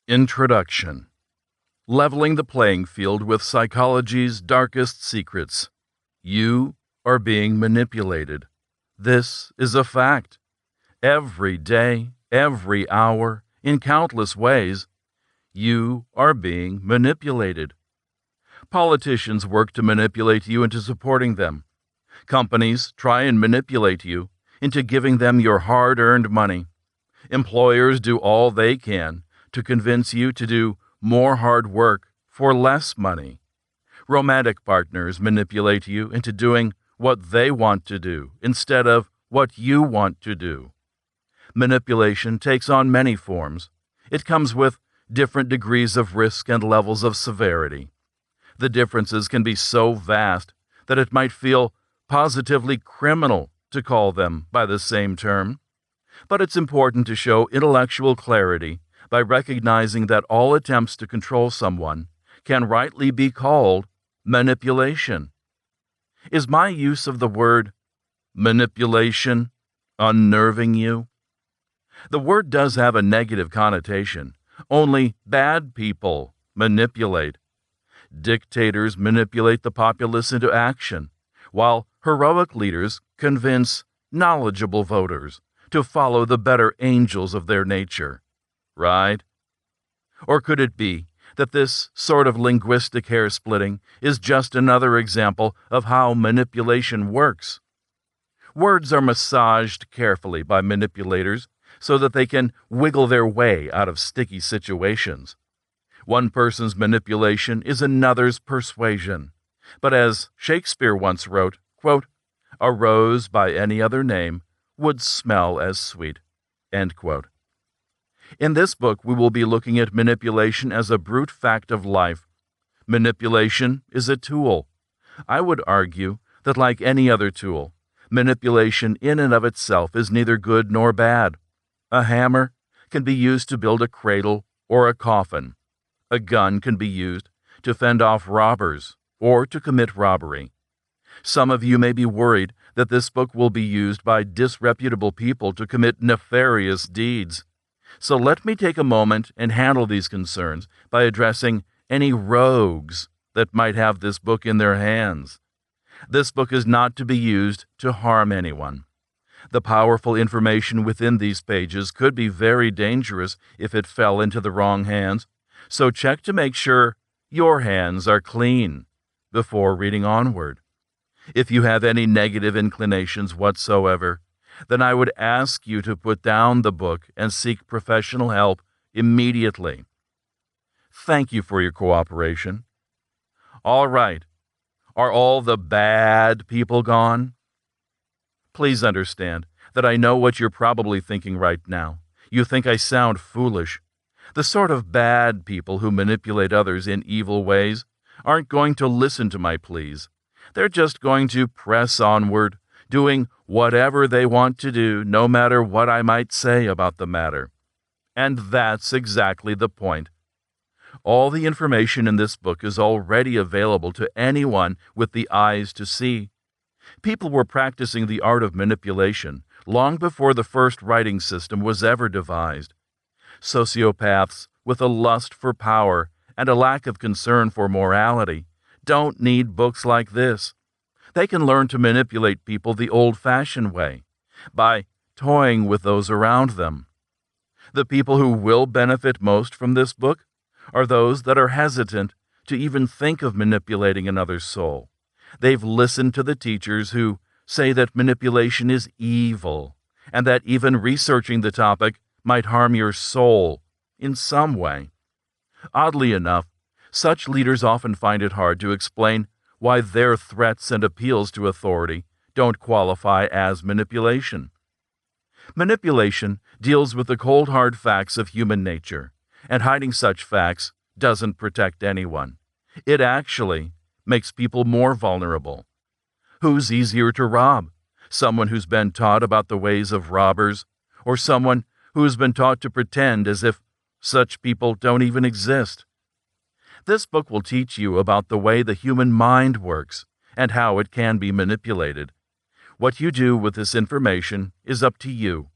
Introduction. Leveling the playing field with psychology's darkest secrets. You are being manipulated. This is a fact. Every day, every hour, in countless ways, you are being manipulated. Politicians work to manipulate you into supporting them. Companies try and manipulate you into giving them your hard-earned money. Employers do all they can to convince you to do more hard work for less money. Romantic partners manipulate you into doing what they want to do instead of what you want to do. Manipulation takes on many forms. It comes with different degrees of risk and levels of severity. The differences can be so vast that it might feel positively criminal to call them by the same term. But it's important to show intellectual clarity by recognizing that all attempts to control someone can rightly be called manipulation. Is my use of the word manipulation unnerving you? The word does have a negative connotation. Only bad people manipulate. Dictators manipulate the populace into action, while heroic leaders convince knowledgeable voters to follow the better angels of their nature. Right? Or could it be that this sort of linguistic hair-splitting is just another example of how manipulation works? Words are massaged carefully by manipulators so that they can wiggle their way out of sticky situations. One person's manipulation is another's persuasion. But as Shakespeare once wrote, quote, "A rose by any other name would smell as sweet," end quote. In this book, we will be looking at manipulation as a brute fact of life. Manipulation is a tool. I would argue that, like any other tool, manipulation in and of itself is neither good nor bad. A hammer can be used to build a cradle or a coffin. A gun can be used to fend off robbers or to commit robbery. Some of you may be worried that this book will be used by disreputable people to commit nefarious deeds. So let me take a moment and handle these concerns by addressing any rogues that might have this book in their hands. This book is not to be used to harm anyone. The powerful information within these pages could be very dangerous if it fell into the wrong hands, so check to make sure your hands are clean before reading onward. If you have any negative inclinations whatsoever, then I would ask you to put down the book and seek professional help immediately. Thank you for your cooperation. All right. Are all the bad people gone? Please understand that I know what you're probably thinking right now. You think I sound foolish. The sort of bad people who manipulate others in evil ways aren't going to listen to my pleas. They're just going to press onward, doing whatever they want to do, no matter what I might say about the matter. And that's exactly the point. All the information in this book is already available to anyone with the eyes to see. People were practicing the art of manipulation long before the first writing system was ever devised. Sociopaths with a lust for power and a lack of concern for morality don't need books like this. They can learn to manipulate people the old-fashioned way, by toying with those around them. The people who will benefit most from this book are those that are hesitant to even think of manipulating another's soul. They've listened to the teachers who say that manipulation is evil, and that even researching the topic might harm your soul in some way. Oddly enough, such leaders often find it hard to explain why their threats and appeals to authority don't qualify as manipulation. Manipulation deals with the cold hard facts of human nature, and hiding such facts doesn't protect anyone. It actually makes people more vulnerable. Who's easier to rob? Someone who's been taught about the ways of robbers, or someone who's been taught to pretend as if such people don't even exist? This book will teach you about the way the human mind works and how it can be manipulated. What you do with this information is up to you.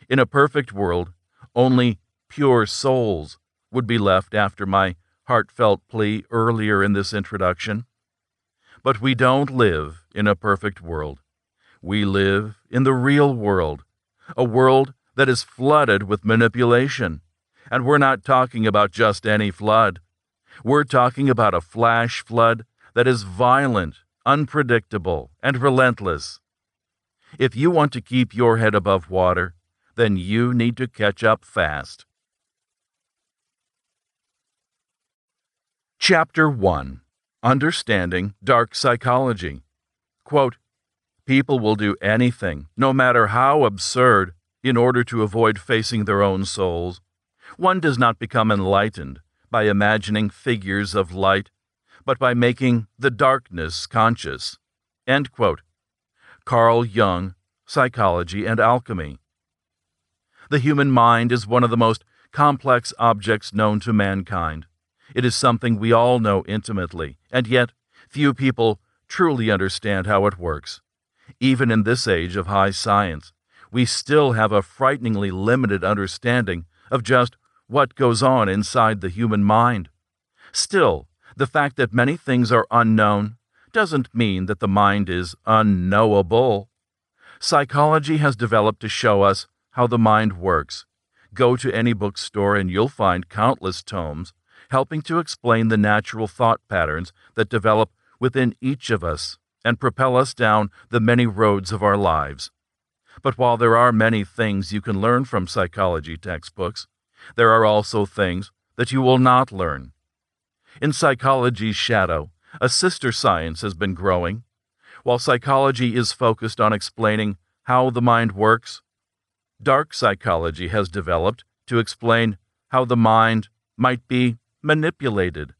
In a perfect world, only pure souls would be left after my heartfelt plea earlier in this introduction. But we don't live in a perfect world. We live in the real world, a world that is flooded with manipulation. And we're not talking about just any flood. We're talking about a flash flood that is violent, unpredictable, and relentless. If you want to keep your head above water, then you need to catch up fast. Chapter 1. Understanding Dark Psychology. Quote, "People will do anything, no matter how absurd, in order to avoid facing their own souls. One does not become enlightened by imagining figures of light, but by making the darkness conscious." End quote. Carl Jung, Psychology and Alchemy. The human mind is one of the most complex objects known to mankind. It is something we all know intimately, and yet few people truly understand how it works. Even in this age of high science, we still have a frighteningly limited understanding of just what goes on inside the human mind. Still, the fact that many things are unknown doesn't mean that the mind is unknowable. Psychology has developed to show us how the mind works. Go to any bookstore and you'll find countless tomes helping to explain the natural thought patterns that develop within each of us and propel us down the many roads of our lives. But while there are many things you can learn from psychology textbooks, there are also things that you will not learn. In psychology's shadow, a sister science has been growing. While psychology is focused on explaining how the mind works, dark psychology has developed to explain how the mind might be manipulated.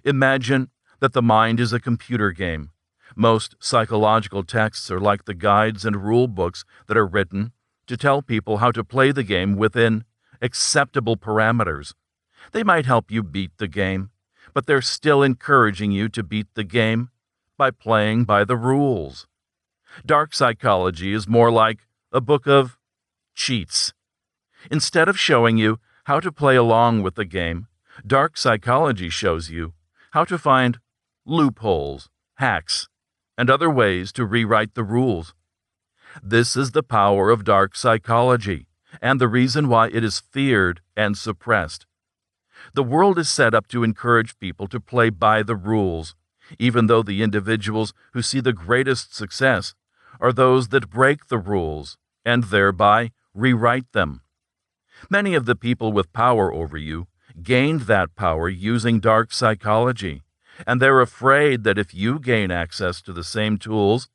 Imagine that the mind is a computer game. Most psychological texts are like the guides and rule books that are written to tell people how to play the game within acceptable parameters. They might help you beat the game, but they're still encouraging you to beat the game by playing by the rules. Dark psychology is more like a book of cheats. Instead of showing you how to play along with the game, dark psychology shows you how to find loopholes, hacks, and other ways to rewrite the rules. This is the power of dark psychology, and the reason why it is feared and suppressed. The world is set up to encourage people to play by the rules, even though the individuals who see the greatest success are those that break the rules and thereby rewrite them. Many of the people with power over you gained that power using dark psychology, and they're afraid that if you gain access to the same tools,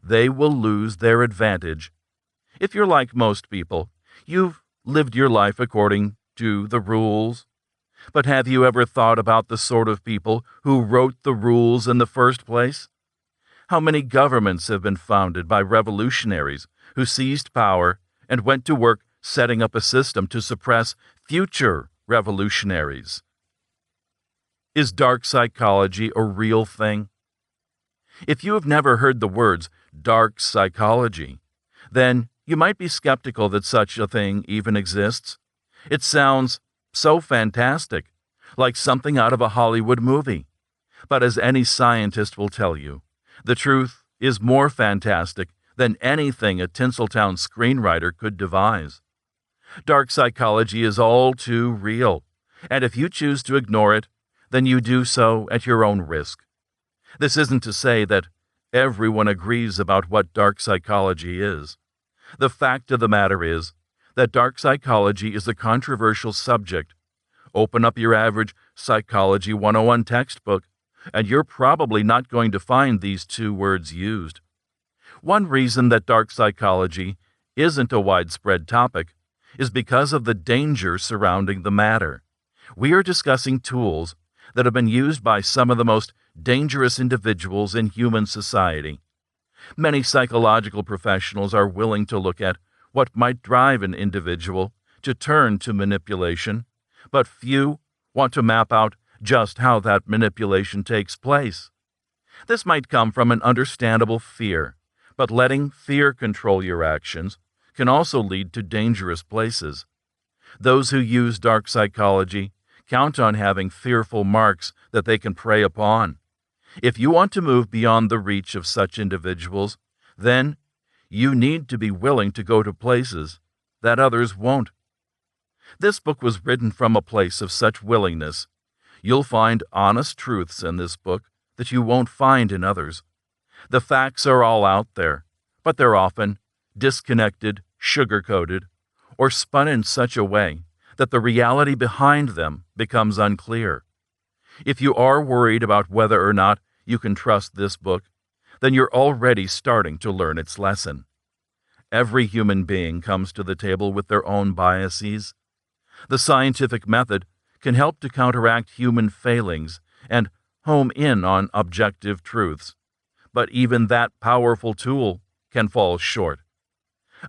they will lose their advantage. If you're like most people, you've lived your life according to the rules. But have you ever thought about the sort of people who wrote the rules in the first place? How many governments have been founded by revolutionaries who seized power and went to work setting up a system to suppress future revolutionaries? Is dark psychology a real thing? If you have never heard the words dark psychology, then you might be skeptical that such a thing even exists. It sounds so fantastic, like something out of a Hollywood movie. But as any scientist will tell you, the truth is more fantastic than anything a Tinseltown screenwriter could devise. Dark psychology is all too real, and if you choose to ignore it, then you do so at your own risk. This isn't to say that everyone agrees about what dark psychology is. The fact of the matter is that dark psychology is a controversial subject. Open up your average Psychology 101 textbook, and you're probably not going to find these two words used. One reason that dark psychology isn't a widespread topic is because of the danger surrounding the matter. We are discussing tools that have been used by some of the most dangerous individuals in human society. Many psychological professionals are willing to look at what might drive an individual to turn to manipulation, but few want to map out just how that manipulation takes place. This might come from an understandable fear, but letting fear control your actions can also lead to dangerous places. Those who use dark psychology Count on having fearful marks that they can prey upon. If you want to move beyond the reach of such individuals, then you need to be willing to go to places that others won't. This book was written from a place of such willingness. You'll find honest truths in this book that you won't find in others. The facts are all out there, but they're often disconnected, sugar-coated, or spun in such a way that the reality behind them becomes unclear. If you are worried about whether or not you can trust this book, then you're already starting to learn its lesson. Every human being comes to the table with their own biases. The scientific method can help to counteract human failings and home in on objective truths, but even that powerful tool can fall short.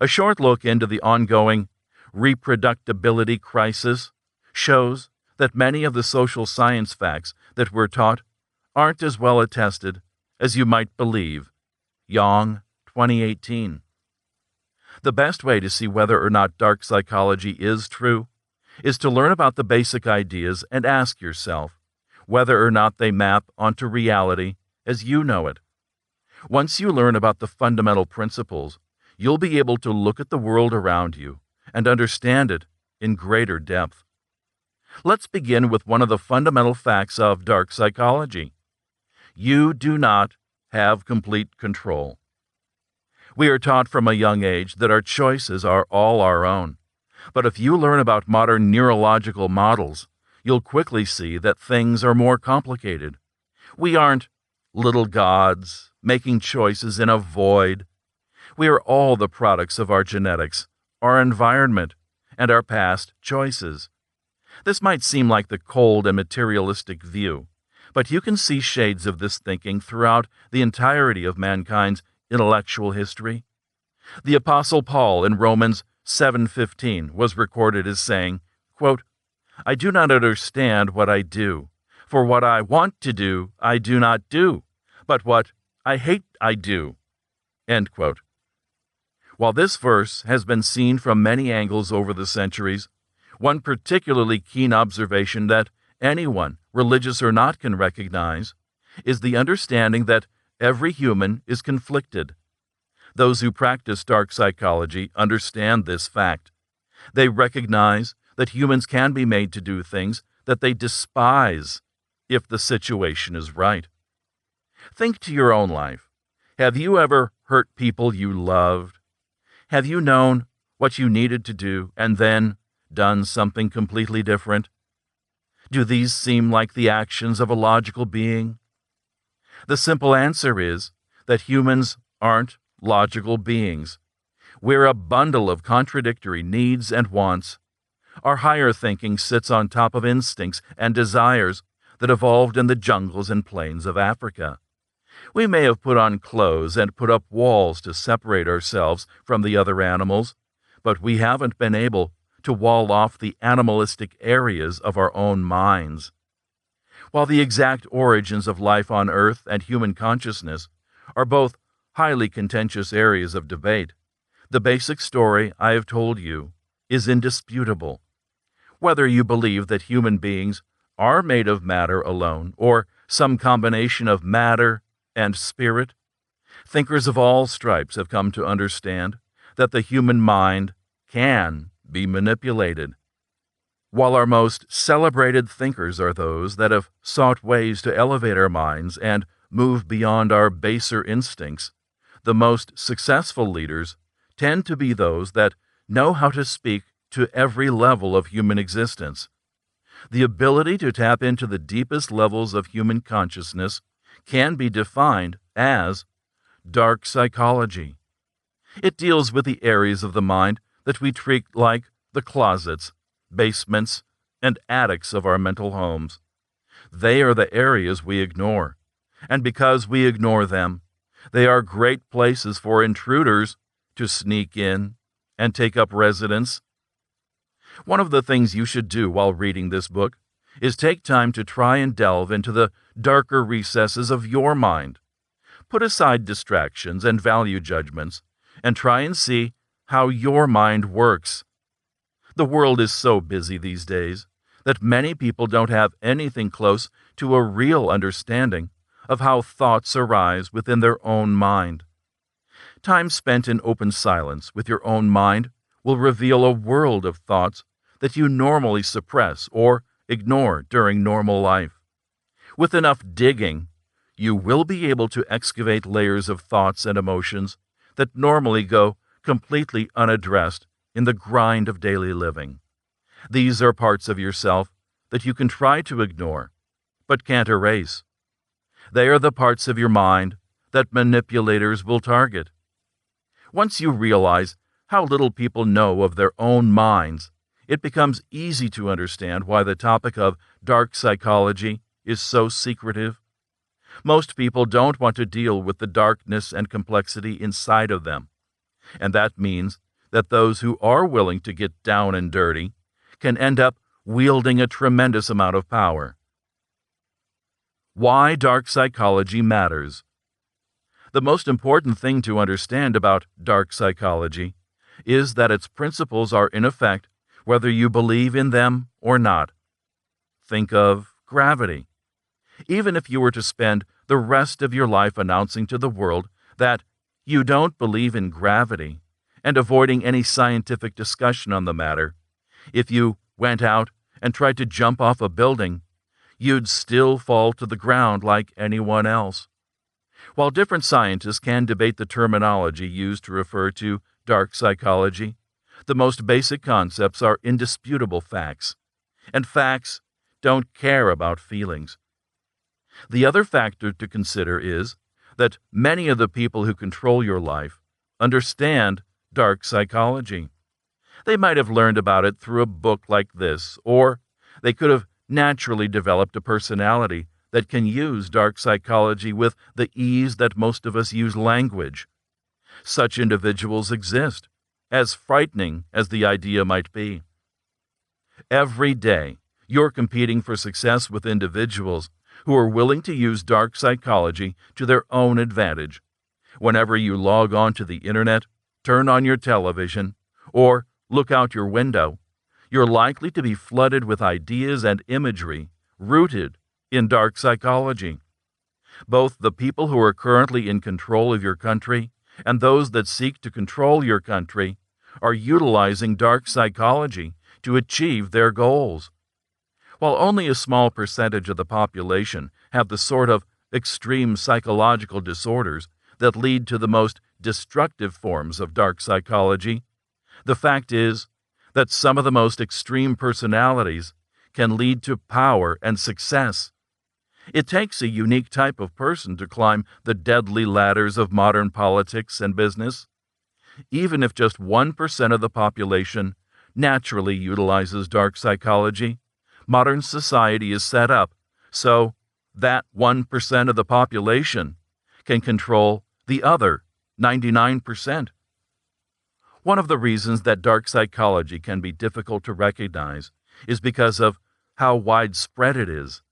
A short look into the ongoing reproducibility crisis shows that many of the social science facts that we're taught aren't as well attested as you might believe. Yang, 2018. The best way to see whether or not dark psychology is true is to learn about the basic ideas and ask yourself whether or not they map onto reality as you know it. Once you learn about the fundamental principles, you'll be able to look at the world around you and understand it in greater depth. Let's begin with one of the fundamental facts of dark psychology. You do not have complete control. We are taught from a young age that our choices are all our own. But if you learn about modern neurological models, you'll quickly see that things are more complicated. We aren't little gods making choices in a void. We are all the products of our genetics, our environment, and our past choices. This might seem like the cold and materialistic view, but you can see shades of this thinking throughout the entirety of mankind's intellectual history. The Apostle Paul in Romans 7:15 was recorded as saying, quote, "I do not understand what I do, for what I want to do I do not do, but what I hate I do." End quote. While this verse has been seen from many angles over the centuries, one particularly keen observation that anyone, religious or not, can recognize is the understanding that every human is conflicted. Those who practice dark psychology understand this fact. They recognize that humans can be made to do things that they despise if the situation is right. Think to your own life. Have you ever hurt people you loved? Have you known what you needed to do and then done something completely different? Do these seem like the actions of a logical being? The simple answer is that humans aren't logical beings. We're a bundle of contradictory needs and wants. Our higher thinking sits on top of instincts and desires that evolved in the jungles and plains of Africa. We may have put on clothes and put up walls to separate ourselves from the other animals, but we haven't been able to wall off the animalistic areas of our own minds. While the exact origins of life on Earth and human consciousness are both highly contentious areas of debate, the basic story I have told you is indisputable. Whether you believe that human beings are made of matter alone or some combination of matter and spirit, thinkers of all stripes have come to understand that the human mind can be manipulated. While our most celebrated thinkers are those that have sought ways to elevate our minds and move beyond our baser instincts, the most successful leaders tend to be those that know how to speak to every level of human existence. The ability to tap into the deepest levels of human consciousness can be defined as dark psychology. It deals with the areas of the mind that we treat like the closets, basements, and attics of our mental homes. They are the areas we ignore, and because we ignore them, they are great places for intruders to sneak in and take up residence. One of the things you should do while reading this book is take time to try and delve into the darker recesses of your mind. Put aside distractions and value judgments and try and see how your mind works. The world is so busy these days that many people don't have anything close to a real understanding of how thoughts arise within their own mind. Time spent in open silence with your own mind will reveal a world of thoughts that you normally suppress or ignore during normal life. With enough digging, you will be able to excavate layers of thoughts and emotions that normally go completely unaddressed in the grind of daily living. These are parts of yourself that you can try to ignore, but can't erase. They are the parts of your mind that manipulators will target. Once you realize how little people know of their own minds, it becomes easy to understand why the topic of dark psychology is so secretive. Most people don't want to deal with the darkness and complexity inside of them, and that means that those who are willing to get down and dirty can end up wielding a tremendous amount of power. Why dark psychology matters. The most important thing to understand about dark psychology is that its principles are in effect whether you believe in them or not. Think of gravity. Even if you were to spend the rest of your life announcing to the world that you don't believe in gravity and avoiding any scientific discussion on the matter, if you went out and tried to jump off a building, you'd still fall to the ground like anyone else. While different scientists can debate the terminology used to refer to dark psychology, the most basic concepts are indisputable facts, and facts don't care about feelings. The other factor to consider is that many of the people who control your life understand dark psychology. They might have learned about it through a book like this, or they could have naturally developed a personality that can use dark psychology with the ease that most of us use language. Such individuals exist, as frightening as the idea might be. Every day, you're competing for success with individuals who are willing to use dark psychology to their own advantage. Whenever you log on to the internet, turn on your television, or look out your window, you're likely to be flooded with ideas and imagery rooted in dark psychology. Both the people who are currently in control of your country and those that seek to control your country are utilizing dark psychology to achieve their goals. While only a small percentage of the population have the sort of extreme psychological disorders that lead to the most destructive forms of dark psychology, the fact is that some of the most extreme personalities can lead to power and success. It takes a unique type of person to climb the deadly ladders of modern politics and business. Even if just 1% of the population naturally utilizes dark psychology, modern society is set up so that 1% of the population can control the other 99%. One of the reasons that dark psychology can be difficult to recognize is because of how widespread it is.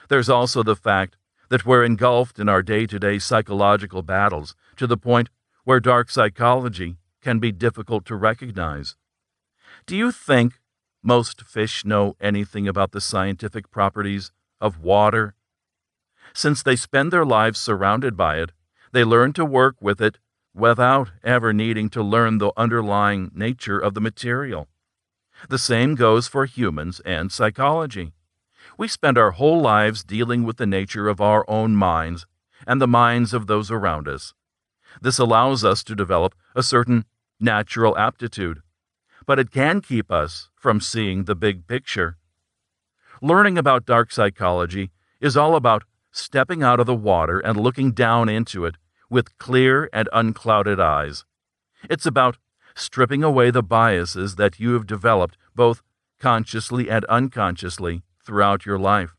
There's also the fact that we're engulfed in our day-to-day psychological battles to the point where dark psychology can be difficult to recognize. Do you think most fish know anything about the scientific properties of water? Since they spend their lives surrounded by it, they learn to work with it without ever needing to learn the underlying nature of the material. The same goes for humans and psychology. We spend our whole lives dealing with the nature of our own minds and the minds of those around us. This allows us to develop a certain natural aptitude, but it can keep us from seeing the big picture. Learning about dark psychology is all about stepping out of the water and looking down into it with clear and unclouded eyes. It's about stripping away the biases that you have developed both consciously and unconsciously throughout your life.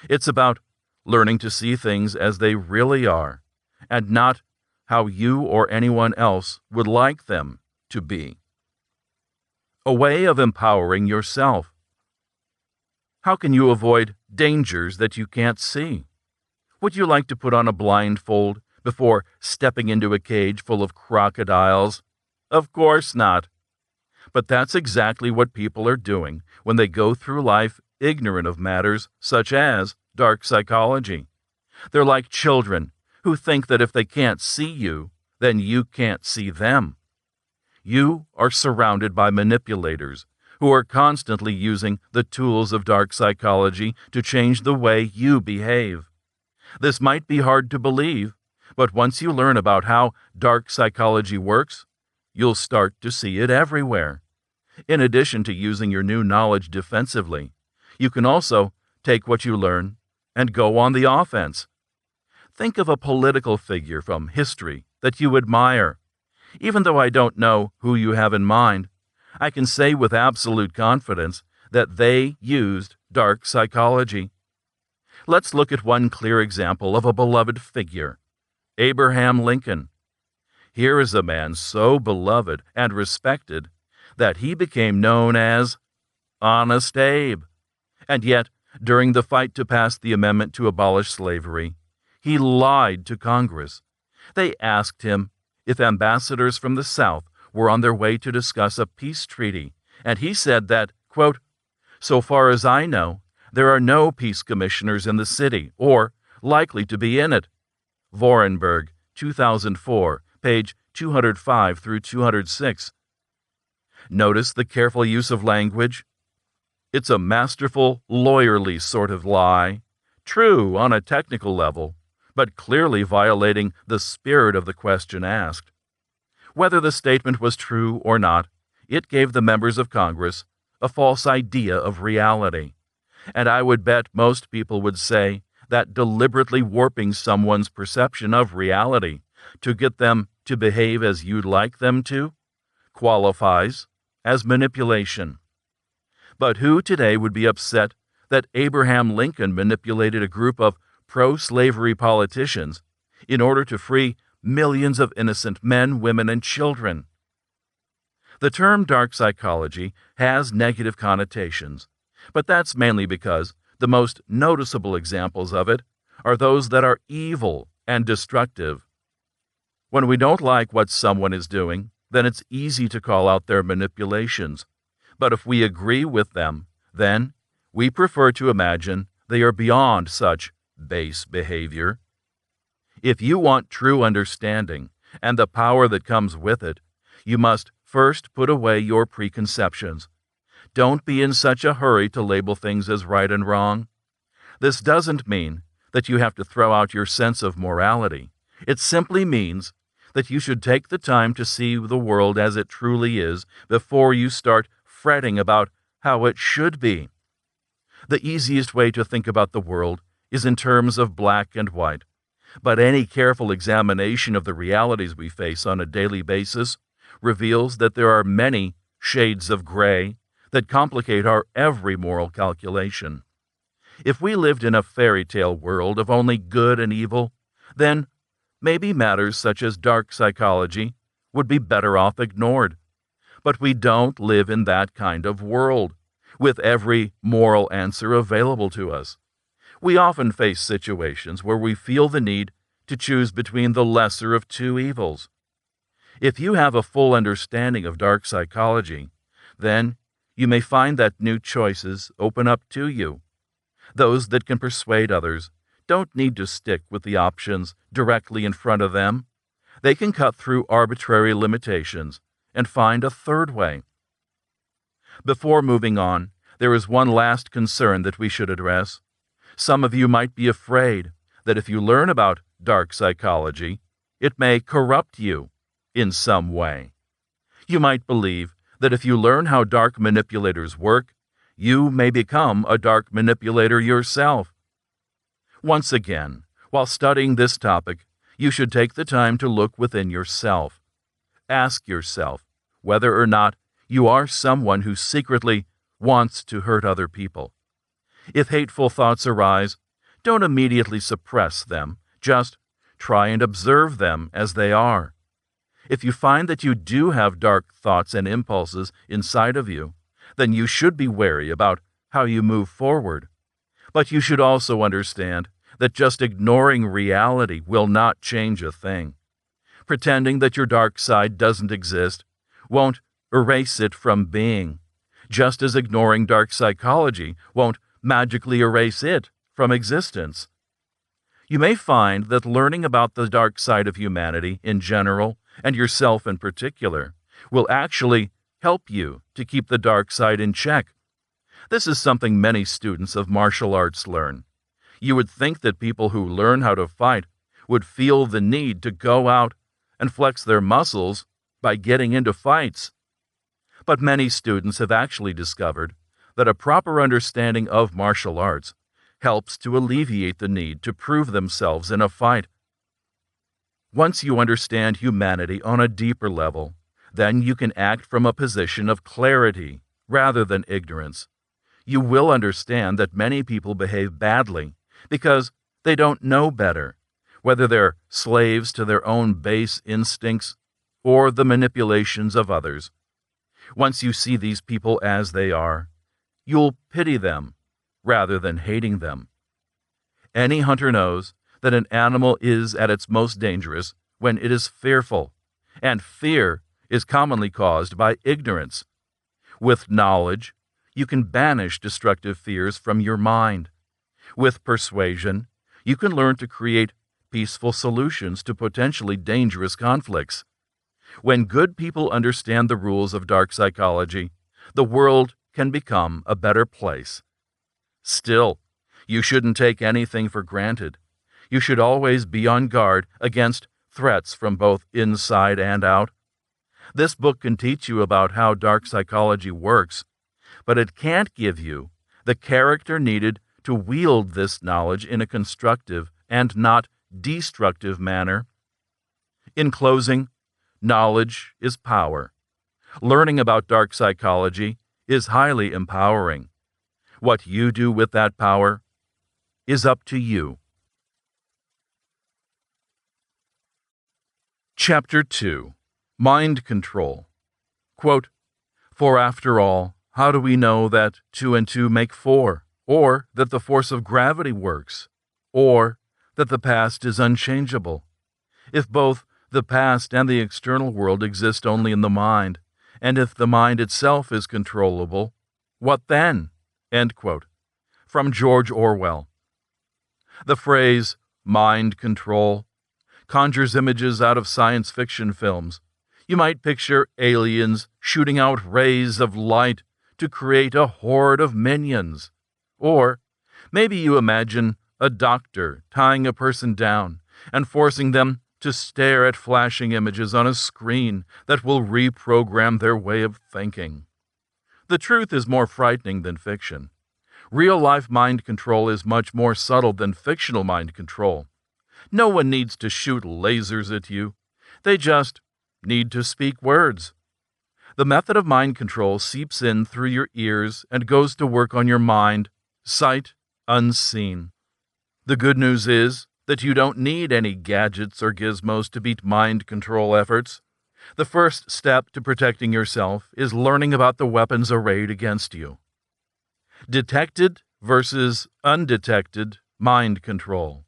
It's about learning to see things as they really are, and not how you or anyone else would like them to be. A way of empowering yourself. How can you avoid dangers that you can't see? Would you like to put on a blindfold before stepping into a cage full of crocodiles? Of course not. But that's exactly what people are doing when they go through life ignorant of matters such as dark psychology. They're like children who think that if they can't see you, then you can't see them. You are surrounded by manipulators who are constantly using the tools of dark psychology to change the way you behave. This might be hard to believe, but once you learn about how dark psychology works, you'll start to see it everywhere. In addition to using your new knowledge defensively, you can also take what you learn and go on the offense. Think of a political figure from history that you admire. Even though I don't know who you have in mind, I can say with absolute confidence that they used dark psychology. Let's look at one clear example of a beloved figure, Abraham Lincoln. Here is a man so beloved and respected that he became known as Honest Abe. And yet, during the fight to pass the amendment to abolish slavery, he lied to Congress. They asked him if ambassadors from the South were on their way to discuss a peace treaty, and he said that, quote, "So far as I know, there are no peace commissioners in the city, or likely to be in it." Vorenberg, 2004, page 205 through 206. Notice the careful use of language. It's a masterful, lawyerly sort of lie, true on a technical level, but clearly violating the spirit of the question asked. Whether the statement was true or not, it gave the members of Congress a false idea of reality. And I would bet most people would say that deliberately warping someone's perception of reality to get them to behave as you'd like them to qualifies as manipulation. But who today would be upset that Abraham Lincoln manipulated a group of pro-slavery politicians in order to free millions of innocent men, women, and children? The term dark psychology has negative connotations, but that's mainly because the most noticeable examples of it are those that are evil and destructive. When we don't like what someone is doing, then it's easy to call out their manipulations. But if we agree with them, then we prefer to imagine they are beyond such base behavior. If you want true understanding and the power that comes with it, you must first put away your preconceptions. Don't be in such a hurry to label things as right and wrong. This doesn't mean that you have to throw out your sense of morality. It simply means that you should take the time to see the world as it truly is before you start fretting about how it should be. The easiest way to think about the world is in terms of black and white, but any careful examination of the realities we face on a daily basis reveals that there are many shades of gray that complicate our every moral calculation. If we lived in a fairy tale world of only good and evil, then maybe matters such as dark psychology would be better off ignored. But we don't live in that kind of world, with every moral answer available to us. We often face situations where we feel the need to choose between the lesser of two evils. If you have a full understanding of dark psychology, then you may find that new choices open up to you. Those that can persuade others don't need to stick with the options directly in front of them. They can cut through arbitrary limitations and find a third way. Before moving on, there is one last concern that we should address. Some of you might be afraid that if you learn about dark psychology, it may corrupt you in some way. You might believe that if you learn how dark manipulators work, you may become a dark manipulator yourself. Once again, while studying this topic, you should take the time to look within yourself. Ask yourself whether or not you are someone who secretly wants to hurt other people. If hateful thoughts arise, don't immediately suppress them. Just try and observe them as they are. If you find that you do have dark thoughts and impulses inside of you, then you should be wary about how you move forward. But you should also understand that just ignoring reality will not change a thing. Pretending that your dark side doesn't exist won't erase it from being, just as ignoring dark psychology won't magically erase it from existence. You may find that learning about the dark side of humanity in general, and yourself in particular, will actually help you to keep the dark side in check. This is something many students of martial arts learn. You would think that people who learn how to fight would feel the need to go out and flex their muscles by getting into fights. But many students have actually discovered that a proper understanding of martial arts helps to alleviate the need to prove themselves in a fight. Once you understand humanity on a deeper level, then you can act from a position of clarity rather than ignorance. You will understand that many people behave badly because they don't know better, whether they're slaves to their own base instincts or the manipulations of others. Once you see these people as they are, you'll pity them rather than hating them. Any hunter knows that an animal is at its most dangerous when it is fearful, and fear is commonly caused by ignorance. With knowledge, you can banish destructive fears from your mind. With persuasion, you can learn to create peaceful solutions to potentially dangerous conflicts. When good people understand the rules of dark psychology, the world can become a better place. Still, you shouldn't take anything for granted. You should always be on guard against threats from both inside and out. This book can teach you about how dark psychology works, but it can't give you the character needed to wield this knowledge in a constructive and not destructive manner. In closing, knowledge is power. Learning about dark psychology is highly empowering. What you do with that power is up to you. Chapter 2. Mind Control. Quote, "For after all, how do we know that 2 and 2 make 4, or that the force of gravity works, or that the past is unchangeable? If both the past and the external world exist only in the mind, and if the mind itself is controllable, what then?" End quote. From George Orwell. The phrase, mind control, conjures images out of science fiction films. You might picture aliens shooting out rays of light to create a horde of minions. Or maybe you imagine a doctor tying a person down and forcing them to stare at flashing images on a screen that will reprogram their way of thinking. The truth is more frightening than fiction. Real-life mind control is much more subtle than fictional mind control. No one needs to shoot lasers at you. They just need to speak words. The method of mind control seeps in through your ears and goes to work on your mind, sight unseen. The good news is that you don't need any gadgets or gizmos to beat mind control efforts. The first step to protecting yourself is learning about the weapons arrayed against you. Detected versus undetected mind control.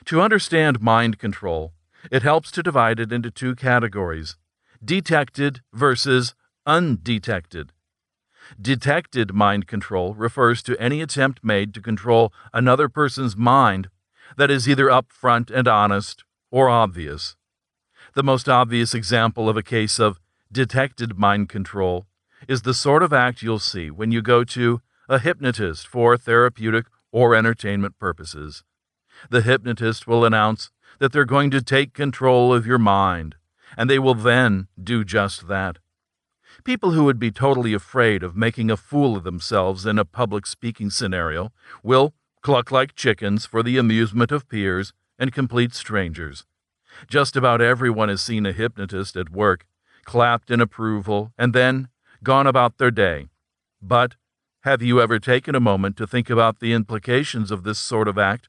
To understand mind control, it helps to divide it into 2 categories: detected versus undetected. Detected mind control refers to any attempt made to control another person's mind that is either upfront and honest or obvious. The most obvious example of a case of detected mind control is the sort of act you'll see when you go to a hypnotist for therapeutic or entertainment purposes. The hypnotist will announce that they're going to take control of your mind, and they will then do just that. People who would be totally afraid of making a fool of themselves in a public speaking scenario will cluck like chickens for the amusement of peers and complete strangers. Just about everyone has seen a hypnotist at work, clapped in approval, and then gone about their day. But have you ever taken a moment to think about the implications of this sort of act?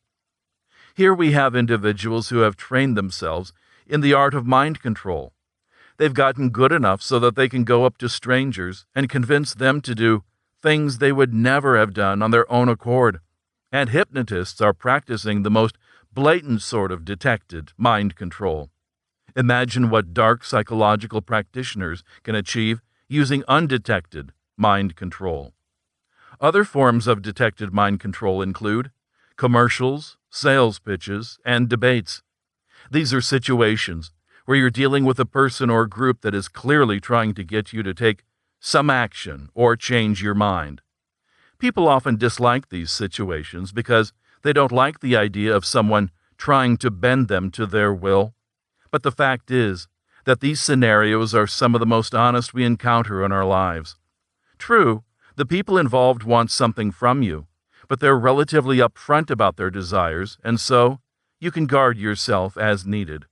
Here we have individuals who have trained themselves in the art of mind control. They've gotten good enough so that they can go up to strangers and convince them to do things they would never have done on their own accord. And hypnotists are practicing the most blatant sort of detected mind control. Imagine what dark psychological practitioners can achieve using undetected mind control. Other forms of detected mind control include commercials, sales pitches, and debates. These are situations where you're dealing with a person or group that is clearly trying to get you to take some action or change your mind. People often dislike these situations because they don't like the idea of someone trying to bend them to their will. But the fact is that these scenarios are some of the most honest we encounter in our lives. True, the people involved want something from you, but they're relatively upfront about their desires, and so you can guard yourself as needed.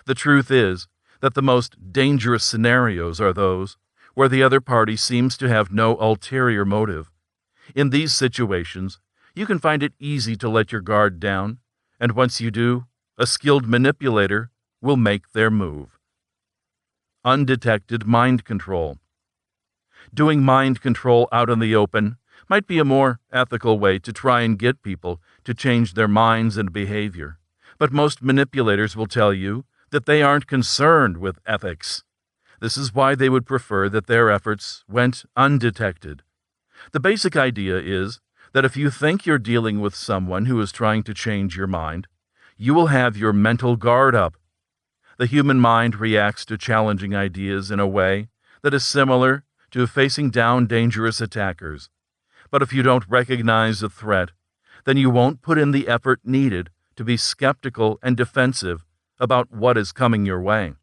The truth is that the most dangerous scenarios are those where the other party seems to have no ulterior motive. In these situations, you can find it easy to let your guard down, and once you do, a skilled manipulator will make their move. Undetected mind control. Doing mind control out in the open might be a more ethical way to try and get people to change their minds and behavior, but most manipulators will tell you that they aren't concerned with ethics. This is why they would prefer that their efforts went undetected. The basic idea is that if you think you're dealing with someone who is trying to change your mind, you will have your mental guard up. The human mind reacts to challenging ideas in a way that is similar to facing down dangerous attackers. But if you don't recognize a threat, then you won't put in the effort needed to be skeptical and defensive about what is coming your way.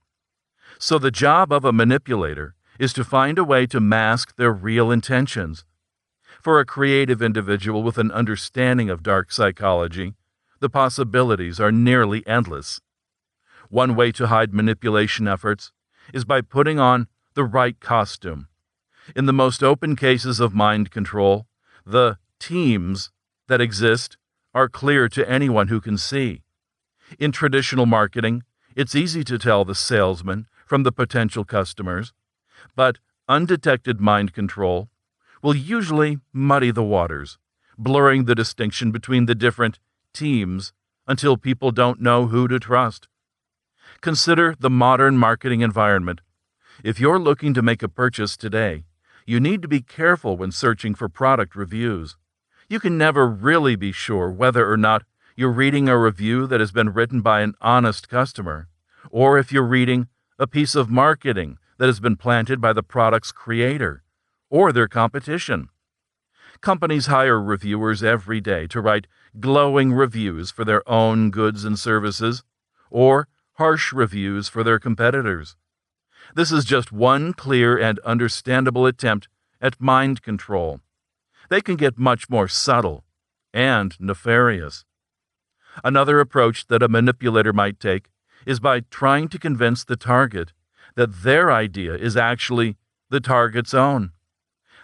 So the job of a manipulator is to find a way to mask their real intentions. For a creative individual with an understanding of dark psychology, the possibilities are nearly endless. One way to hide manipulation efforts is by putting on the right costume. In the most open cases of mind control, the teams that exist are clear to anyone who can see. In traditional marketing, it's easy to tell the salesman from the potential customers, but undetected mind control will usually muddy the waters, blurring the distinction between the different teams until people don't know who to trust. Consider the modern marketing environment. If you're looking to make a purchase today, you need to be careful when searching for product reviews. You can never really be sure whether or not you're reading a review that has been written by an honest customer, or if you're reading a piece of marketing that has been planted by the product's creator or their competition. Companies hire reviewers every day to write glowing reviews for their own goods and services, or harsh reviews for their competitors. This is just one clear and understandable attempt at mind control. They can get much more subtle and nefarious. Another approach that a manipulator might take is by trying to convince the target that their idea is actually the target's own.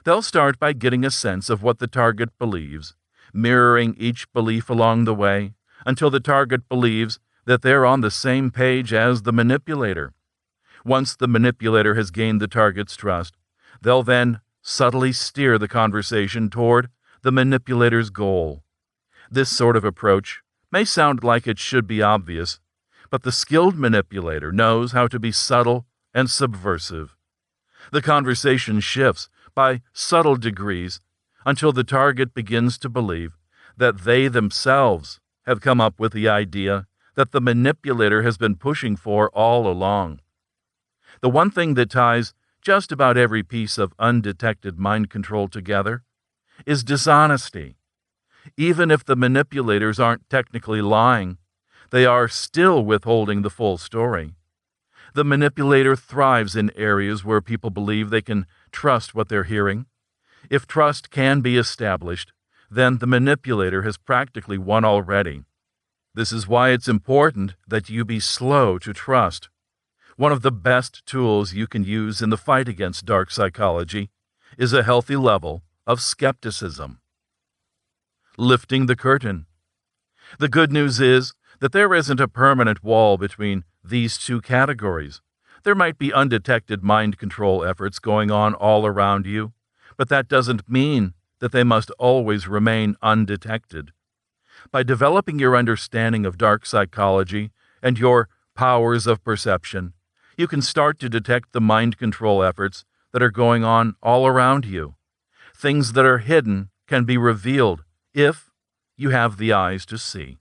They'll start by getting a sense of what the target believes, mirroring each belief along the way until the target believes that they're on the same page as the manipulator. Once the manipulator has gained the target's trust, they'll then subtly steer the conversation toward the manipulator's goal. This sort of approach may sound like it should be obvious, but the skilled manipulator knows how to be subtle and subversive. The conversation shifts by subtle degrees until the target begins to believe that they themselves have come up with the idea that the manipulator has been pushing for all along. The one thing that ties just about every piece of undetected mind control together is dishonesty. Even if the manipulators aren't technically lying, they are still withholding the full story. The manipulator thrives in areas where people believe they can trust what they're hearing. If trust can be established, then the manipulator has practically won already. This is why it's important that you be slow to trust. One of the best tools you can use in the fight against dark psychology is a healthy level of skepticism. Lifting the curtain. The good news is that there isn't a permanent wall between these two categories. There might be undetected mind control efforts going on all around you, but that doesn't mean that they must always remain undetected. By developing your understanding of dark psychology and your powers of perception, you can start to detect the mind control efforts that are going on all around you. Things that are hidden can be revealed if you have the eyes to see.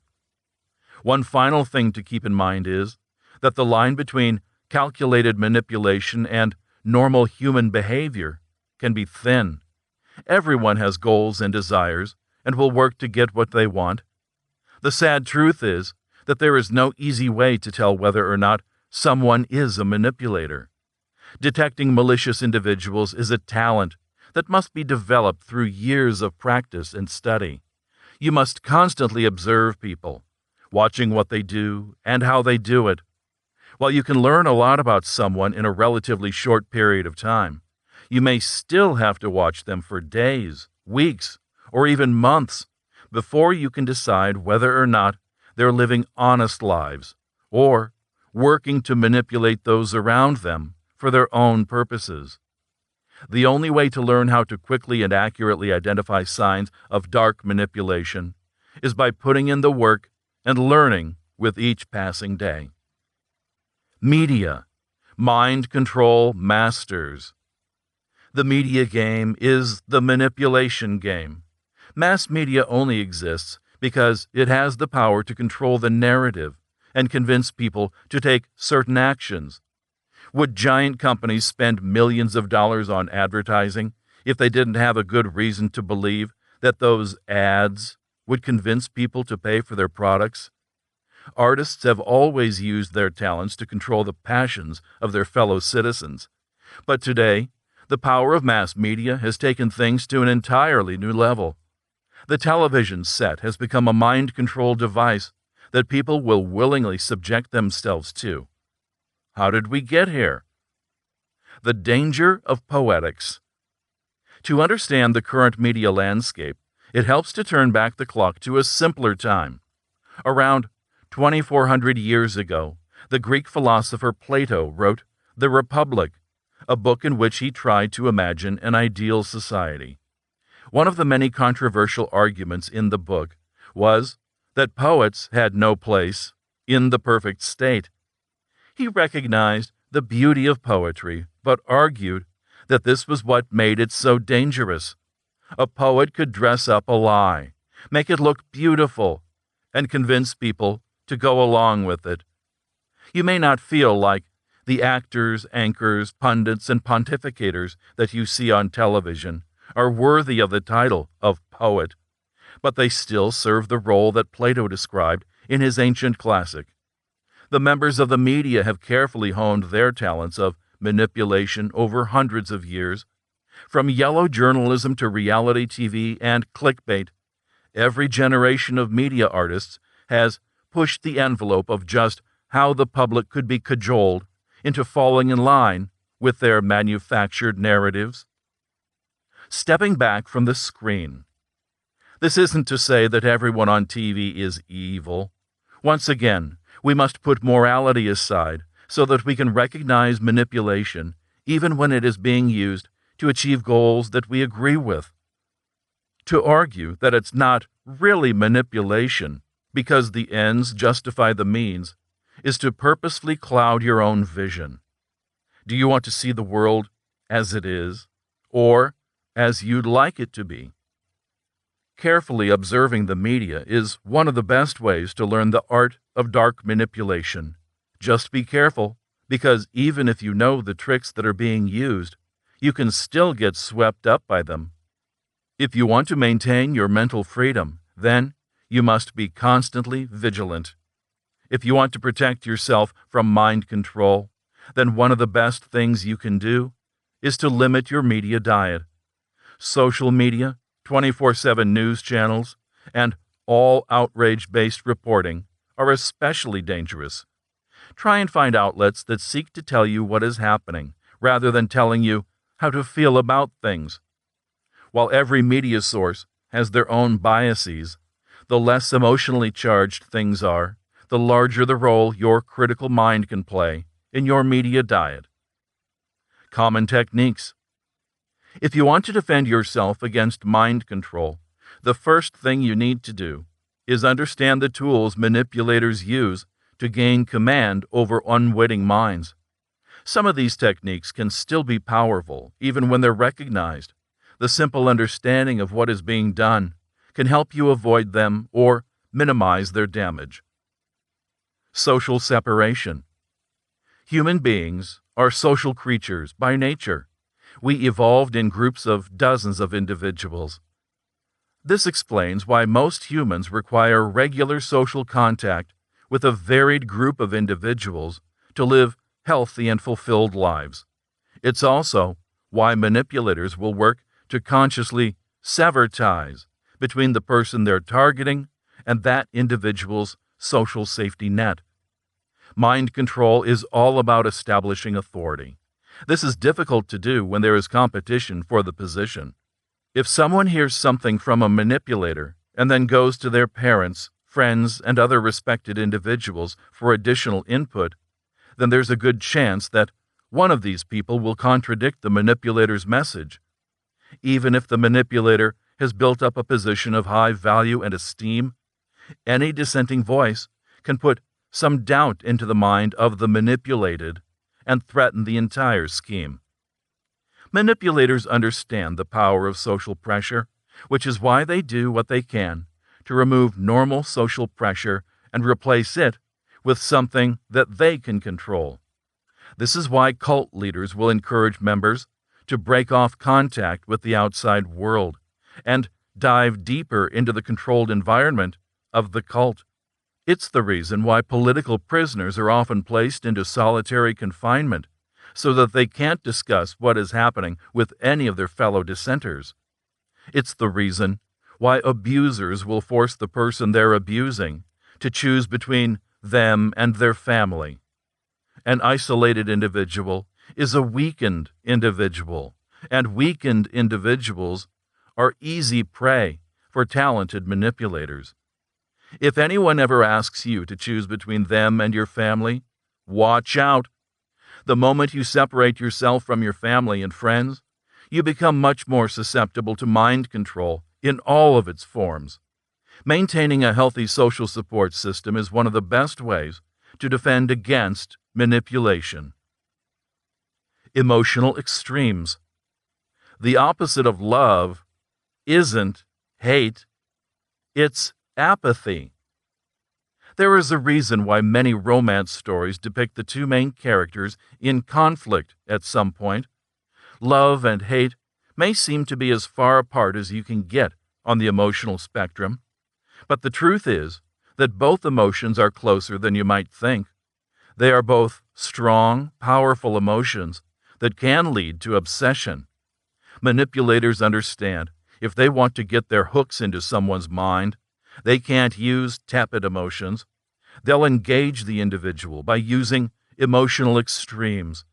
One final thing to keep in mind is that the line between calculated manipulation and normal human behavior can be thin. Everyone has goals and desires and will work to get what they want. The sad truth is that there is no easy way to tell whether or not someone is a manipulator. Detecting malicious individuals is a talent that must be developed through years of practice and study. You must constantly observe people, watching what they do and how they do it. While you can learn a lot about someone in a relatively short period of time, you may still have to watch them for days, weeks, or even months before you can decide whether or not they're living honest lives or working to manipulate those around them for their own purposes. The only way to learn how to quickly and accurately identify signs of dark manipulation is by putting in the work and learning with each passing day. Media, mind control masters. The media game is the manipulation game. Mass media only exists because it has the power to control the narrative and convince people to take certain actions. Would giant companies spend millions of dollars on advertising if they didn't have a good reason to believe that those ads would convince people to pay for their products? Artists have always used their talents to control the passions of their fellow citizens. But today, the power of mass media has taken things to an entirely new level. The television set has become a mind control device that people will willingly subject themselves to. How did we get here? The danger of poetics. To understand the current media landscape, it helps to turn back the clock to a simpler time. Around 2,400 years ago, the Greek philosopher Plato wrote The Republic, a book in which he tried to imagine an ideal society. One of the many controversial arguments in the book was that poets had no place in the perfect state. He recognized the beauty of poetry, but argued that this was what made it so dangerous. A poet could dress up a lie, make it look beautiful, and convince people to go along with it. You may not feel like the actors, anchors, pundits, and pontificators that you see on television are worthy of the title of poet, but they still serve the role that Plato described in his ancient classic. The members of the media have carefully honed their talents of manipulation over hundreds of years. From yellow journalism to reality TV and clickbait, every generation of media artists has pushed the envelope of just how the public could be cajoled into falling in line with their manufactured narratives. Stepping back from the screen. This isn't to say that everyone on TV is evil. Once again, we must put morality aside so that we can recognize manipulation even when it is being used to achieve goals that we agree with. To argue that it's not really manipulation because the ends justify the means is to purposefully cloud your own vision. Do you want to see the world as it is, or as you'd like it to be? Carefully observing the media is one of the best ways to learn the art of dark manipulation. Just be careful, because even if you know the tricks that are being used, you can still get swept up by them. If you want to maintain your mental freedom, then you must be constantly vigilant. If you want to protect yourself from mind control, then one of the best things you can do is to limit your media diet. Social media, 24/7 news channels, and all outrage-based reporting are especially dangerous. Try and find outlets that seek to tell you what is happening, rather than telling you how to feel about things. While every media source has their own biases, the less emotionally charged things are, the larger the role your critical mind can play in your media diet. Common techniques. If you want to defend yourself against mind control, the first thing you need to do is understand the tools manipulators use to gain command over unwitting minds. Some of these techniques can still be powerful, even when they're recognized, The simple understanding of what is being done can help you avoid them or minimize their damage. Social separation. Human beings are social creatures by nature. We evolved in groups of dozens of individuals. This explains why most humans require regular social contact with a varied group of individuals to live healthy and fulfilled lives. It's also why manipulators will work to consciously sever ties between the person they're targeting and that individual's social safety net. Mind control is all about establishing authority. This is difficult to do when there is competition for the position. If someone hears something from a manipulator and then goes to their parents, friends, and other respected individuals for additional input, then there's a good chance that one of these people will contradict the manipulator's message. Even if the manipulator has built up a position of high value and esteem, any dissenting voice can put some doubt into the mind of the manipulated and threaten the entire scheme. Manipulators understand the power of social pressure, which is why they do what they can to remove normal social pressure and replace it with something that they can control. This is why cult leaders will encourage members to break off contact with the outside world and dive deeper into the controlled environment of the cult. It's the reason why political prisoners are often placed into solitary confinement, so that they can't discuss what is happening with any of their fellow dissenters. It's the reason why abusers will force the person they're abusing to choose between them and their family. An isolated individual is a weakened individual, and weakened individuals are easy prey for talented manipulators. If anyone ever asks you to choose between them and your family, watch out. The moment you separate yourself from your family and friends, you become much more susceptible to mind control in all of its forms. Maintaining a healthy social support system is one of the best ways to defend against manipulation. Emotional extremes. The opposite of love isn't hate, it's apathy. There is a reason why many romance stories depict the two main characters in conflict at some point. Love and hate may seem to be as far apart as you can get on the emotional spectrum, but the truth is that both emotions are closer than you might think. They are both strong, powerful emotions that can lead to obsession. Manipulators understand if they want to get their hooks into someone's mind, they can't use tepid emotions. They'll engage the individual by using emotional extremes.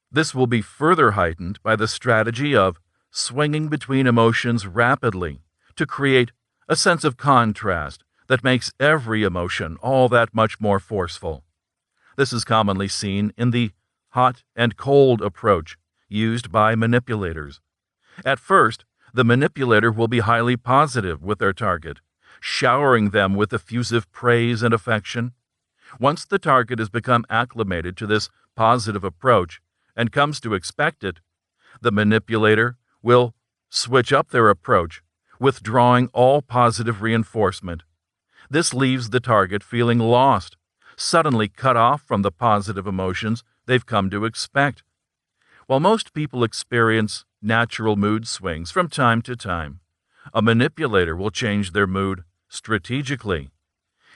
This will be further heightened by the strategy of swinging between emotions rapidly to create a sense of contrast that makes every emotion all that much more forceful. This is commonly seen in the hot and cold approach used by manipulators. At first, the manipulator will be highly positive with their target, showering them with effusive praise and affection. Once the target has become acclimated to this positive approach and comes to expect it, the manipulator will switch up their approach, withdrawing all positive reinforcement. This leaves the target feeling lost, suddenly cut off from the positive emotions they've come to expect. While most people experience natural mood swings from time to time, a manipulator will change their mood strategically.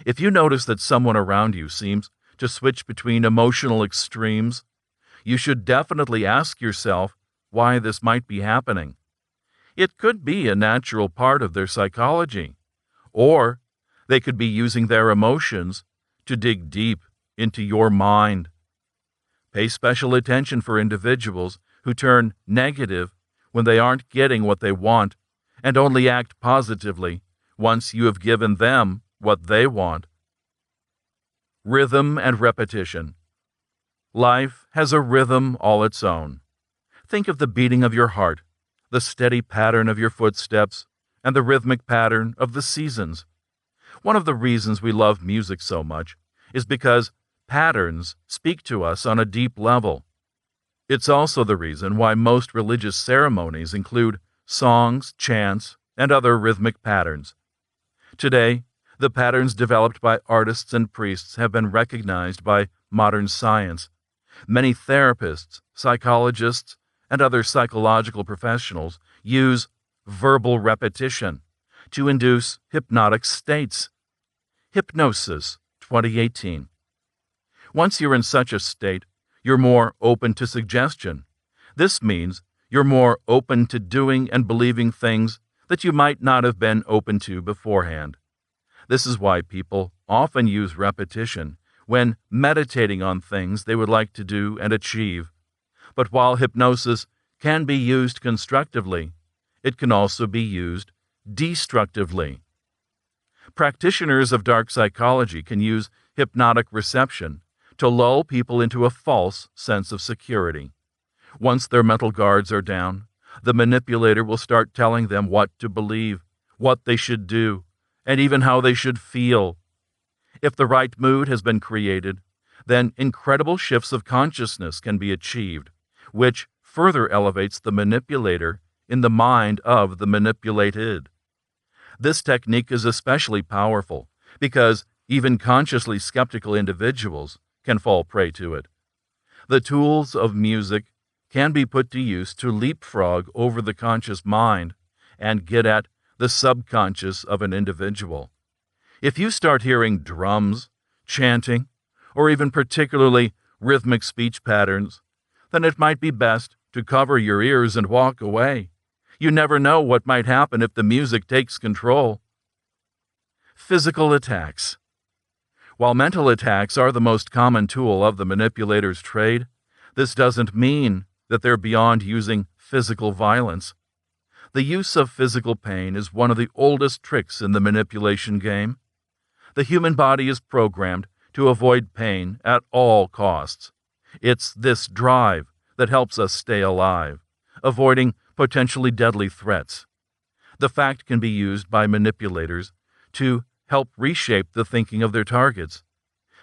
If you notice that someone around you seems to switch between emotional extremes, you should definitely ask yourself why this might be happening. It could be a natural part of their psychology, or they could be using their emotions to dig deep into your mind. Pay special attention for individuals who turn negative when they aren't getting what they want and only act positively once you have given them what they want. Rhythm and repetition. Life has a rhythm all its own. Think of the beating of your heart, the steady pattern of your footsteps, and the rhythmic pattern of the seasons. One of the reasons we love music so much is because patterns speak to us on a deep level. It's also the reason why most religious ceremonies include songs, chants, and other rhythmic patterns. Today, the patterns developed by artists and priests have been recognized by modern science. Many therapists, psychologists, and other psychological professionals use verbal repetition to induce hypnotic states. Hypnosis 2018. Once you're in such a state, you're more open to suggestion. This means you're more open to doing and believing things that you might not have been open to beforehand. This is why people often use repetition when meditating on things they would like to do and achieve. But while hypnosis can be used constructively, it can also be used destructively. Practitioners of dark psychology can use hypnotic reception to lull people into a false sense of security. Once their mental guards are down, the manipulator will start telling them what to believe, what they should do, and even how they should feel. If the right mood has been created, then incredible shifts of consciousness can be achieved, which further elevates the manipulator in the mind of the manipulated. This technique is especially powerful because even consciously skeptical individuals can fall prey to it. The tools of music can be put to use to leapfrog over the conscious mind and get at the subconscious of an individual. If you start hearing drums, chanting, or even particularly rhythmic speech patterns, then it might be best to cover your ears and walk away. You never know what might happen if the music takes control. Physical attacks. While mental attacks are the most common tool of the manipulator's trade, this doesn't mean that they're beyond using physical violence. The use of physical pain is one of the oldest tricks in the manipulation game. The human body is programmed to avoid pain at all costs. It's this drive that helps us stay alive, avoiding potentially deadly threats. The fact can be used by manipulators to help reshape the thinking of their targets.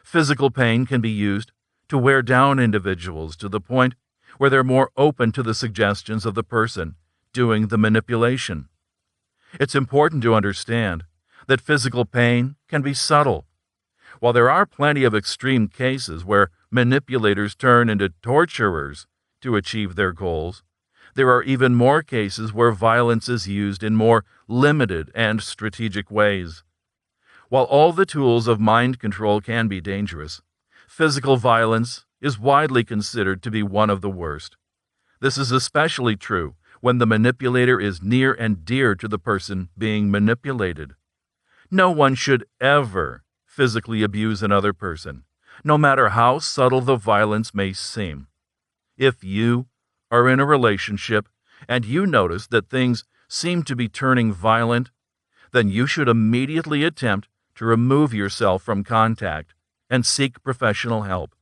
Physical pain can be used to wear down individuals to the point where they're more open to the suggestions of the person doing the manipulation. It's important to understand that physical pain can be subtle. While there are plenty of extreme cases where manipulators turn into torturers to achieve their goals, there are even more cases where violence is used in more limited and strategic ways. While all the tools of mind control can be dangerous, physical violence is widely considered to be one of the worst. This is especially true when the manipulator is near and dear to the person being manipulated. No one should ever physically abuse another person, no matter how subtle the violence may seem. If you are in a relationship and you notice that things seem to be turning violent, then you should immediately attempt to remove yourself from contact and seek professional help.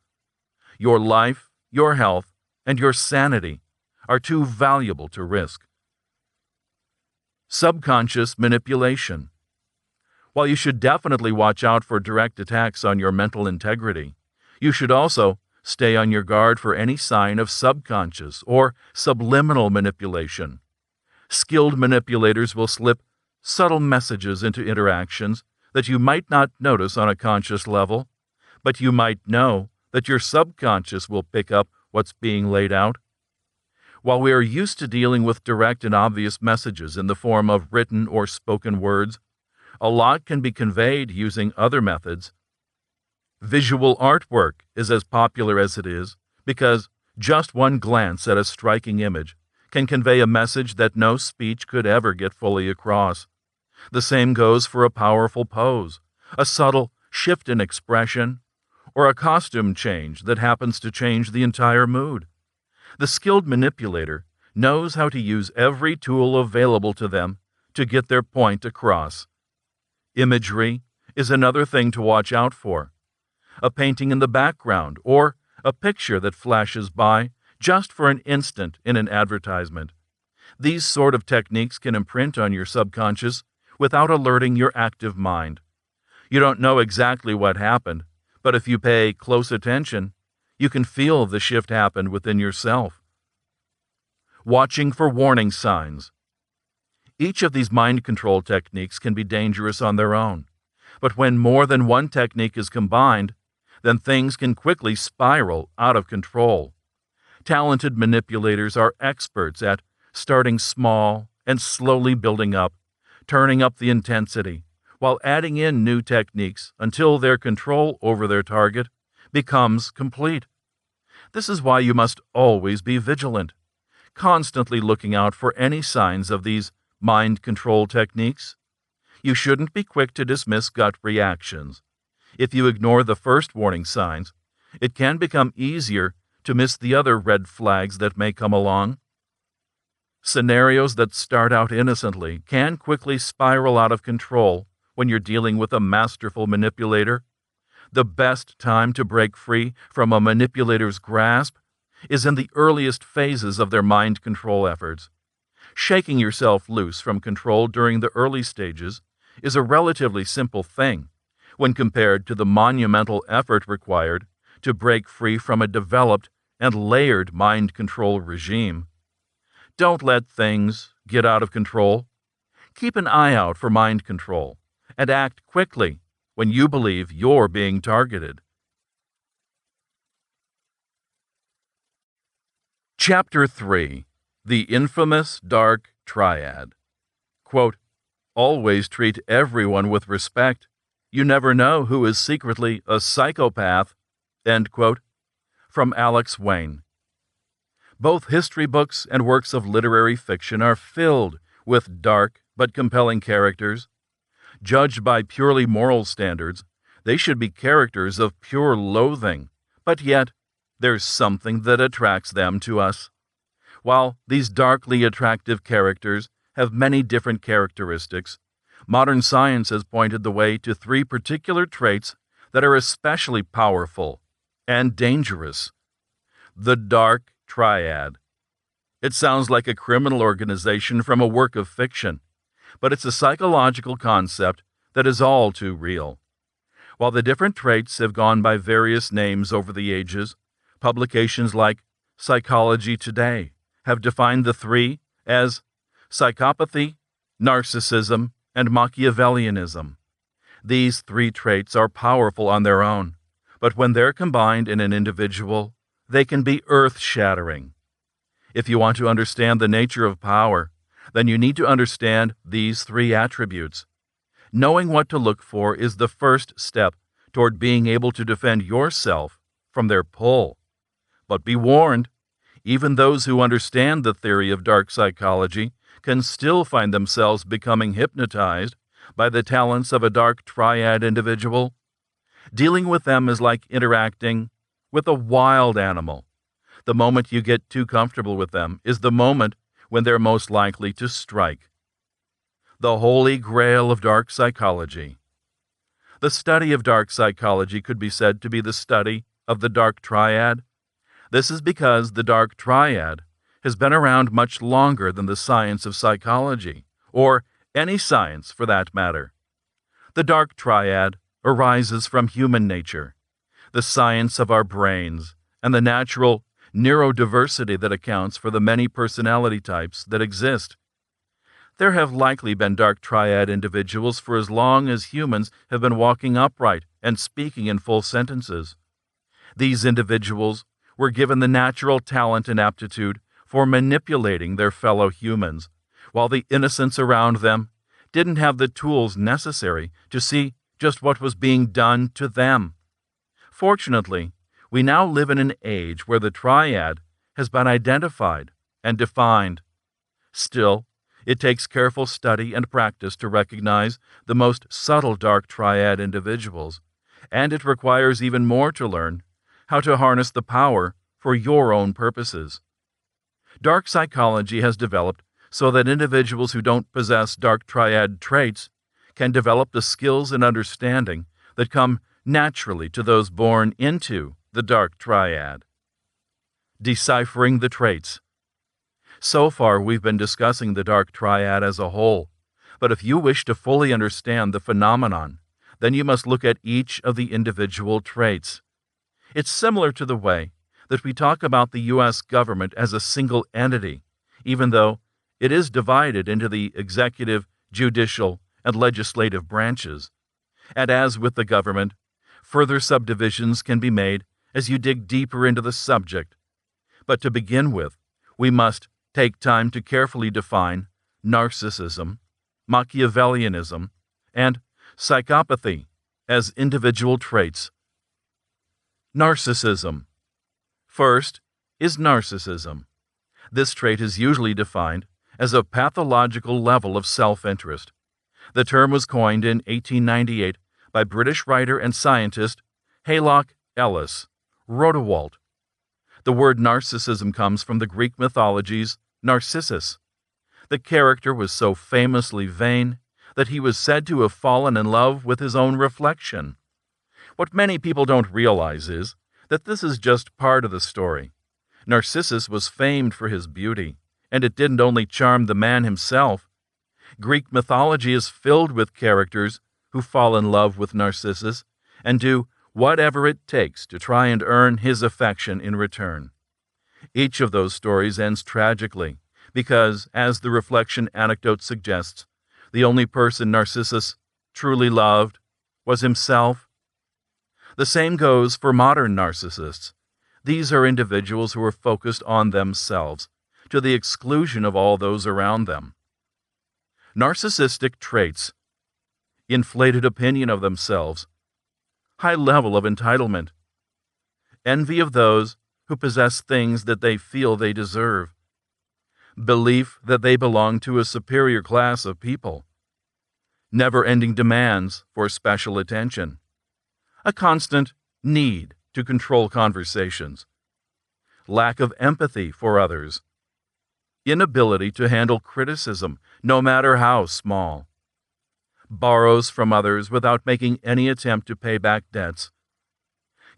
Your life, your health, and your sanity are too valuable to risk. Subconscious manipulation. While you should definitely watch out for direct attacks on your mental integrity, you should also stay on your guard for any sign of subconscious or subliminal manipulation. Skilled manipulators will slip subtle messages into interactions that you might not notice on a conscious level, but you might know that your subconscious will pick up what's being laid out. While we are used to dealing with direct and obvious messages in the form of written or spoken words, a lot can be conveyed using other methods. Visual artwork is as popular as it is because just one glance at a striking image can convey a message that no speech could ever get fully across. The same goes for a powerful pose, a subtle shift in expression, or a costume change that happens to change the entire mood. The skilled manipulator knows how to use every tool available to them to get their point across. Imagery is another thing to watch out for. A painting in the background or a picture that flashes by just for an instant in an advertisement. These sort of techniques can imprint on your subconscious without alerting your active mind. You don't know exactly what happened, but if you pay close attention, you can feel the shift happen within yourself. Watching for warning signs. Each of these mind control techniques can be dangerous on their own, but when more than one technique is combined, then things can quickly spiral out of control. Talented manipulators are experts at starting small and slowly building up, turning up the intensity, while adding in new techniques until their control over their target becomes complete. This is why you must always be vigilant, constantly looking out for any signs of these mind control techniques. You shouldn't be quick to dismiss gut reactions. If you ignore the first warning signs, it can become easier to miss the other red flags that may come along. Scenarios that start out innocently can quickly spiral out of control when you're dealing with a masterful manipulator. The best time to break free from a manipulator's grasp is in the earliest phases of their mind control efforts. Shaking yourself loose from control during the early stages is a relatively simple thing when compared to the monumental effort required to break free from a developed and layered mind control regime. Don't let things get out of control. Keep an eye out for mind control and act quickly when you believe you're being targeted. Chapter 3. The Infamous Dark Triad. Quote, "Always treat everyone with respect. You never know who is secretly a psychopath." End quote. From Alex Wayne. Both history books and works of literary fiction are filled with dark but compelling characters. Judged by purely moral standards, they should be characters of pure loathing, but yet there's something that attracts them to us. While these darkly attractive characters have many different characteristics, modern science has pointed the way to three particular traits that are especially powerful and dangerous. The Dark Triad. It sounds like a criminal organization from a work of fiction, but it's a psychological concept that is all too real. While the different traits have gone by various names over the ages, publications like Psychology Today have defined the three as psychopathy, narcissism, and Machiavellianism. These three traits are powerful on their own, but when they're combined in an individual, they can be earth-shattering. If you want to understand the nature of power, then you need to understand these three attributes. Knowing what to look for is the first step toward being able to defend yourself from their pull. But be warned, even those who understand the theory of dark psychology can still find themselves becoming hypnotized by the talents of a dark triad individual. Dealing with them is like interacting with a wild animal. The moment you get too comfortable with them is the moment when they're most likely to strike. The Holy Grail of Dark Psychology. The study of dark psychology could be said to be the study of the dark triad. This is because the dark triad has been around much longer than the science of psychology, or any science for that matter. The dark triad arises from human nature, the science of our brains, and the natural neurodiversity that accounts for the many personality types that exist. There have likely been dark triad individuals for as long as humans have been walking upright and speaking in full sentences. These individuals were given the natural talent and aptitude for manipulating their fellow humans, while the innocents around them didn't have the tools necessary to see just what was being done to them. Fortunately, we now live in an age where the triad has been identified and defined. Still, it takes careful study and practice to recognize the most subtle dark triad individuals, and it requires even more to learn how to harness the power for your own purposes. Dark psychology has developed so that individuals who don't possess dark triad traits can develop the skills and understanding that come naturally to those born into the dark triad. Deciphering the traits. So far, we've been discussing the dark triad as a whole, but if you wish to fully understand the phenomenon, then you must look at each of the individual traits. It's similar to the way that we talk about the U.S. government as a single entity, even though it is divided into the executive, judicial, and legislative branches. And as with the government, further subdivisions can be made as you dig deeper into the subject. But to begin with, we must take time to carefully define narcissism, Machiavellianism, and psychopathy as individual traits. Narcissism. First is narcissism. This trait is usually defined as a pathological level of self-interest. The term was coined in 1898 by British writer and scientist Haylock Ellis Rodewald. The word narcissism comes from the Greek mythology's Narcissus. The character was so famously vain that he was said to have fallen in love with his own reflection. What many people don't realize is that this is just part of the story. Narcissus was famed for his beauty, and it didn't only charm the man himself. Greek mythology is filled with characters who fall in love with Narcissus and do whatever it takes to try and earn his affection in return. Each of those stories ends tragically because, as the reflection anecdote suggests, the only person Narcissus truly loved was himself. The same goes for modern narcissists. These are individuals who are focused on themselves, to the exclusion of all those around them. Narcissistic traits: inflated opinion of themselves, high level of entitlement, envy of those who possess things that they feel they deserve, belief that they belong to a superior class of people, never-ending demands for special attention, a constant need to control conversations, lack of empathy for others, inability to handle criticism, no matter how small, borrows from others without making any attempt to pay back debts,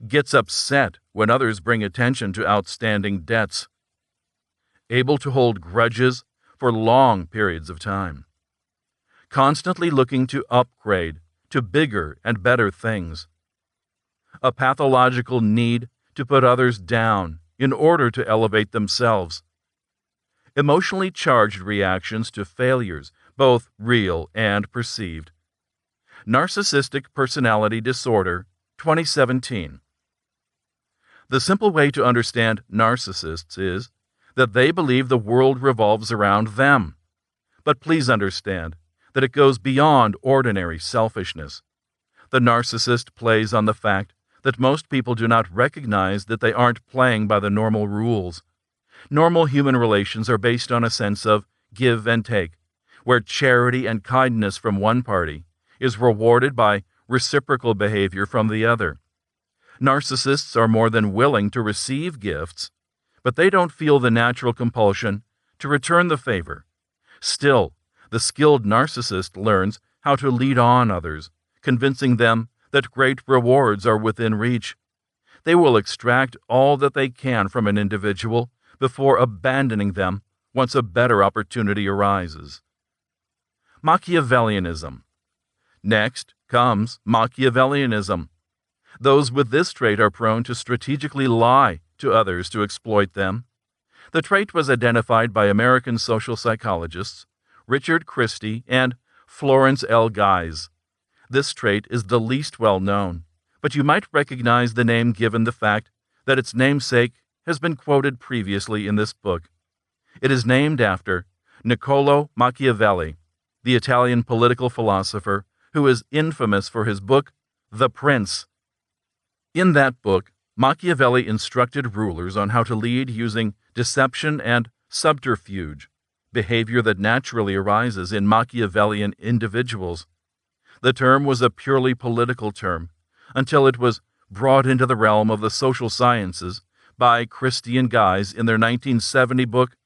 gets upset when others bring attention to outstanding debts, able to hold grudges for long periods of time, constantly looking to upgrade to bigger and better things, a pathological need to put others down in order to elevate themselves, emotionally charged reactions to failures, both real and perceived. Narcissistic Personality Disorder, 2017. The simple way to understand narcissists is that they believe the world revolves around them. But please understand that it goes beyond ordinary selfishness. The narcissist plays on the fact that most people do not recognize that they aren't playing by the normal rules. Normal human relations are based on a sense of give and take, where charity and kindness from one party is rewarded by reciprocal behavior from the other. Narcissists are more than willing to receive gifts, but they don't feel the natural compulsion to return the favor. Still, the skilled narcissist learns how to lead on others, convincing them that great rewards are within reach. They will extract all that they can from an individual before abandoning them once a better opportunity arises. Machiavellianism. Next comes Machiavellianism. Those with this trait are prone to strategically lie to others to exploit them. The trait was identified by American social psychologists Richard Christie and Florence L. Guise. This trait is the least well known, but you might recognize the name given the fact that its namesake has been quoted previously in this book. It is named after Niccolò Machiavelli, the Italian political philosopher who is infamous for his book, The Prince. In that book, Machiavelli instructed rulers on how to lead using deception and subterfuge, behavior that naturally arises in Machiavellian individuals. The term was a purely political term until it was brought into the realm of the social sciences by Christie and Guise in their 1970 book,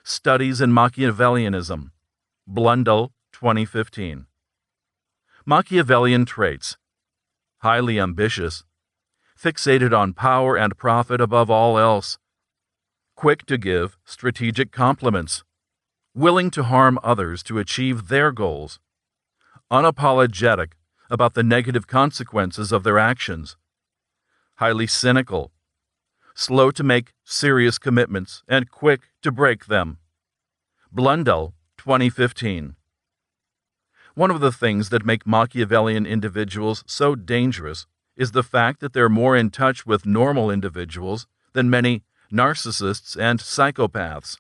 Studies in Machiavellianism, Blundell, 2015. Machiavellian traits: highly ambitious, fixated on power and profit above all else, quick to give strategic compliments, willing to harm others to achieve their goals, unapologetic about the negative consequences of their actions, highly cynical, slow to make serious commitments and quick to break them, Blundell, 2015. One of the things that make Machiavellian individuals so dangerous is the fact that they're more in touch with normal individuals than many narcissists and psychopaths.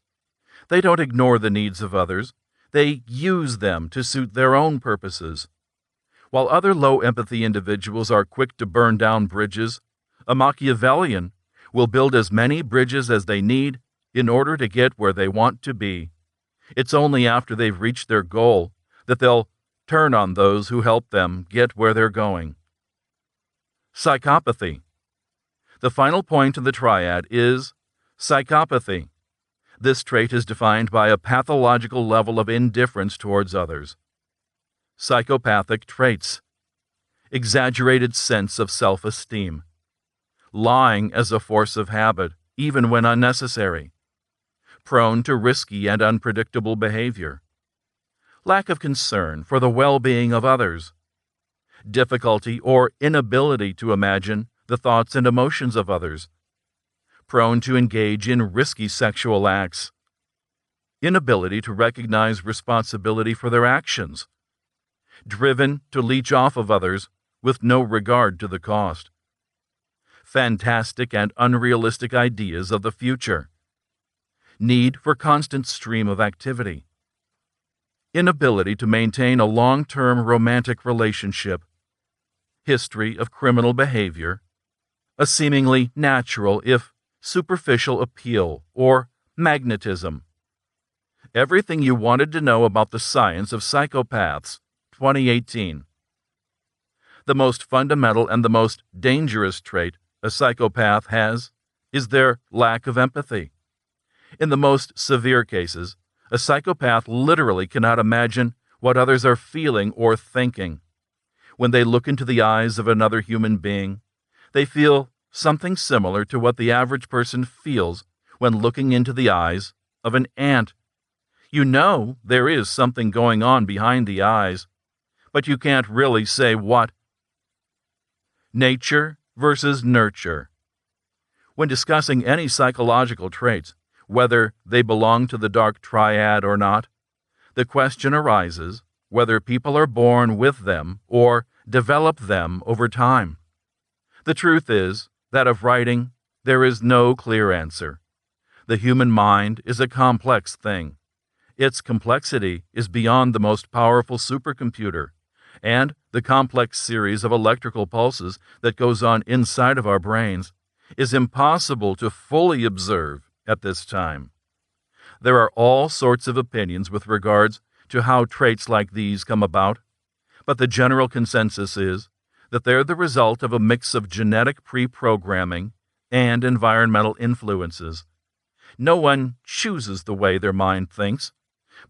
They don't ignore the needs of others. They use them to suit their own purposes. While other low-empathy individuals are quick to burn down bridges, a Machiavellian will build as many bridges as they need in order to get where they want to be. It's only after they've reached their goal that they'll turn on those who help them get where they're going. Psychopathy. The final point in the triad is psychopathy. This trait is defined by a pathological level of indifference towards others. Psychopathic traits: exaggerated sense of self-esteem, lying as a force of habit, even when unnecessary, prone to risky and unpredictable behavior, lack of concern for the well-being of others, difficulty or inability to imagine the thoughts and emotions of others, prone to engage in risky sexual acts, inability to recognize responsibility for their actions, driven to leech off of others with no regard to the cost, fantastic and unrealistic ideas of the future, need for constant stream of activity, inability to maintain a long-term romantic relationship, history of criminal behavior, a seemingly natural, if superficial appeal or magnetism. Everything you wanted to know about the science of psychopaths, 2018. The most fundamental and the most dangerous trait a psychopath has is their lack of empathy. In the most severe cases, a psychopath literally cannot imagine what others are feeling or thinking. When they look into the eyes of another human being, they feel something similar to what the average person feels when looking into the eyes of an ant. You know there is something going on behind the eyes, but you can't really say what. Nature versus nurture. When discussing any psychological traits, whether they belong to the dark triad or not, the question arises whether people are born with them or develop them over time. The truth is that of writing, there is no clear answer. The human mind is a complex thing. Its complexity is beyond the most powerful supercomputer, and the complex series of electrical pulses that goes on inside of our brains is impossible to fully observe at this time. There are all sorts of opinions with regards to how traits like these come about, but the general consensus is that they're the result of a mix of genetic pre-programming and environmental influences. No one chooses the way their mind thinks,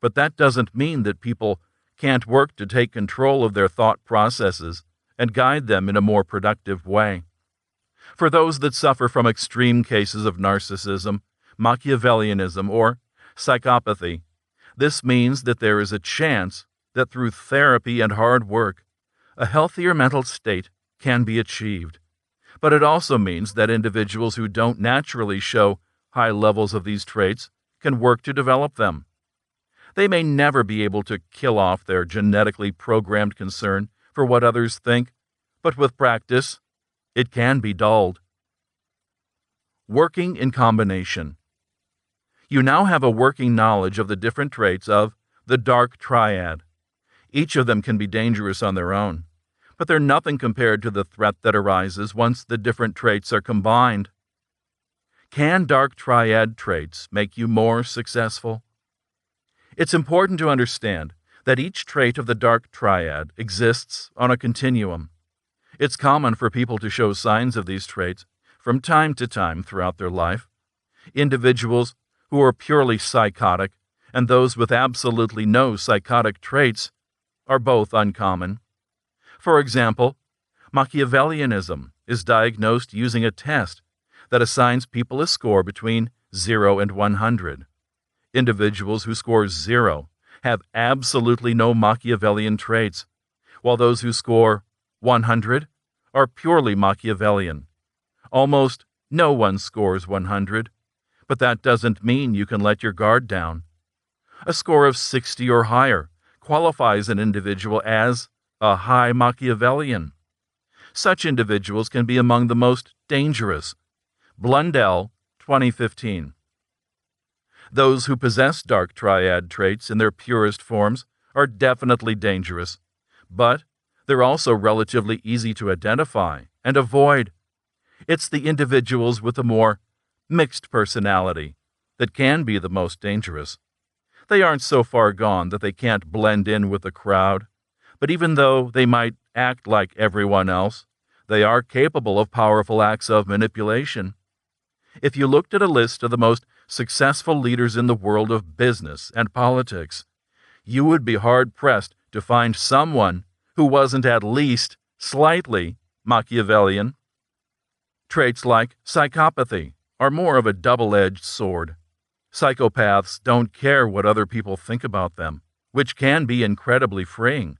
but that doesn't mean that people can't work to take control of their thought processes and guide them in a more productive way. For those that suffer from extreme cases of narcissism, Machiavellianism, or psychopathy, this means that there is a chance that through therapy and hard work, a healthier mental state can be achieved. But it also means that individuals who don't naturally show high levels of these traits can work to develop them. They may never be able to kill off their genetically programmed concern for what others think, but with practice, it can be dulled. Working in combination. You now have a working knowledge of the different traits of the dark triad. Each of them can be dangerous on their own, but they're nothing compared to the threat that arises once the different traits are combined. Can dark triad traits make you more successful? It's important to understand that each trait of the dark triad exists on a continuum. It's common for people to show signs of these traits from time to time throughout their life. Individuals who are purely psychotic and those with absolutely no psychotic traits are both uncommon. For example, Machiavellianism is diagnosed using a test that assigns people a score between 0 and 100. Individuals who score 0 have absolutely no Machiavellian traits, while those who score 100 are purely Machiavellian. Almost no one scores 100, but that doesn't mean you can let your guard down. A score of 60 or higher qualifies an individual as a high Machiavellian. Such individuals can be among the most dangerous. Blundell, 2015. Those who possess dark triad traits in their purest forms are definitely dangerous, but they're also relatively easy to identify and avoid. It's the individuals with a more mixed personality that can be the most dangerous. They aren't so far gone that they can't blend in with the crowd, but even though they might act like everyone else, they are capable of powerful acts of manipulation. If you looked at a list of the most successful leaders in the world of business and politics, you would be hard-pressed to find someone who wasn't at least slightly Machiavellian. Traits like psychopathy are more of a double-edged sword. Psychopaths don't care what other people think about them, which can be incredibly freeing.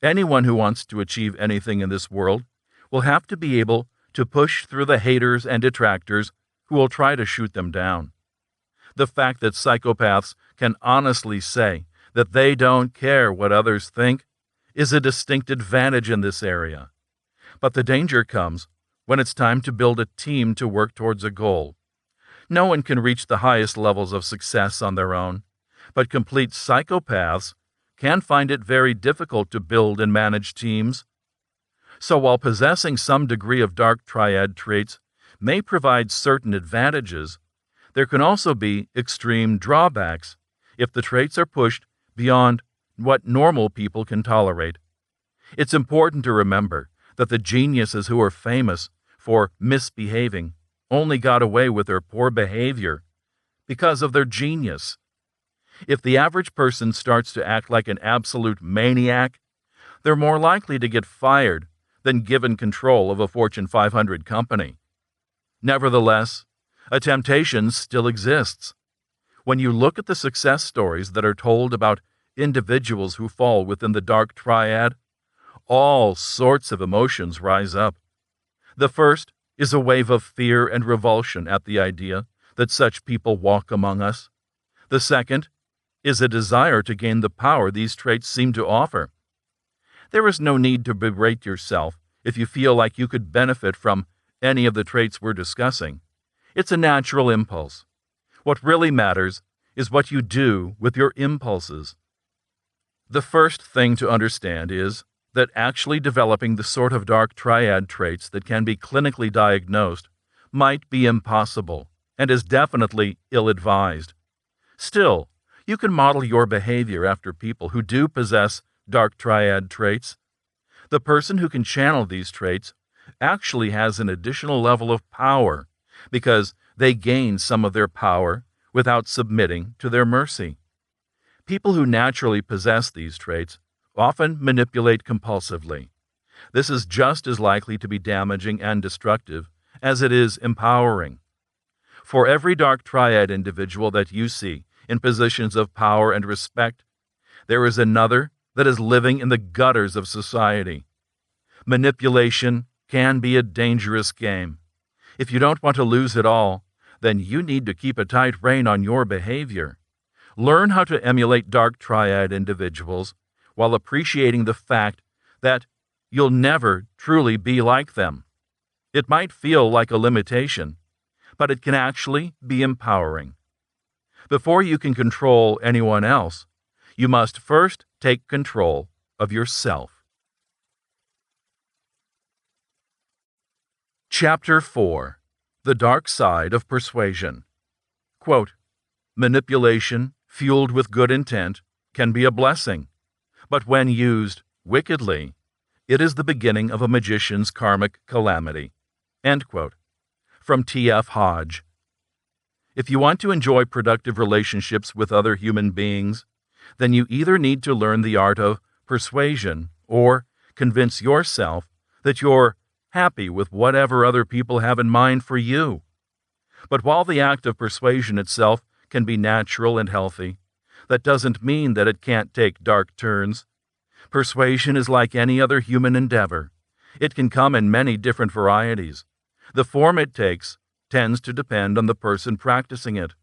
Anyone who wants to achieve anything in this world will have to be able to push through the haters and detractors who will try to shoot them down. The fact that psychopaths can honestly say that they don't care what others think is a distinct advantage in this area. But the danger comes when it's time to build a team to work towards a goal. No one can reach the highest levels of success on their own, but complete psychopaths can find it very difficult to build and manage teams. So while possessing some degree of dark triad traits may provide certain advantages, there can also be extreme drawbacks if the traits are pushed beyond what normal people can tolerate. It's important to remember that the geniuses who are famous for misbehaving only got away with their poor behavior because of their genius. If the average person starts to act like an absolute maniac, they're more likely to get fired than given control of a Fortune 500 company. Nevertheless, a temptation still exists. When you look at the success stories that are told about individuals who fall within the dark triad, all sorts of emotions rise up. The first is a wave of fear and revulsion at the idea that such people walk among us. The second is a desire to gain the power these traits seem to offer. There is no need to berate yourself if you feel like you could benefit from any of the traits we're discussing. It's a natural impulse. What really matters is what you do with your impulses. The first thing to understand is that actually developing the sort of dark triad traits that can be clinically diagnosed might be impossible and is definitely ill-advised. Still, you can model your behavior after people who do possess dark triad traits. The person who can channel these traits actually has an additional level of power because they gain some of their power without submitting to their mercy. People who naturally possess these traits often manipulate compulsively. This is just as likely to be damaging and destructive as it is empowering. For every dark triad individual that you see in positions of power and respect, there is another that is living in the gutters of society. Manipulation can be a dangerous game. If you don't want to lose it all, then you need to keep a tight rein on your behavior. Learn how to emulate dark triad individuals while appreciating the fact that you'll never truly be like them. It might feel like a limitation, but it can actually be empowering. Before you can control anyone else, you must first take control of yourself. Chapter 4. The Dark Side of Persuasion. Quote, manipulation, fueled with good intent, can be a blessing, but when used wickedly, it is the beginning of a magician's karmic calamity. End quote. From T.F. Hodge. If you want to enjoy productive relationships with other human beings, then you either need to learn the art of persuasion or convince yourself that you're happy with whatever other people have in mind for you. But while the act of persuasion itself can be natural and healthy, that doesn't mean that it can't take dark turns. Persuasion is like any other human endeavor. It can come in many different varieties. The form it takes tends to depend on the person practicing it.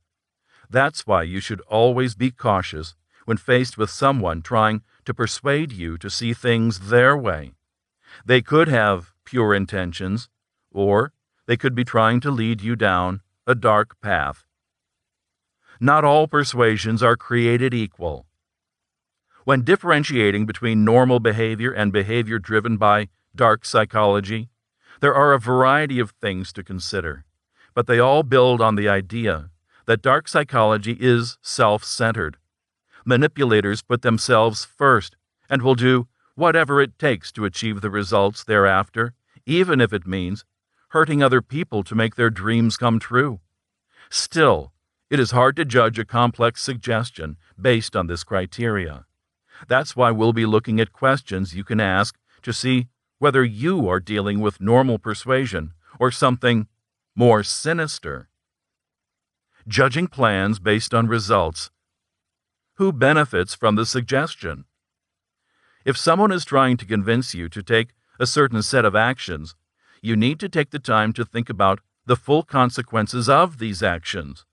That's why you should always be cautious when faced with someone trying to persuade you to see things their way. They could have pure intentions, or they could be trying to lead you down a dark path. Not all persuasions are created equal. When differentiating between normal behavior and behavior driven by dark psychology, there are a variety of things to consider, but they all build on the idea that dark psychology is self-centered. Manipulators put themselves first and will do whatever it takes to achieve the results thereafter, even if it means hurting other people to make their dreams come true. Still, it is hard to judge a complex suggestion based on this criteria. That's why we'll be looking at questions you can ask to see whether you are dealing with normal persuasion or something more sinister. Judging plans based on results. Who benefits from the suggestion? If someone is trying to convince you to take a certain set of actions, you need to take the time to think about the full consequences of these actions.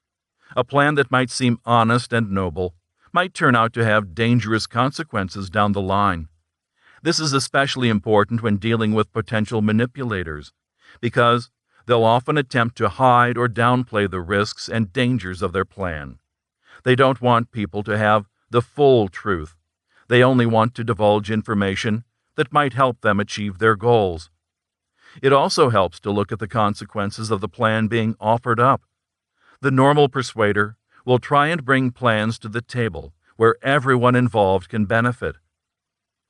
A plan that might seem honest and noble might turn out to have dangerous consequences down the line. This is especially important when dealing with potential manipulators, because they'll often attempt to hide or downplay the risks and dangers of their plan. They don't want people to have the full truth. They only want to divulge information that might help them achieve their goals. It also helps to look at the consequences of the plan being offered up. The normal persuader will try and bring plans to the table where everyone involved can benefit.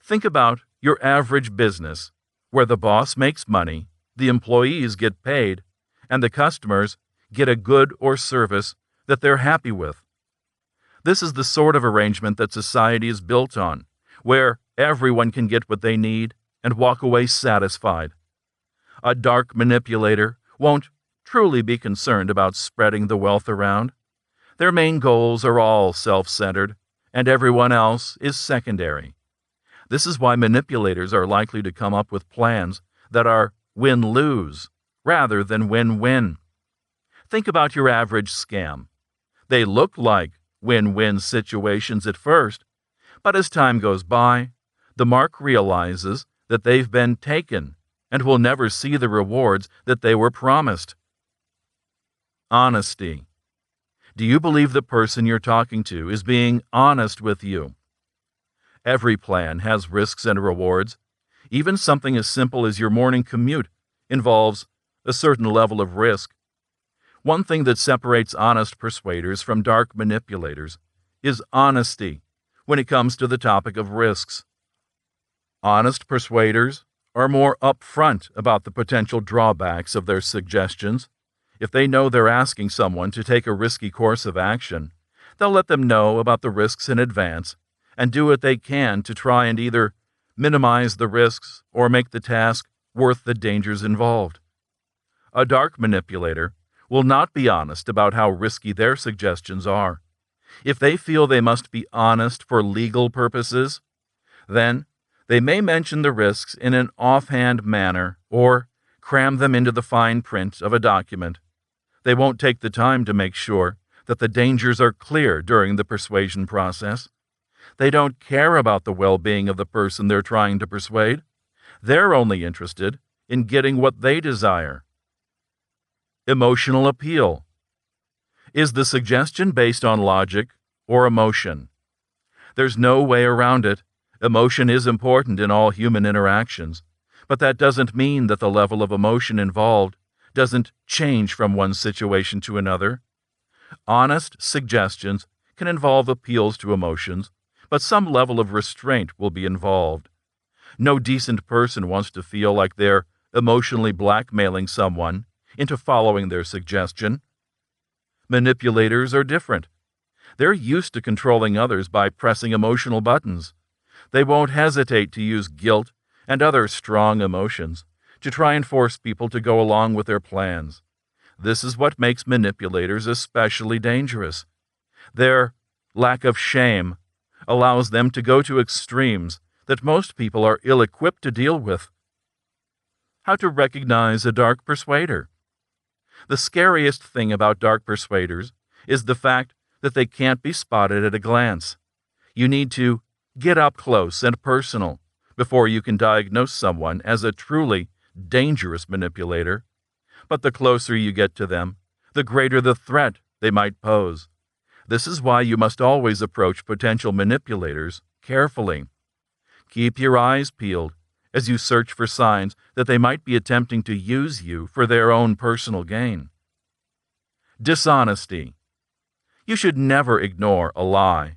Think about your average business, where the boss makes money, the employees get paid, and the customers get a good or service that they're happy with. This is the sort of arrangement that society is built on, where everyone can get what they need and walk away satisfied. A dark manipulator won't truly be concerned about spreading the wealth around. Their main goals are all self-centered, and everyone else is secondary. This is why manipulators are likely to come up with plans that are win-lose rather than win-win. Think about your average scam. They look like win-win situations at first, but as time goes by, the mark realizes that they've been taken and will never see the rewards that they were promised. Honesty. Do you believe the person you're talking to is being honest with you? Every plan has risks and rewards. Even something as simple as your morning commute involves a certain level of risk. One thing that separates honest persuaders from dark manipulators is honesty when it comes to the topic of risks. Honest persuaders are more upfront about the potential drawbacks of their suggestions. If they know they're asking someone to take a risky course of action, they'll let them know about the risks in advance and do what they can to try and either minimize the risks or make the task worth the dangers involved. A dark manipulator will not be honest about how risky their suggestions are. If they feel they must be honest for legal purposes, then they may mention the risks in an offhand manner or cram them into the fine print of a document. They won't take the time to make sure that the dangers are clear during the persuasion process. They don't care about the well-being of the person they're trying to persuade. They're only interested in getting what they desire. Emotional appeal. Is the suggestion based on logic or emotion? There's no way around it. Emotion is important in all human interactions, but that doesn't mean that the level of emotion involved doesn't change from one situation to another. Honest suggestions can involve appeals to emotions, but some level of restraint will be involved. No decent person wants to feel like they're emotionally blackmailing someone into following their suggestion. Manipulators are different. They're used to controlling others by pressing emotional buttons. They won't hesitate to use guilt and other strong emotions to try and force people to go along with their plans. This is what makes manipulators especially dangerous. Their lack of shame allows them to go to extremes that most people are ill-equipped to deal with. How to recognize a dark persuader. The scariest thing about dark persuaders is the fact that they can't be spotted at a glance. You need to get up close and personal before you can diagnose someone as a truly dangerous manipulator. But the closer you get to them, the greater the threat they might pose. This is why you must always approach potential manipulators carefully. Keep your eyes peeled as you search for signs that they might be attempting to use you for their own personal gain. Dishonesty. You should never ignore a lie.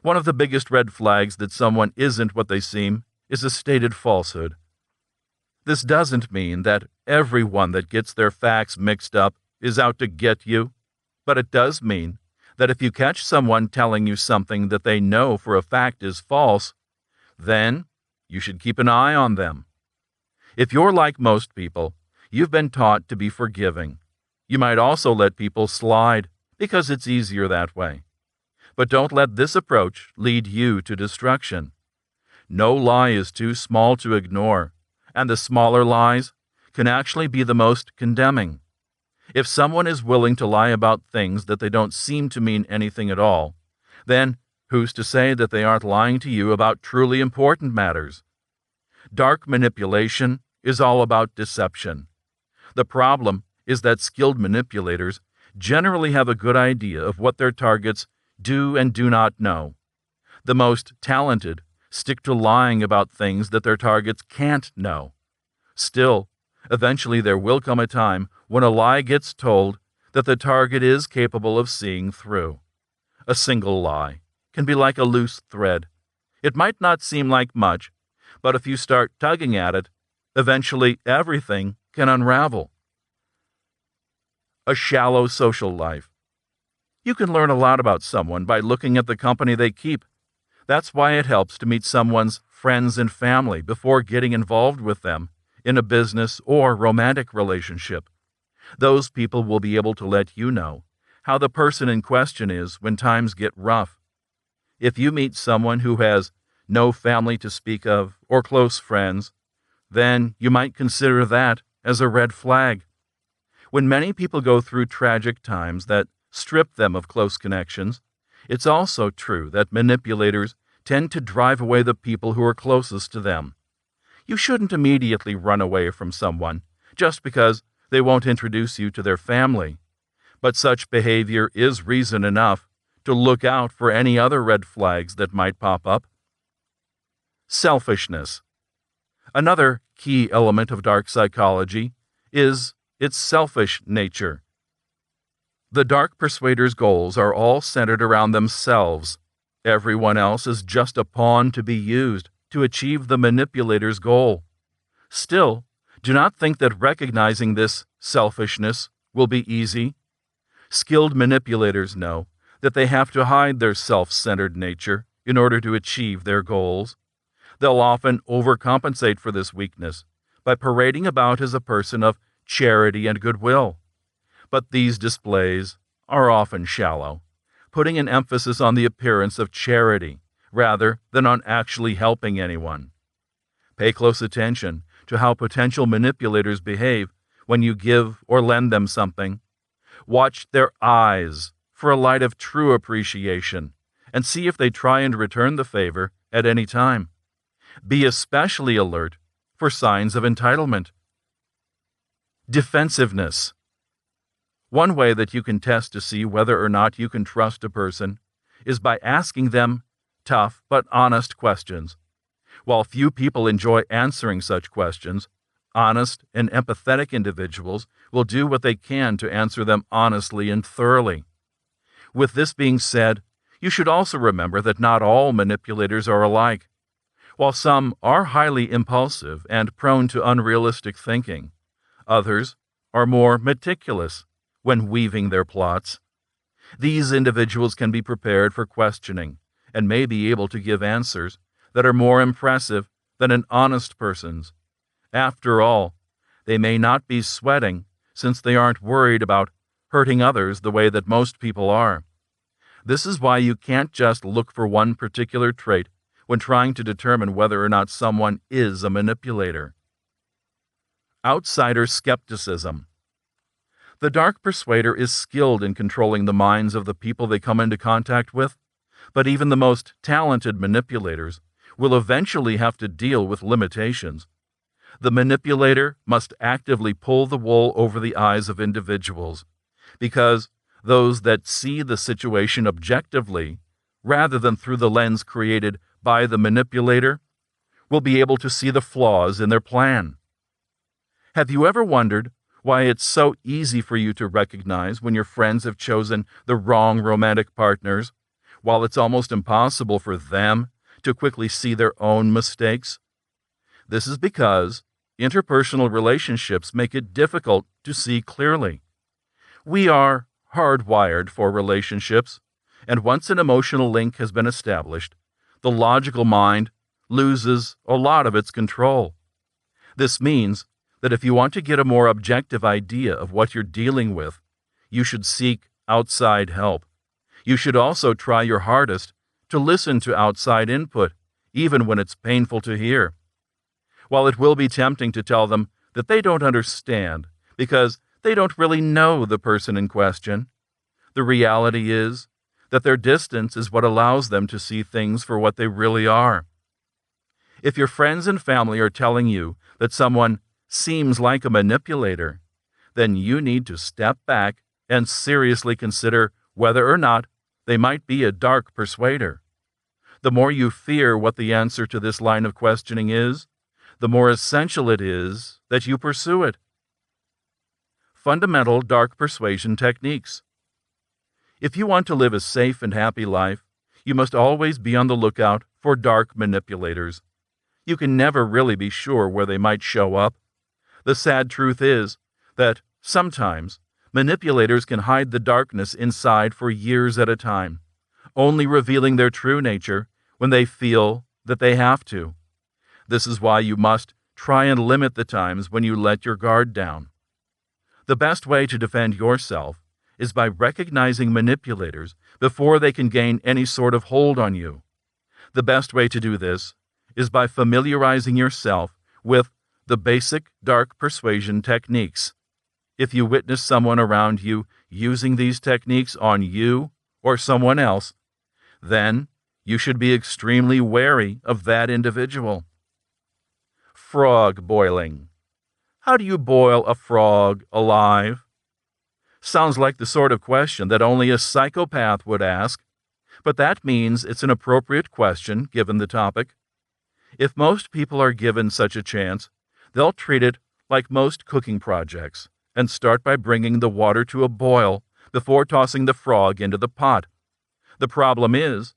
One of the biggest red flags that someone isn't what they seem is a stated falsehood. This doesn't mean that everyone that gets their facts mixed up is out to get you, but it does mean that if you catch someone telling you something that they know for a fact is false, then you should keep an eye on them. If you're like most people, you've been taught to be forgiving. You might also let people slide because it's easier that way. But don't let this approach lead you to destruction. No lie is too small to ignore, and the smaller lies can actually be the most condemning. If someone is willing to lie about things that they don't seem to mean anything at all, then who's to say that they aren't lying to you about truly important matters? Dark manipulation is all about deception. The problem is that skilled manipulators generally have a good idea of what their targets do and do not know. The most talented stick to lying about things that their targets can't know. Still, eventually there will come a time when a lie gets told that the target is capable of seeing through. A single lie can be like a loose thread. It might not seem like much, but if you start tugging at it, eventually everything can unravel. A shallow social life. You can learn a lot about someone by looking at the company they keep. That's why it helps to meet someone's friends and family before getting involved with them in a business or romantic relationship. Those people will be able to let you know how the person in question is when times get rough. If you meet someone who has no family to speak of or close friends, then you might consider that as a red flag. When many people go through tragic times that strip them of close connections, it's also true that manipulators tend to drive away the people who are closest to them. You shouldn't immediately run away from someone just because they won't introduce you to their family, but such behavior is reason enough to look out for any other red flags that might pop up. Selfishness. Another key element of dark psychology is its selfish nature. The dark persuader's goals are all centered around themselves. Everyone else is just a pawn to be used to achieve the manipulator's goal. Still, do not think that recognizing this selfishness will be easy. Skilled manipulators know that they have to hide their self-centered nature in order to achieve their goals. They'll often overcompensate for this weakness by parading about as a person of charity and goodwill. But these displays are often shallow, putting an emphasis on the appearance of charity rather than on actually helping anyone. Pay close attention to how potential manipulators behave when you give or lend them something. Watch their eyes for a light of true appreciation and see if they try and return the favor at any time. Be especially alert for signs of entitlement. Defensiveness. One way that you can test to see whether or not you can trust a person is by asking them tough but honest questions. While few people enjoy answering such questions, honest and empathetic individuals will do what they can to answer them honestly and thoroughly. With this being said, you should also remember that not all manipulators are alike. While some are highly impulsive and prone to unrealistic thinking, others are more meticulous when weaving their plots. These individuals can be prepared for questioning and may be able to give answers that are more impressive than an honest person's. After all, they may not be sweating since they aren't worried about hurting others the way that most people are. This is why you can't just look for one particular trait when trying to determine whether or not someone is a manipulator. Outsider skepticism. The dark persuader is skilled in controlling the minds of the people they come into contact with, but even the most talented manipulators will eventually have to deal with limitations. The manipulator must actively pull the wool over the eyes of individuals, because those that see the situation objectively, rather than through the lens created by the manipulator, will be able to see the flaws in their plan. Have you ever wondered why it's so easy for you to recognize when your friends have chosen the wrong romantic partners, while it's almost impossible for them to quickly see their own mistakes? This is because interpersonal relationships make it difficult to see clearly. We are hardwired for relationships, and once an emotional link has been established, the logical mind loses a lot of its control. This means that if you want to get a more objective idea of what you're dealing with, you should seek outside help. You should also try your hardest to listen to outside input, even when it's painful to hear. While it will be tempting to tell them that they don't understand because they don't really know the person in question, the reality is that their distance is what allows them to see things for what they really are. If your friends and family are telling you that someone seems like a manipulator, then you need to step back and seriously consider whether or not they might be a dark persuader. The more you fear what the answer to this line of questioning is, the more essential it is that you pursue it. Fundamental dark persuasion techniques. If you want to live a safe and happy life, you must always be on the lookout for dark manipulators. You can never really be sure where they might show up. The sad truth is that sometimes manipulators can hide the darkness inside for years at a time, only revealing their true nature when they feel that they have to. This is why you must try and limit the times when you let your guard down. The best way to defend yourself is by recognizing manipulators before they can gain any sort of hold on you. The best way to do this is by familiarizing yourself with the basic dark persuasion techniques. If you witness someone around you using these techniques on you or someone else, then you should be extremely wary of that individual. Frog boiling. How do you boil a frog alive? Sounds like the sort of question that only a psychopath would ask, but that means it's an appropriate question given the topic. If most people are given such a chance, they'll treat it like most cooking projects and start by bringing the water to a boil before tossing the frog into the pot. The problem is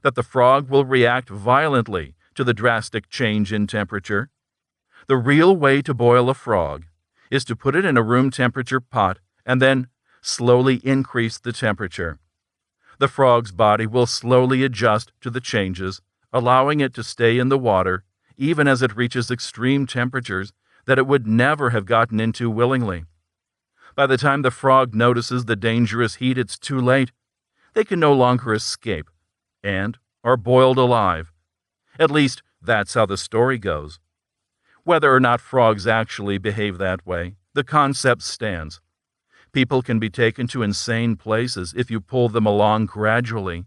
that the frog will react violently to the drastic change in temperature. The real way to boil a frog is to put it in a room temperature pot and then slowly increase the temperature. The frog's body will slowly adjust to the changes, allowing it to stay in the water even as it reaches extreme temperatures that it would never have gotten into willingly. By the time the frog notices the dangerous heat, it's too late. They can no longer escape and are boiled alive. At least that's how the story goes. Whether or not frogs actually behave that way, the concept stands. People can be taken to insane places if you pull them along gradually.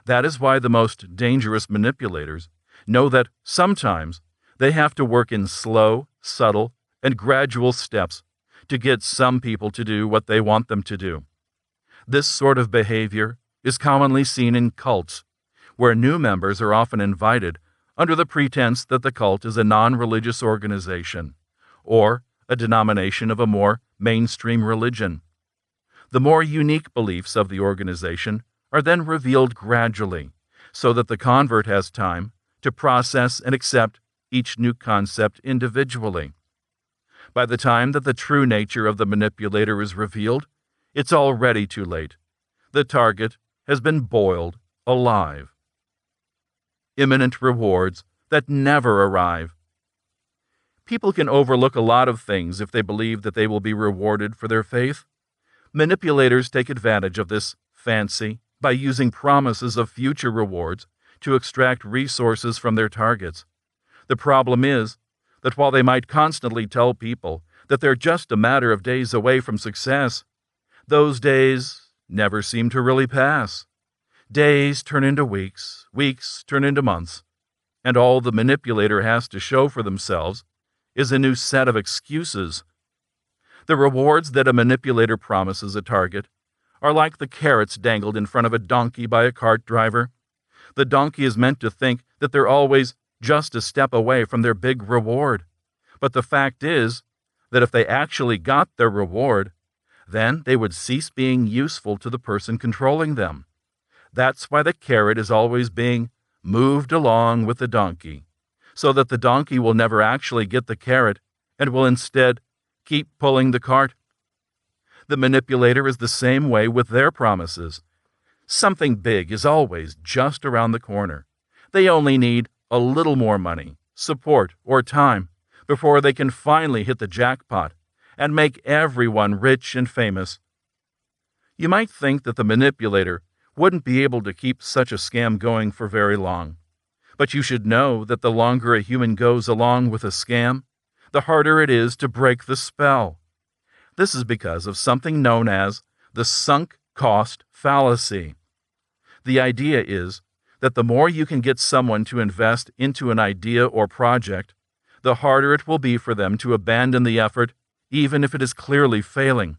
That is why the most dangerous manipulators know that sometimes they have to work in slow, subtle, and gradual steps to get some people to do what they want them to do. This sort of behavior is commonly seen in cults, where new members are often invited under the pretense that the cult is a non-religious organization or a denomination of a more mainstream religion. The more unique beliefs of the organization are then revealed gradually so that the convert has time to process and accept each new concept individually. By the time that the true nature of the manipulator is revealed, it's already too late. The target has been boiled alive. Imminent rewards that never arrive. People can overlook a lot of things if they believe that they will be rewarded for their faith. Manipulators take advantage of this fancy by using promises of future rewards to extract resources from their targets. The problem is that while they might constantly tell people that they're just a matter of days away from success, Those days never seem to really pass. Days turn into weeks, weeks turn into months, and all the manipulator has to show for themselves is a new set of excuses. The rewards that a manipulator promises a target are like the carrots dangled in front of a donkey by a cart driver. The donkey is meant to think that they're always just a step away from their big reward. But the fact is that if they actually got their reward, then they would cease being useful to the person controlling them. That's why the carrot is always being moved along with the donkey, so that the donkey will never actually get the carrot and will instead keep pulling the cart. The manipulator is the same way with their promises. Something big is always just around the corner. They only need a little more money, support, or time before they can finally hit the jackpot and make everyone rich and famous. You might think that the manipulator wouldn't be able to keep such a scam going for very long. But you should know that the longer a human goes along with a scam, the harder it is to break the spell. This is because of something known as the sunk cost fallacy. The idea is that the more you can get someone to invest into an idea or project, the harder it will be for them to abandon the effort, even if it is clearly failing.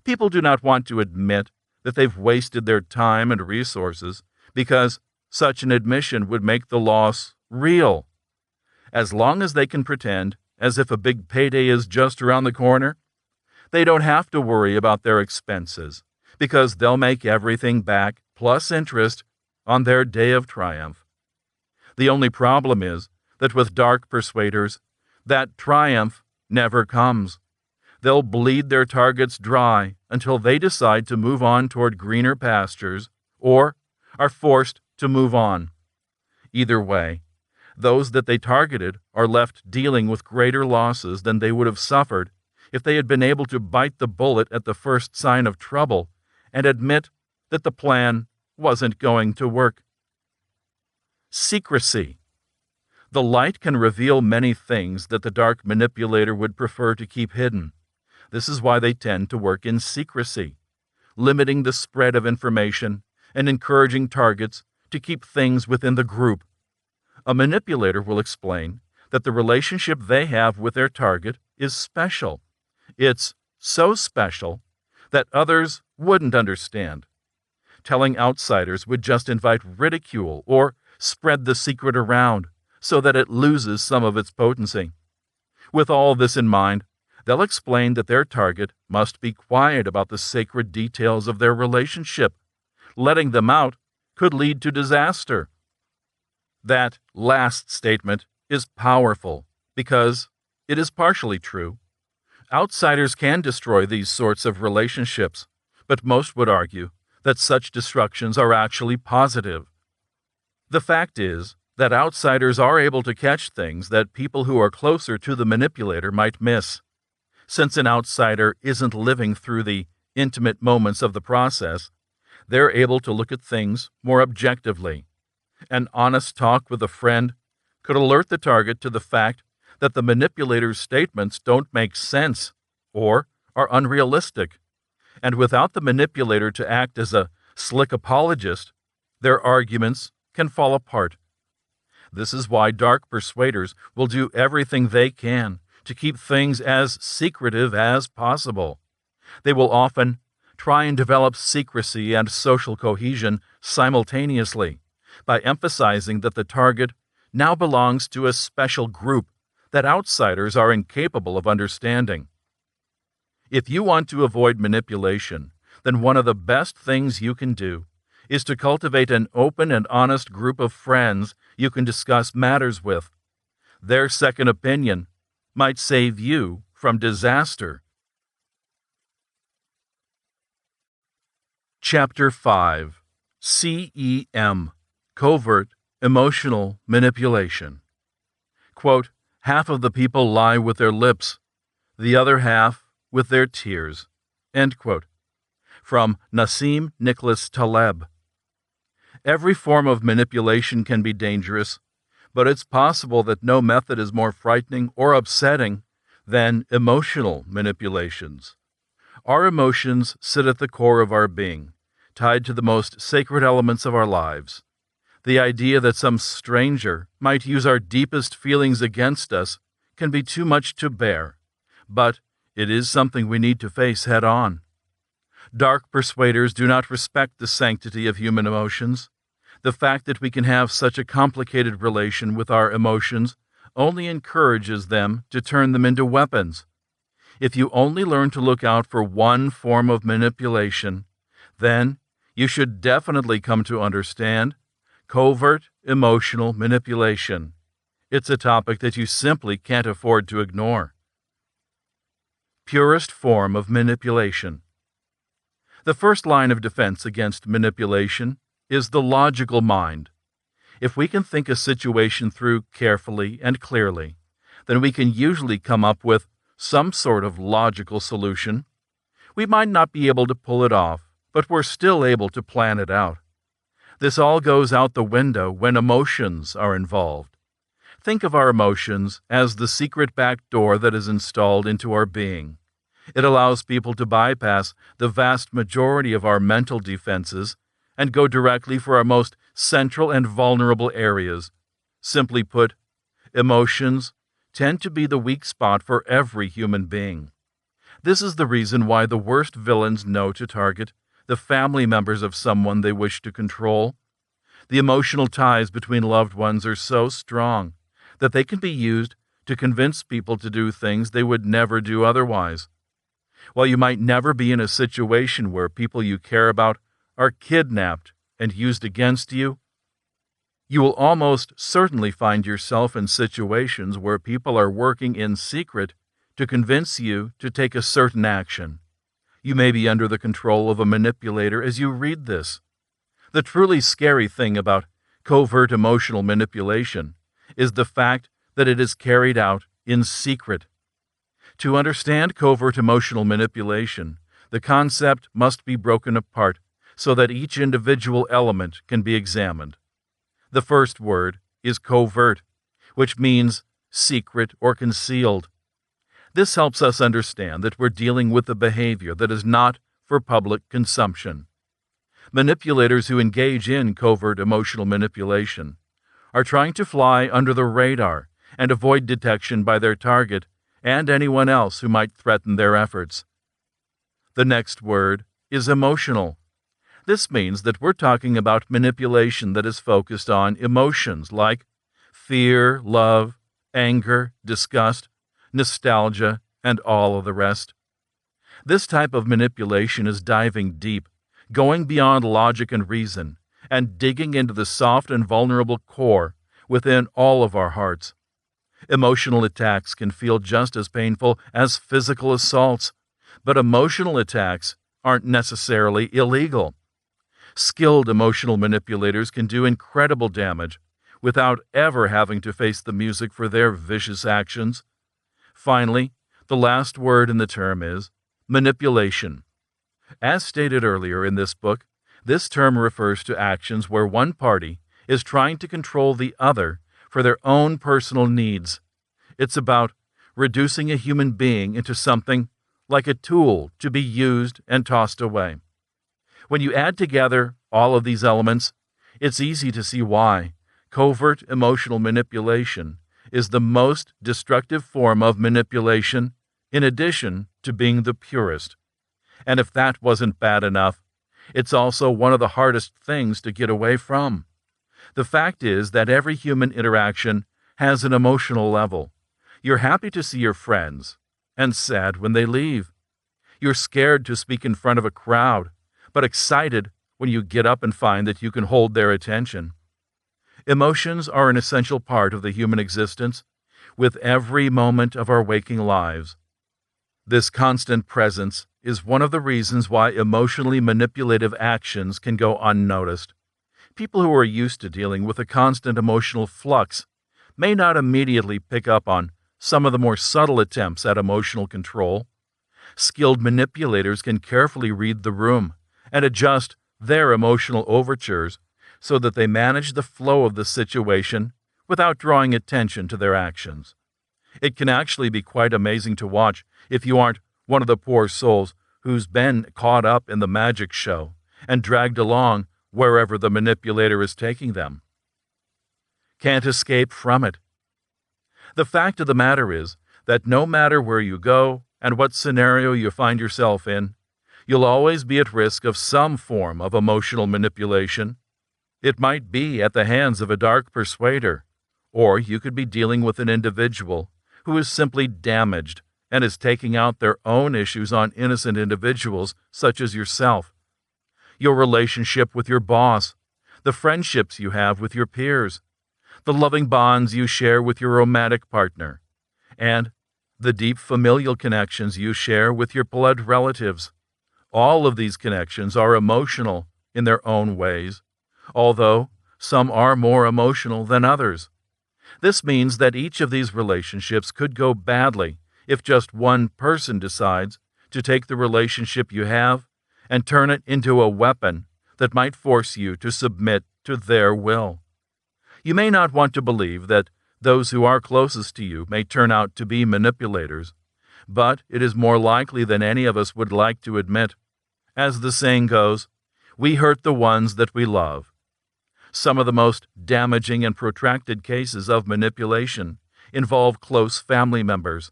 People do not want to admit that they've wasted their time and resources because such an admission would make the loss real. As long as they can pretend as if a big payday is just around the corner, they don't have to worry about their expenses because they'll make everything back plus interest on their day of triumph. The only problem is that with dark persuaders, that triumph never comes. They'll bleed their targets dry until they decide to move on toward greener pastures or are forced to move on. Either way, those that they targeted are left dealing with greater losses than they would have suffered if they had been able to bite the bullet at the first sign of trouble and admit that the plan wasn't going to work. Secrecy. The light can reveal many things that the dark manipulator would prefer to keep hidden. This is why they tend to work in secrecy, limiting the spread of information and encouraging targets to keep things within the group. A manipulator will explain that the relationship they have with their target is special. It's so special that others wouldn't understand. Telling outsiders would just invite ridicule or spread the secret around so that it loses some of its potency. With all this in mind, they'll explain that their target must be quiet about the sacred details of their relationship. Letting them out could lead to disaster. That last statement is powerful because it is partially true. Outsiders can destroy these sorts of relationships, but most would argue that such destructions are actually positive. The fact is that outsiders are able to catch things that people who are closer to the manipulator might miss. Since an outsider isn't living through the intimate moments of the process, they're able to look at things more objectively. An honest talk with a friend could alert the target to the fact that the manipulator's statements don't make sense or are unrealistic. And without the manipulator to act as a slick apologist, their arguments can fall apart. This is why dark persuaders will do everything they can to keep things as secretive as possible. They will often try and develop secrecy and social cohesion simultaneously by emphasizing that the target now belongs to a special group that outsiders are incapable of understanding. If you want to avoid manipulation, then one of the best things you can do is to cultivate an open and honest group of friends you can discuss matters with. Their second opinion might save you from disaster. Chapter 5. CEM. Covert Emotional Manipulation. Quote, half of the people lie with their lips, the other half with their tears. End quote. From Nassim Nicholas Taleb. Every form of manipulation can be dangerous, but it's possible that no method is more frightening or upsetting than emotional manipulations. Our emotions sit at the core of our being, tied to the most sacred elements of our lives. The idea that some stranger might use our deepest feelings against us can be too much to bear, but it is something we need to face head on. Dark persuaders do not respect the sanctity of human emotions. The fact that we can have such a complicated relation with our emotions only encourages them to turn them into weapons. If you only learn to look out for one form of manipulation, then you should definitely come to understand covert emotional manipulation. It's a topic that you simply can't afford to ignore. Purest form of manipulation. The first line of defense against manipulation is the logical mind. If we can think a situation through carefully and clearly, then we can usually come up with some sort of logical solution. We might not be able to pull it off, but we're still able to plan it out. This all goes out the window when emotions are involved. Think of our emotions as the secret back door that is installed into our being. It allows people to bypass the vast majority of our mental defenses and go directly for our most central and vulnerable areas. Simply put, emotions tend to be the weak spot for every human being. This is the reason why the worst villains know to target the family members of someone they wish to control. The emotional ties between loved ones are so strong that they can be used to convince people to do things they would never do otherwise. While you might never be in a situation where people you care about are kidnapped and used against you, you will almost certainly find yourself in situations where people are working in secret to convince you to take a certain action. You may be under the control of a manipulator as you read this. The truly scary thing about covert emotional manipulation is the fact that it is carried out in secret. To understand covert emotional manipulation, the concept must be broken apart so that each individual element can be examined. The first word is covert, which means secret or concealed. This helps us understand that we're dealing with a behavior that is not for public consumption. Manipulators who engage in covert emotional manipulation are trying to fly under the radar and avoid detection by their target and anyone else who might threaten their efforts. The next word is emotional. This means that we're talking about manipulation that is focused on emotions like fear, love, anger, disgust, nostalgia, and all of the rest. This type of manipulation is diving deep, going beyond logic and reason, and digging into the soft and vulnerable core within all of our hearts. Emotional attacks can feel just as painful as physical assaults, but emotional attacks aren't necessarily illegal. Skilled emotional manipulators can do incredible damage without ever having to face the music for their vicious actions. Finally, the last word in the term is manipulation. As stated earlier in this book, this term refers to actions where one party is trying to control the other for their own personal needs. It's about reducing a human being into something like a tool to be used and tossed away. When you add together all of these elements, it's easy to see why covert emotional manipulation is the most destructive form of manipulation, in addition to being the purest. And if that wasn't bad enough, it's also one of the hardest things to get away from. The fact is that every human interaction has an emotional level. You're happy to see your friends, and sad when they leave. You're scared to speak in front of a crowd, but excited when you get up and find that you can hold their attention. Emotions are an essential part of the human existence, with every moment of our waking lives. This constant presence is one of the reasons why emotionally manipulative actions can go unnoticed. People who are used to dealing with a constant emotional flux may not immediately pick up on some of the more subtle attempts at emotional control. Skilled manipulators can carefully read the room and adjust their emotional overtures so that they manage the flow of the situation without drawing attention to their actions. It can actually be quite amazing to watch if you aren't one of the poor souls who's been caught up in the magic show and dragged along wherever the manipulator is taking them. Can't escape from it. The fact of the matter is that no matter where you go and what scenario you find yourself in, you'll always be at risk of some form of emotional manipulation. It might be at the hands of a dark persuader, or you could be dealing with an individual who is simply damaged and is taking out their own issues on innocent individuals such as yourself. Your relationship with your boss, the friendships you have with your peers, the loving bonds you share with your romantic partner, and the deep familial connections you share with your blood relatives. All of these connections are emotional in their own ways, although some are more emotional than others. This means that each of these relationships could go badly if just one person decides to take the relationship you have and turn it into a weapon that might force you to submit to their will. You may not want to believe that those who are closest to you may turn out to be manipulators, but it is more likely than any of us would like to admit. As the saying goes, we hurt the ones that we love. Some of the most damaging and protracted cases of manipulation involve close family members.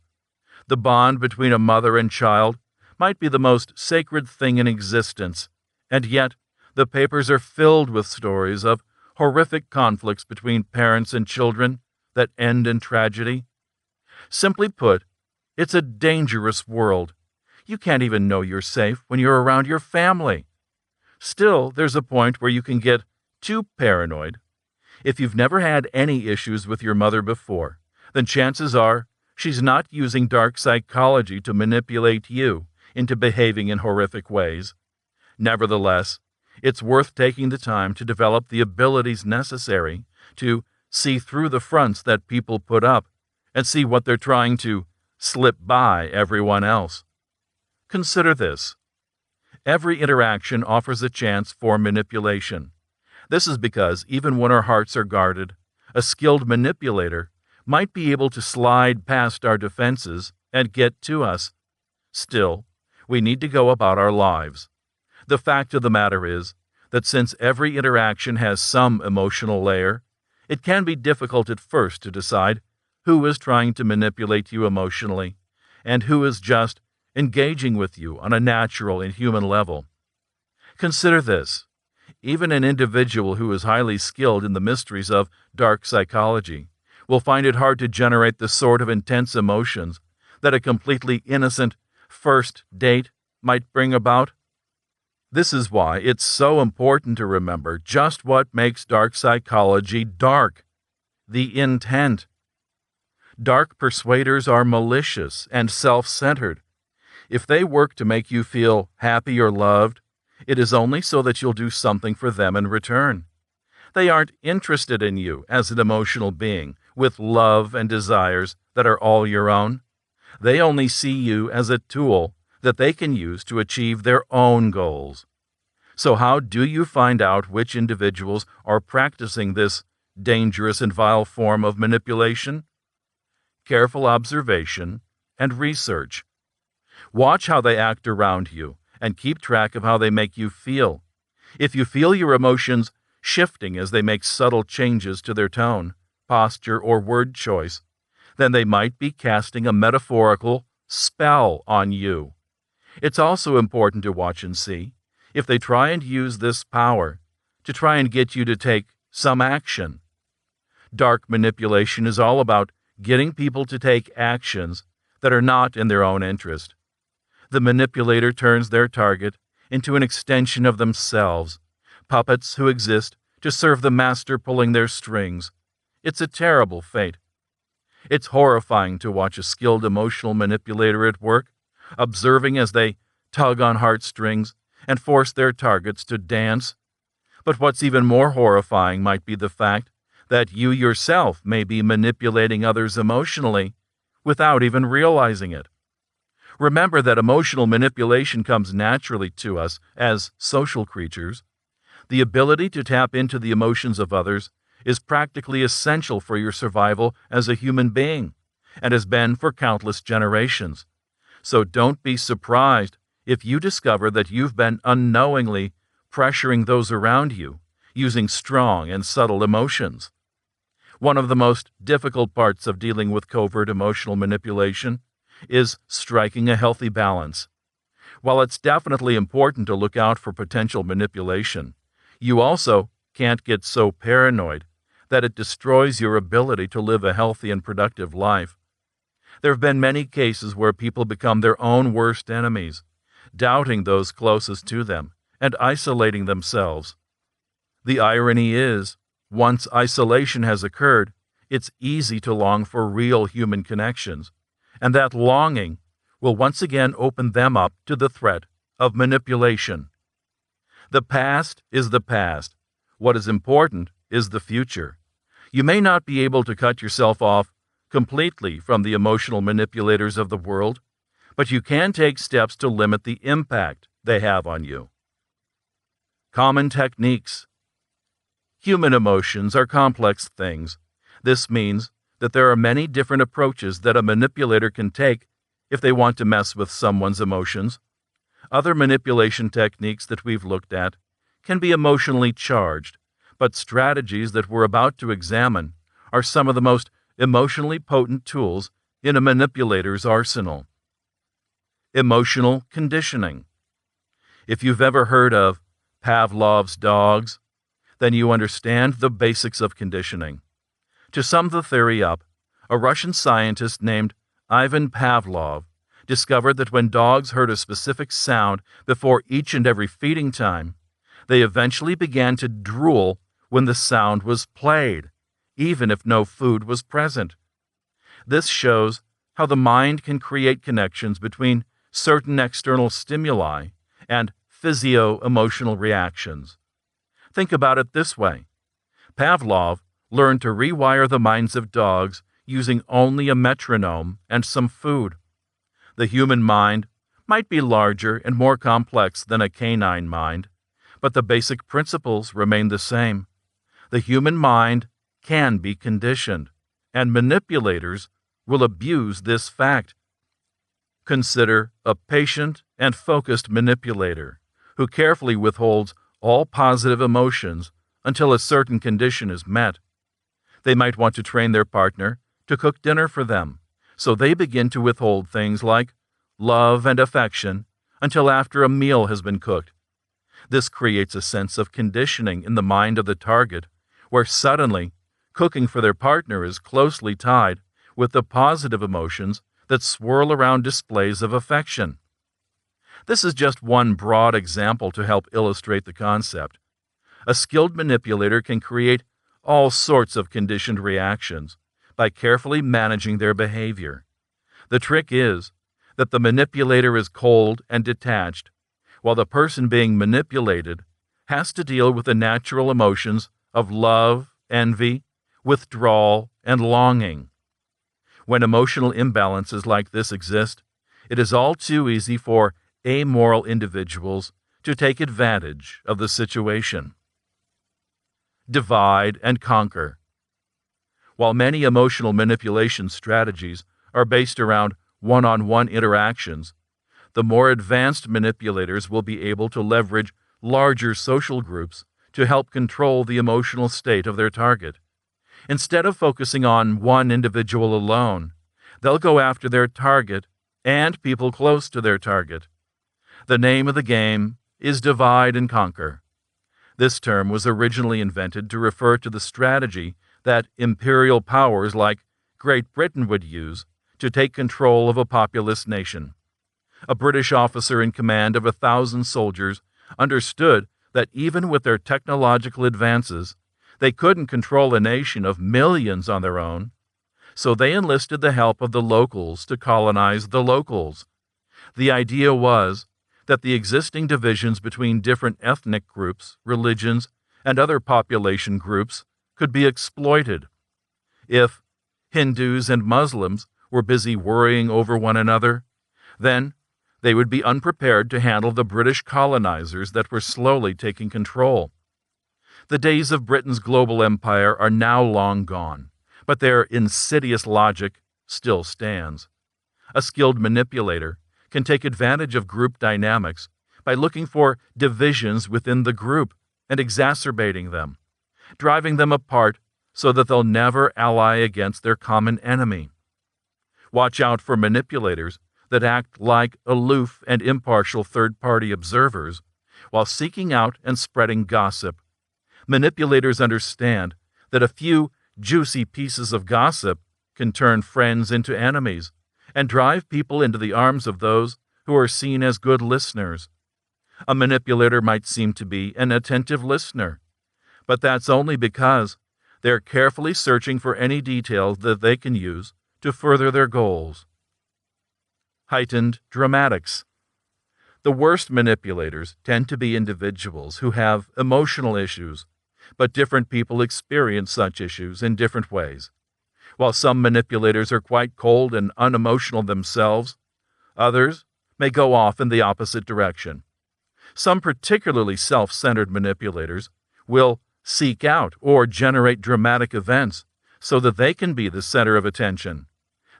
The bond between a mother and child might be the most sacred thing in existence, and yet the papers are filled with stories of horrific conflicts between parents and children that end in tragedy. Simply put, it's a dangerous world. You can't even know you're safe when you're around your family. Still, there's a point where you can get too paranoid. If you've never had any issues with your mother before, then chances are she's not using dark psychology to manipulate you into behaving in horrific ways. Nevertheless, it's worth taking the time to develop the abilities necessary to see through the fronts that people put up and see what they're trying to slip by everyone else. Consider this. Every interaction offers a chance for manipulation. This is because even when our hearts are guarded, a skilled manipulator might be able to slide past our defenses and get to us. Still, we need to go about our lives. The fact of the matter is that since every interaction has some emotional layer, it can be difficult at first to decide who is trying to manipulate you emotionally and who is just engaging with you on a natural and human level. Consider this. Even an individual who is highly skilled in the mysteries of dark psychology will find it hard to generate the sort of intense emotions that a completely innocent first date might bring about. This is why it's so important to remember just what makes dark psychology dark: the intent. Dark persuaders are malicious and self-centered. If they work to make you feel happy or loved, it is only so that you'll do something for them in return. They aren't interested in you as an emotional being with love and desires that are all your own. They only see you as a tool that they can use to achieve their own goals. So how do you find out which individuals are practicing this dangerous and vile form of manipulation? Careful observation and research. Watch how they act around you and keep track of how they make you feel. If you feel your emotions shifting as they make subtle changes to their tone, posture, or word choice, then they might be casting a metaphorical spell on you. It's also important to watch and see if they try and use this power to try and get you to take some action. Dark manipulation is all about getting people to take actions that are not in their own interest. The manipulator turns their target into an extension of themselves, puppets who exist to serve the master pulling their strings. It's a terrible fate. It's horrifying to watch a skilled emotional manipulator at work, observing as they tug on heartstrings and force their targets to dance. But what's even more horrifying might be the fact that you yourself may be manipulating others emotionally without even realizing it. Remember that emotional manipulation comes naturally to us as social creatures. The ability to tap into the emotions of others is practically essential for your survival as a human being, and has been for countless generations. So don't be surprised if you discover that you've been unknowingly pressuring those around you using strong and subtle emotions. One of the most difficult parts of dealing with covert emotional manipulation is striking a healthy balance. While it's definitely important to look out for potential manipulation, you also can't get so paranoid that it destroys your ability to live a healthy and productive life. There have been many cases where people become their own worst enemies, doubting those closest to them and isolating themselves. The irony is, once isolation has occurred, it's easy to long for real human connections, and that longing will once again open them up to the threat of manipulation. The past is the past. What is important is the future. You may not be able to cut yourself off completely from the emotional manipulators of the world, but you can take steps to limit the impact they have on you. Common techniques. Human emotions are complex things. This means that there are many different approaches that a manipulator can take if they want to mess with someone's emotions. Other manipulation techniques that we've looked at can be emotionally charged, but strategies that we're about to examine are some of the most emotionally potent tools in a manipulator's arsenal. Emotional conditioning. If you've ever heard of Pavlov's dogs, then you understand the basics of conditioning. To sum the theory up, a Russian scientist named Ivan Pavlov discovered that when dogs heard a specific sound before each and every feeding time, they eventually began to drool when the sound was played, even if no food was present. This shows how the mind can create connections between certain external stimuli and physio-emotional reactions. Think about it this way. Pavlov learned to rewire the minds of dogs using only a metronome and some food. The human mind might be larger and more complex than a canine mind, but the basic principles remain the same. The human mind can be conditioned, and manipulators will abuse this fact. Consider a patient and focused manipulator who carefully withholds all positive emotions until a certain condition is met. They might want to train their partner to cook dinner for them, so they begin to withhold things like love and affection until after a meal has been cooked. This creates a sense of conditioning in the mind of the target, where suddenly cooking for their partner is closely tied with the positive emotions that swirl around displays of affection. This is just one broad example to help illustrate the concept. A skilled manipulator can create all sorts of conditioned reactions by carefully managing their behavior. The trick is that the manipulator is cold and detached, while the person being manipulated has to deal with the natural emotions of love, envy, withdrawal, and longing. When emotional imbalances like this exist, it is all too easy for amoral individuals to take advantage of the situation. Divide and conquer. While many emotional manipulation strategies are based around one-on-one interactions, the more advanced manipulators will be able to leverage larger social groups to help control the emotional state of their target. Instead of focusing on one individual alone, they'll go after their target and people close to their target. The name of the game is divide and conquer. This term was originally invented to refer to the strategy that imperial powers like Great Britain would use to take control of a populous nation. A British officer in command of 1,000 soldiers understood that even with their technological advances, they couldn't control a nation of millions on their own, so they enlisted the help of the locals to colonize the locals. The idea was that the existing divisions between different ethnic groups, religions, and other population groups could be exploited. If Hindus and Muslims were busy worrying over one another, then they would be unprepared to handle the British colonizers that were slowly taking control. The days of Britain's global empire are now long gone, but their insidious logic still stands. A skilled manipulator can take advantage of group dynamics by looking for divisions within the group and exacerbating them, driving them apart so that they'll never ally against their common enemy. Watch out for manipulators that act like aloof and impartial third-party observers while seeking out and spreading gossip. Manipulators understand that a few juicy pieces of gossip can turn friends into enemies and drive people into the arms of those who are seen as good listeners. A manipulator might seem to be an attentive listener, but that's only because they're carefully searching for any details that they can use to further their goals. Heightened dramatics. The worst manipulators tend to be individuals who have emotional issues, but different people experience such issues in different ways. While some manipulators are quite cold and unemotional themselves, others may go off in the opposite direction. Some particularly self-centered manipulators will seek out or generate dramatic events so that they can be the center of attention.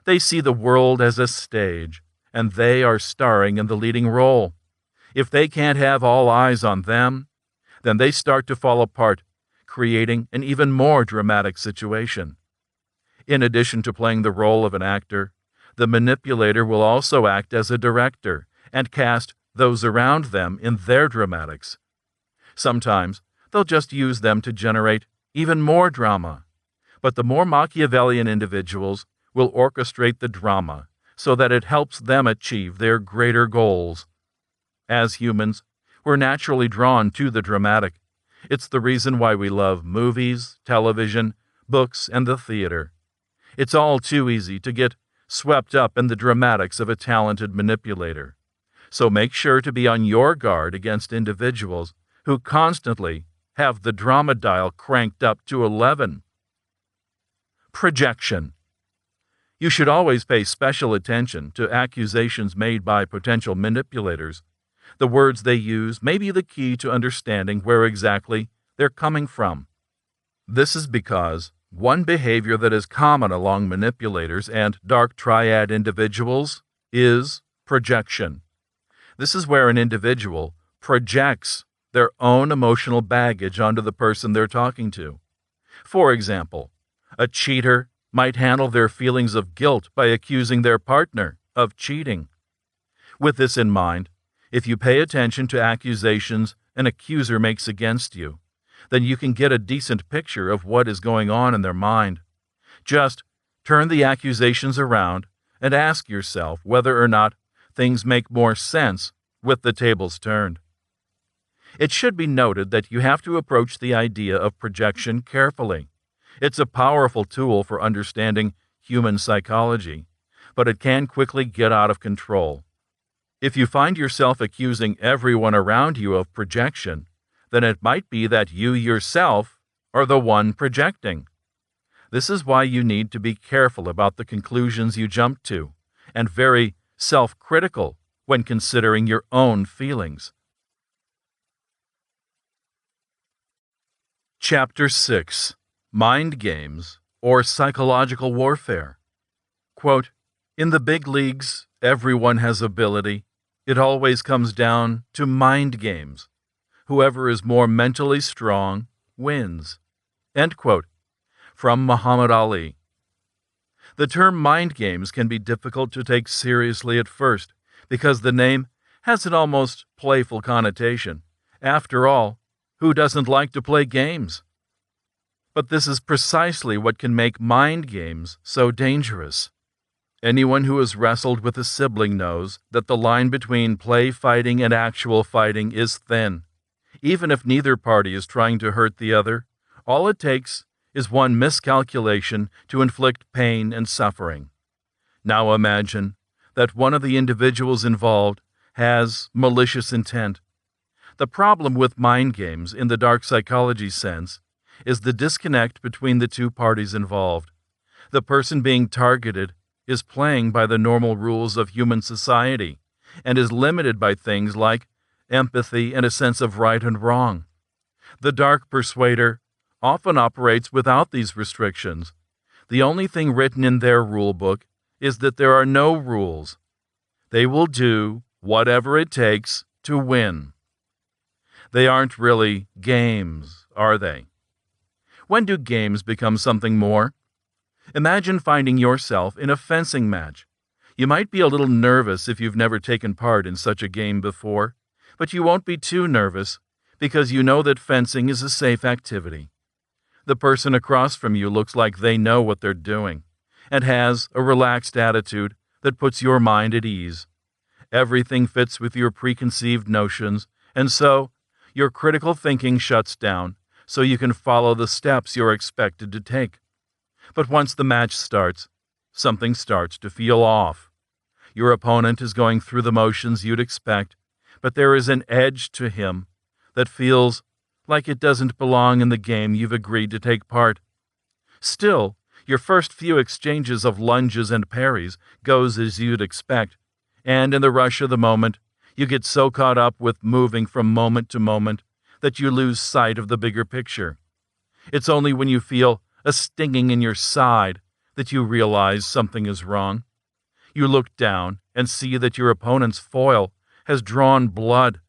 They see the world as a stage, and they are starring in the leading role. If they can't have all eyes on them, then they start to fall apart, creating an even more dramatic situation. In addition to playing the role of an actor, the manipulator will also act as a director and cast those around them in their dramatics. Sometimes they'll just use them to generate even more drama. But the more Machiavellian individuals will orchestrate the drama so that it helps them achieve their greater goals. As humans, we're naturally drawn to the dramatic. It's the reason why we love movies, television, books, and the theater. It's all too easy to get swept up in the dramatics of a talented manipulator. So make sure to be on your guard against individuals who constantly have the drama dial cranked up to 11. Projection. You should always pay special attention to accusations made by potential manipulators. The words they use may be the key to understanding where exactly they're coming from. This is because one behavior that is common along manipulators and dark triad individuals is projection. This is where an individual projects their own emotional baggage onto the person they're talking to. For example, a cheater might handle their feelings of guilt by accusing their partner of cheating. With this in mind, if you pay attention to accusations an accuser makes against you, then you can get a decent picture of what is going on in their mind. Just turn the accusations around and ask yourself whether or not things make more sense with the tables turned. It should be noted that you have to approach the idea of projection carefully. It's a powerful tool for understanding human psychology, but it can quickly get out of control. If you find yourself accusing everyone around you of projection, then it might be that you yourself are the one projecting. This is why you need to be careful about the conclusions you jump to, and very self-critical when considering your own feelings. Chapter 6. Mind Games or Psychological Warfare. Quote, "In the big leagues, everyone has ability. It always comes down to mind games. Whoever is more mentally strong wins." End quote. From Muhammad Ali. The term mind games can be difficult to take seriously at first because the name has an almost playful connotation. After all, who doesn't like to play games? But this is precisely what can make mind games so dangerous. Anyone who has wrestled with a sibling knows that the line between play fighting and actual fighting is thin. Even if neither party is trying to hurt the other, all it takes is one miscalculation to inflict pain and suffering. Now imagine that one of the individuals involved has malicious intent. The problem with mind games in the dark psychology sense is the disconnect between the two parties involved. The person being targeted is playing by the normal rules of human society and is limited by things like empathy and a sense of right and wrong. The dark persuader often operates without these restrictions. The only thing written in their rule book is that there are no rules. They will do whatever it takes to win. They aren't really games, are they? When do games become something more? Imagine finding yourself in a fencing match. You might be a little nervous if you've never taken part in such a game before, but you won't be too nervous because you know that fencing is a safe activity. The person across from you looks like they know what they're doing and has a relaxed attitude that puts your mind at ease. Everything fits with your preconceived notions, and so your critical thinking shuts down so you can follow the steps you're expected to take. But once the match starts, something starts to feel off. Your opponent is going through the motions you'd expect, but there is an edge to him that feels like it doesn't belong in the game you've agreed to take part. Still, your first few exchanges of lunges and parries goes as you'd expect, and in the rush of the moment, you get so caught up with moving from moment to moment that you lose sight of the bigger picture. It's only when you feel a stinging in your side that you realize something is wrong. You look down and see that your opponent's foil has drawn blood.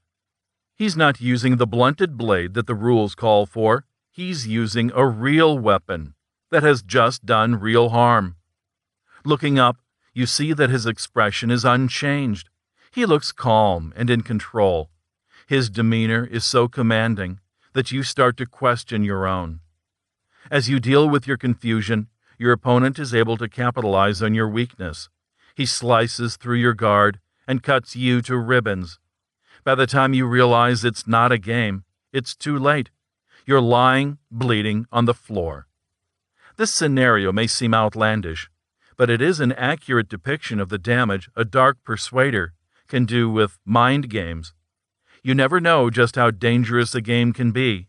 He's not using the blunted blade that the rules call for. He's using a real weapon that has just done real harm. Looking up, you see that his expression is unchanged. He looks calm and in control. His demeanor is so commanding that you start to question your own. As you deal with your confusion, your opponent is able to capitalize on your weakness. He slices through your guard and cuts you to ribbons. By the time you realize it's not a game, it's too late. You're lying, bleeding on the floor. This scenario may seem outlandish, but it is an accurate depiction of the damage a dark persuader can do with mind games. You never know just how dangerous a game can be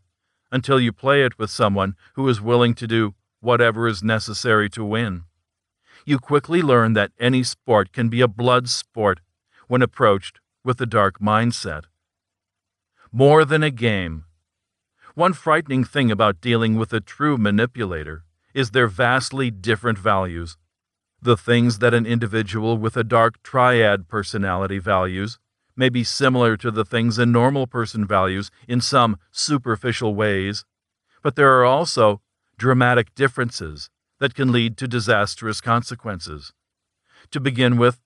until you play it with someone who is willing to do whatever is necessary to win. You quickly learn that any sport can be a blood sport when approached with a dark mindset. More than a game. One frightening thing about dealing with a true manipulator is their vastly different values. The things that an individual with a dark triad personality values may be similar to the things a normal person values in some superficial ways, but there are also dramatic differences that can lead to disastrous consequences. To begin with,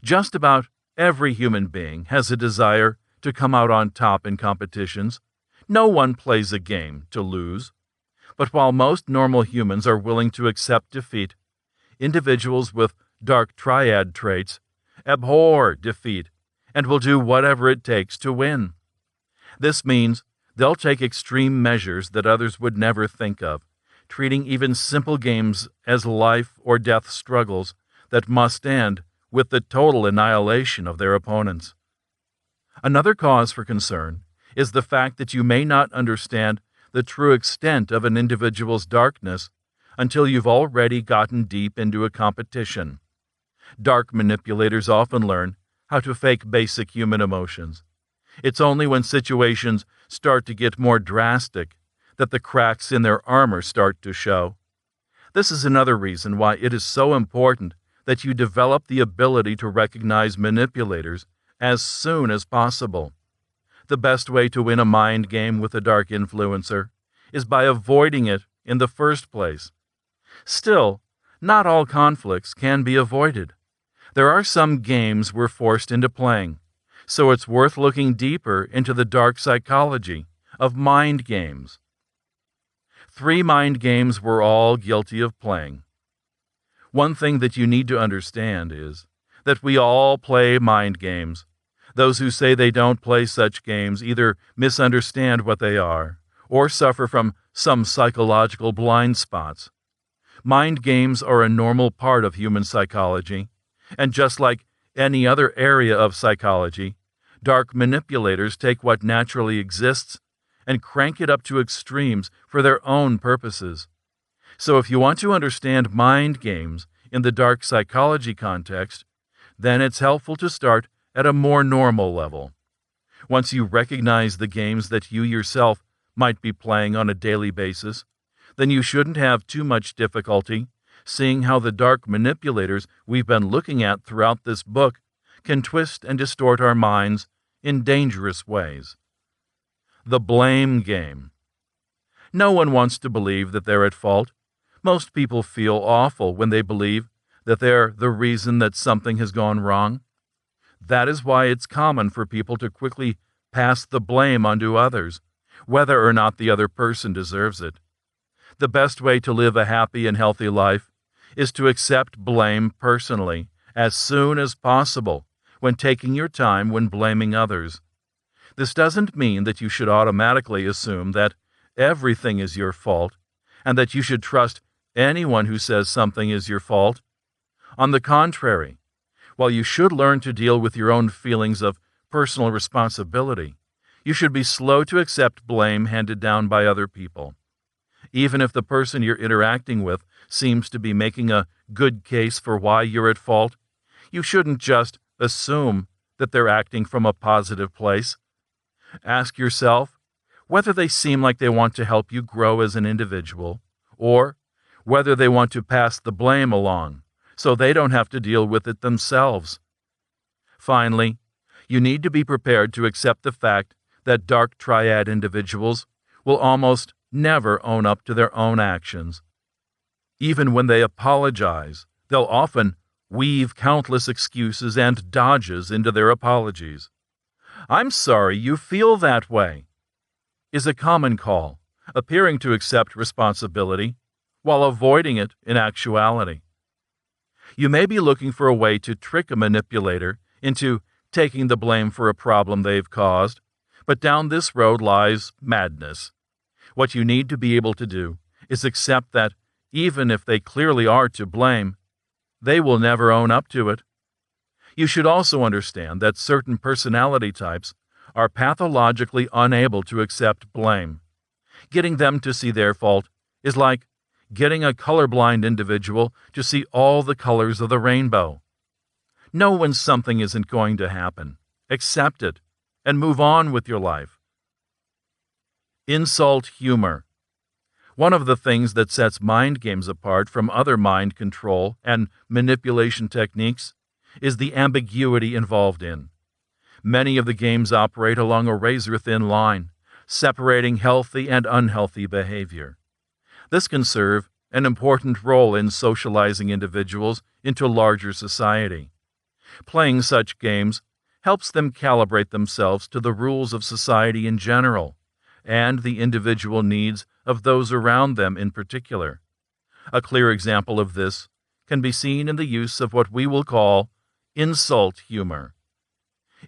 just about every human being has a desire to come out on top in competitions. No one plays a game to lose. But while most normal humans are willing to accept defeat, individuals with dark triad traits abhor defeat and will do whatever it takes to win. This means they'll take extreme measures that others would never think of, treating even simple games as life or death struggles that must end with the total annihilation of their opponents. Another cause for concern is the fact that you may not understand the true extent of an individual's darkness until you've already gotten deep into a competition. Dark manipulators often learn how to fake basic human emotions. It's only when situations start to get more drastic that the cracks in their armor start to show. This is another reason why it is so important that you develop the ability to recognize manipulators as soon as possible. The best way to win a mind game with a dark influencer is by avoiding it in the first place. Still, not all conflicts can be avoided. There are some games we're forced into playing, so it's worth looking deeper into the dark psychology of mind games. 3 mind games we're all guilty of playing. One thing that you need to understand is that we all play mind games. Those who say they don't play such games either misunderstand what they are or suffer from some psychological blind spots. Mind games are a normal part of human psychology, and just like any other area of psychology, dark manipulators take what naturally exists and crank it up to extremes for their own purposes. So if you want to understand mind games in the dark psychology context, then it's helpful to start at a more normal level. Once you recognize the games that you yourself might be playing on a daily basis, then you shouldn't have too much difficulty seeing how the dark manipulators we've been looking at throughout this book can twist and distort our minds in dangerous ways. The blame game. No one wants to believe that they're at fault. Most people feel awful when they believe that they're the reason that something has gone wrong. That is why it's common for people to quickly pass the blame onto others, whether or not the other person deserves it. The best way to live a happy and healthy life is to accept blame personally as soon as possible when taking your time when blaming others. This doesn't mean that you should automatically assume that everything is your fault and that you should trust anyone who says something is your fault. On the contrary, while you should learn to deal with your own feelings of personal responsibility, you should be slow to accept blame handed down by other people. Even if the person you're interacting with seems to be making a good case for why you're at fault, you shouldn't just assume that they're acting from a positive place. Ask yourself whether they seem like they want to help you grow as an individual, or whether they want to pass the blame along so they don't have to deal with it themselves. Finally, you need to be prepared to accept the fact that dark triad individuals will almost never own up to their own actions. Even when they apologize, they'll often weave countless excuses and dodges into their apologies. "I'm sorry you feel that way," is a common call, appearing to accept responsibility while avoiding it in actuality. You may be looking for a way to trick a manipulator into taking the blame for a problem they've caused, but down this road lies madness. What you need to be able to do is accept that even if they clearly are to blame, they will never own up to it. You should also understand that certain personality types are pathologically unable to accept blame. Getting them to see their fault is like getting a colorblind individual to see all the colors of the rainbow. Know when something isn't going to happen, accept it, and move on with your life. Insult humor. One of the things that sets mind games apart from other mind control and manipulation techniques is the ambiguity involved in. Many of the games operate along a razor-thin line, separating healthy and unhealthy behavior. This can serve an important role in socializing individuals into larger society. Playing such games helps them calibrate themselves to the rules of society in general, and the individual needs of those around them in particular. A clear example of this can be seen in the use of what we will call insult humor.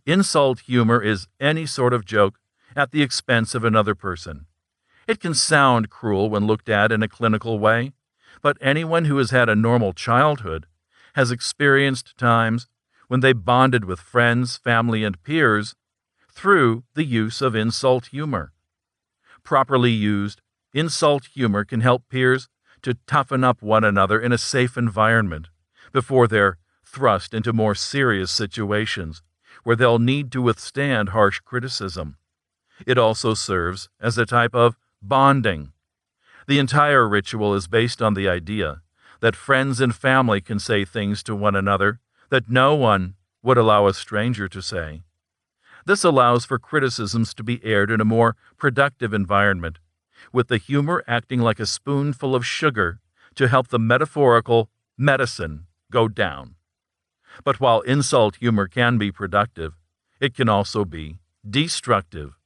Insult humor is any sort of joke at the expense of another person. It can sound cruel when looked at in a clinical way, but anyone who has had a normal childhood has experienced times when they bonded with friends, family, and peers through the use of insult humor. Properly used, insult humor can help peers to toughen up one another in a safe environment before they're thrust into more serious situations where they'll need to withstand harsh criticism. It also serves as a type of bonding. The entire ritual is based on the idea that friends and family can say things to one another that no one would allow a stranger to say. This allows for criticisms to be aired in a more productive environment, with the humor acting like a spoonful of sugar to help the metaphorical medicine go down. But while insult humor can be productive, it can also be destructive.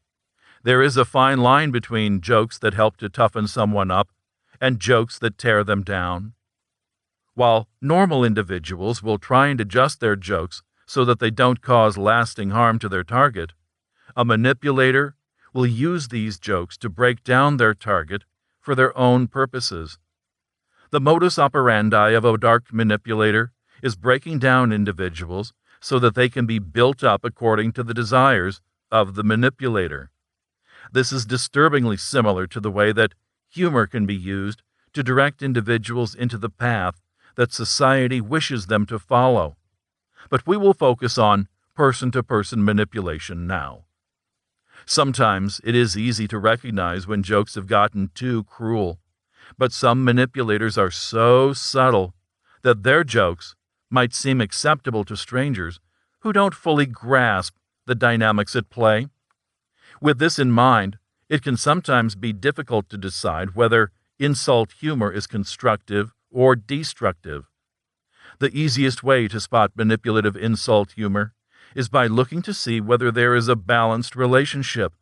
There is a fine line between jokes that help to toughen someone up and jokes that tear them down. While normal individuals will try and adjust their jokes so that they don't cause lasting harm to their target, a manipulator will use these jokes to break down their target for their own purposes. The modus operandi of a dark manipulator is breaking down individuals so that they can be built up according to the desires of the manipulator. This is disturbingly similar to the way that humor can be used to direct individuals into the path that society wishes them to follow. But we will focus on person-to-person manipulation now. Sometimes it is easy to recognize when jokes have gotten too cruel, but some manipulators are so subtle that their jokes might seem acceptable to strangers who don't fully grasp the dynamics at play. With this in mind, it can sometimes be difficult to decide whether insult humor is constructive or destructive. The easiest way to spot manipulative insult humor is by looking to see whether there is a balanced relationship.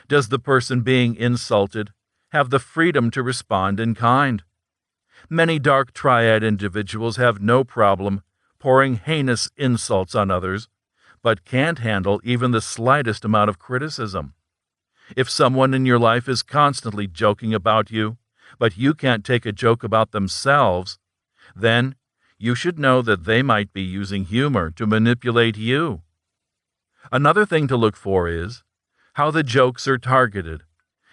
Does the person being insulted have the freedom to respond in kind? Many dark triad individuals have no problem pouring heinous insults on others, but can't handle even the slightest amount of criticism. If someone in your life is constantly joking about you, but you can't take a joke about themselves, then you should know that they might be using humor to manipulate you. Another thing to look for is how the jokes are targeted.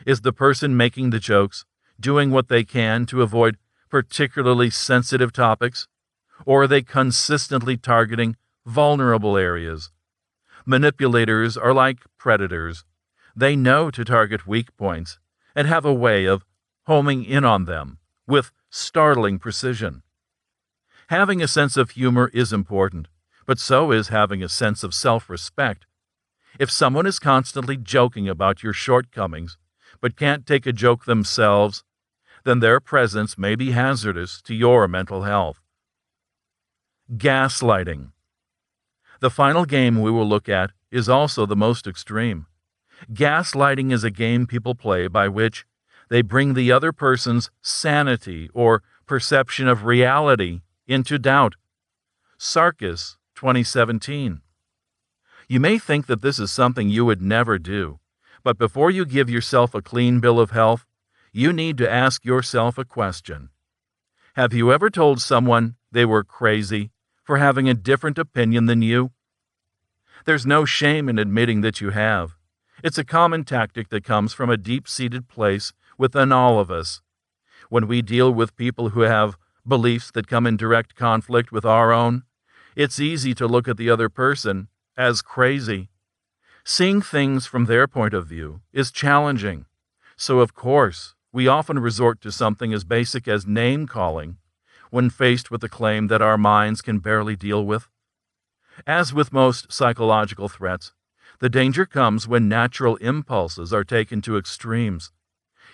Is the person making the jokes doing what they can to avoid particularly sensitive topics, or are they consistently targeting vulnerable areas? Manipulators are like predators. They know to target weak points and have a way of homing in on them with startling precision. Having a sense of humor is important, but so is having a sense of self-respect. If someone is constantly joking about your shortcomings, but can't take a joke themselves, then their presence may be hazardous to your mental health. Gaslighting. The final game we will look at is also the most extreme. Gaslighting is a game people play by which they bring the other person's sanity or perception of reality into doubt. Sarkis, 2017. You may think that this is something you would never do, but before you give yourself a clean bill of health, you need to ask yourself a question. Have you ever told someone they were crazy for having a different opinion than you? There's no shame in admitting that you have. It's a common tactic that comes from a deep-seated place within all of us. When we deal with people who have beliefs that come in direct conflict with our own, it's easy to look at the other person as crazy. Seeing things from their point of view is challenging. So, of course, we often resort to something as basic as name-calling when faced with a claim that our minds can barely deal with. As with most psychological threats, the danger comes when natural impulses are taken to extremes.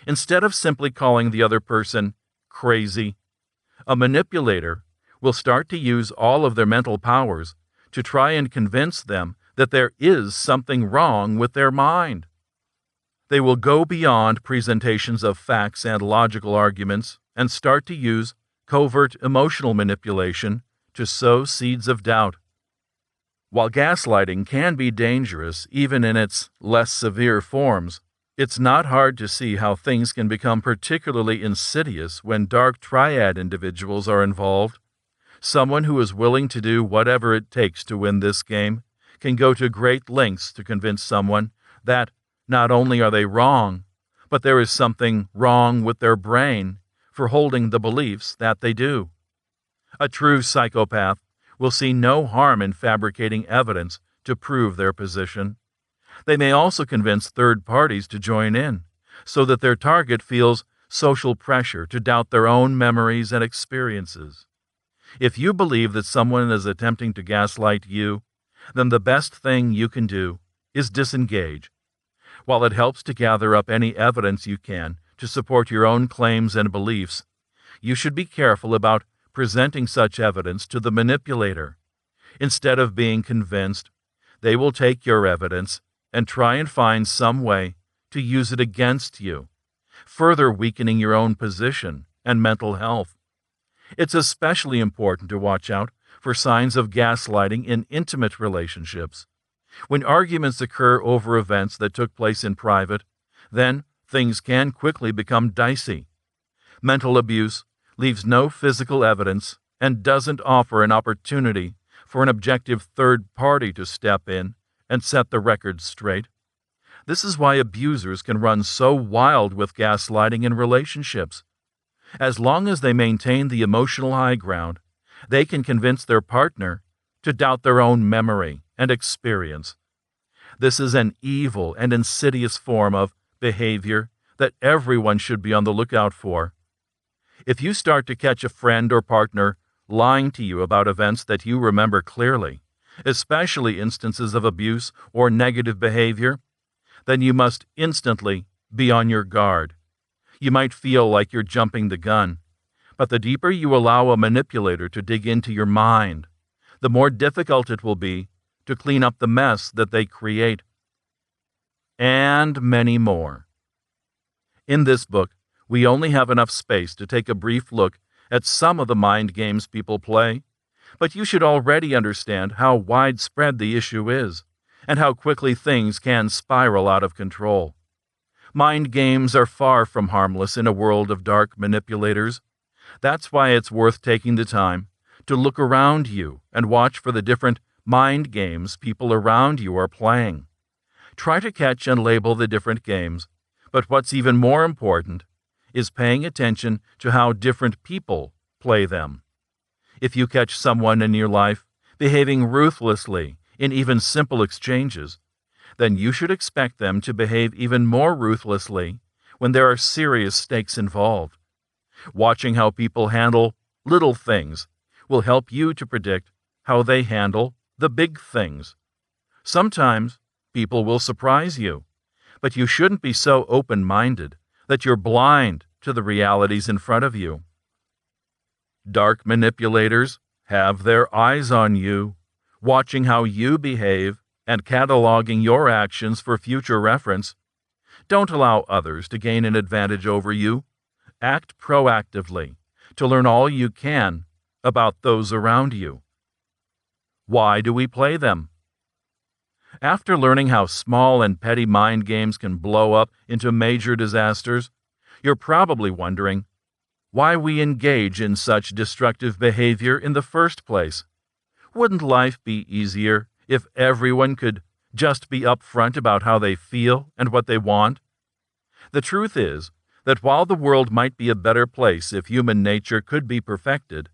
Instead of simply calling the other person crazy, a manipulator will start to use all of their mental powers to try and convince them that there is something wrong with their mind. They will go beyond presentations of facts and logical arguments and start to use covert emotional manipulation to sow seeds of doubt. While gaslighting can be dangerous even in its less severe forms, it's not hard to see how things can become particularly insidious when dark triad individuals are involved. Someone who is willing to do whatever it takes to win this game can go to great lengths to convince someone that not only are they wrong, but there is something wrong with their brain for holding the beliefs that they do. A true psychopath will see no harm in fabricating evidence to prove their position. They may also convince third parties to join in, so that their target feels social pressure to doubt their own memories and experiences. If you believe that someone is attempting to gaslight you, then the best thing you can do is disengage. While it helps to gather up any evidence you can to support your own claims and beliefs, you should be careful about presenting such evidence to the manipulator. Instead of being convinced, they will take your evidence and try and find some way to use it against you, further weakening your own position and mental health. It's especially important to watch out for signs of gaslighting in intimate relationships. When arguments occur over events that took place in private, then things can quickly become dicey. Mental abuse leaves no physical evidence and doesn't offer an opportunity for an objective third party to step in and set the record straight. This is why abusers can run so wild with gaslighting in relationships. As long as they maintain the emotional high ground, they can convince their partner to doubt their own memory and experience. This is an evil and insidious form of behavior that everyone should be on the lookout for. If you start to catch a friend or partner lying to you about events that you remember clearly, especially instances of abuse or negative behavior, then you must instantly be on your guard. You might feel like you're jumping the gun, but the deeper you allow a manipulator to dig into your mind, the more difficult it will be to clean up the mess that they create. And many more. In this book, we only have enough space to take a brief look at some of the mind games people play, but you should already understand how widespread the issue is, and how quickly things can spiral out of control. Mind games are far from harmless in a world of dark manipulators. That's why it's worth taking the time to look around you and watch for the different mind games people around you are playing. Try to catch and label the different games, but what's even more important is paying attention to how different people play them. If you catch someone in your life behaving ruthlessly in even simple exchanges, then you should expect them to behave even more ruthlessly when there are serious stakes involved. Watching how people handle little things will help you to predict how they handle the big things. Sometimes people will surprise you, but you shouldn't be so open-minded that you're blind to the realities in front of you. Dark manipulators have their eyes on you, watching how you behave and cataloging your actions for future reference. Don't allow others to gain an advantage over you. Act proactively to learn all you can about those around you. Why do we play them? After learning how small and petty mind games can blow up into major disasters, you're probably wondering why we engage in such destructive behavior in the first place. Wouldn't life be easier if everyone could just be upfront about how they feel and what they want? The truth is that while the world might be a better place if human nature could be perfected,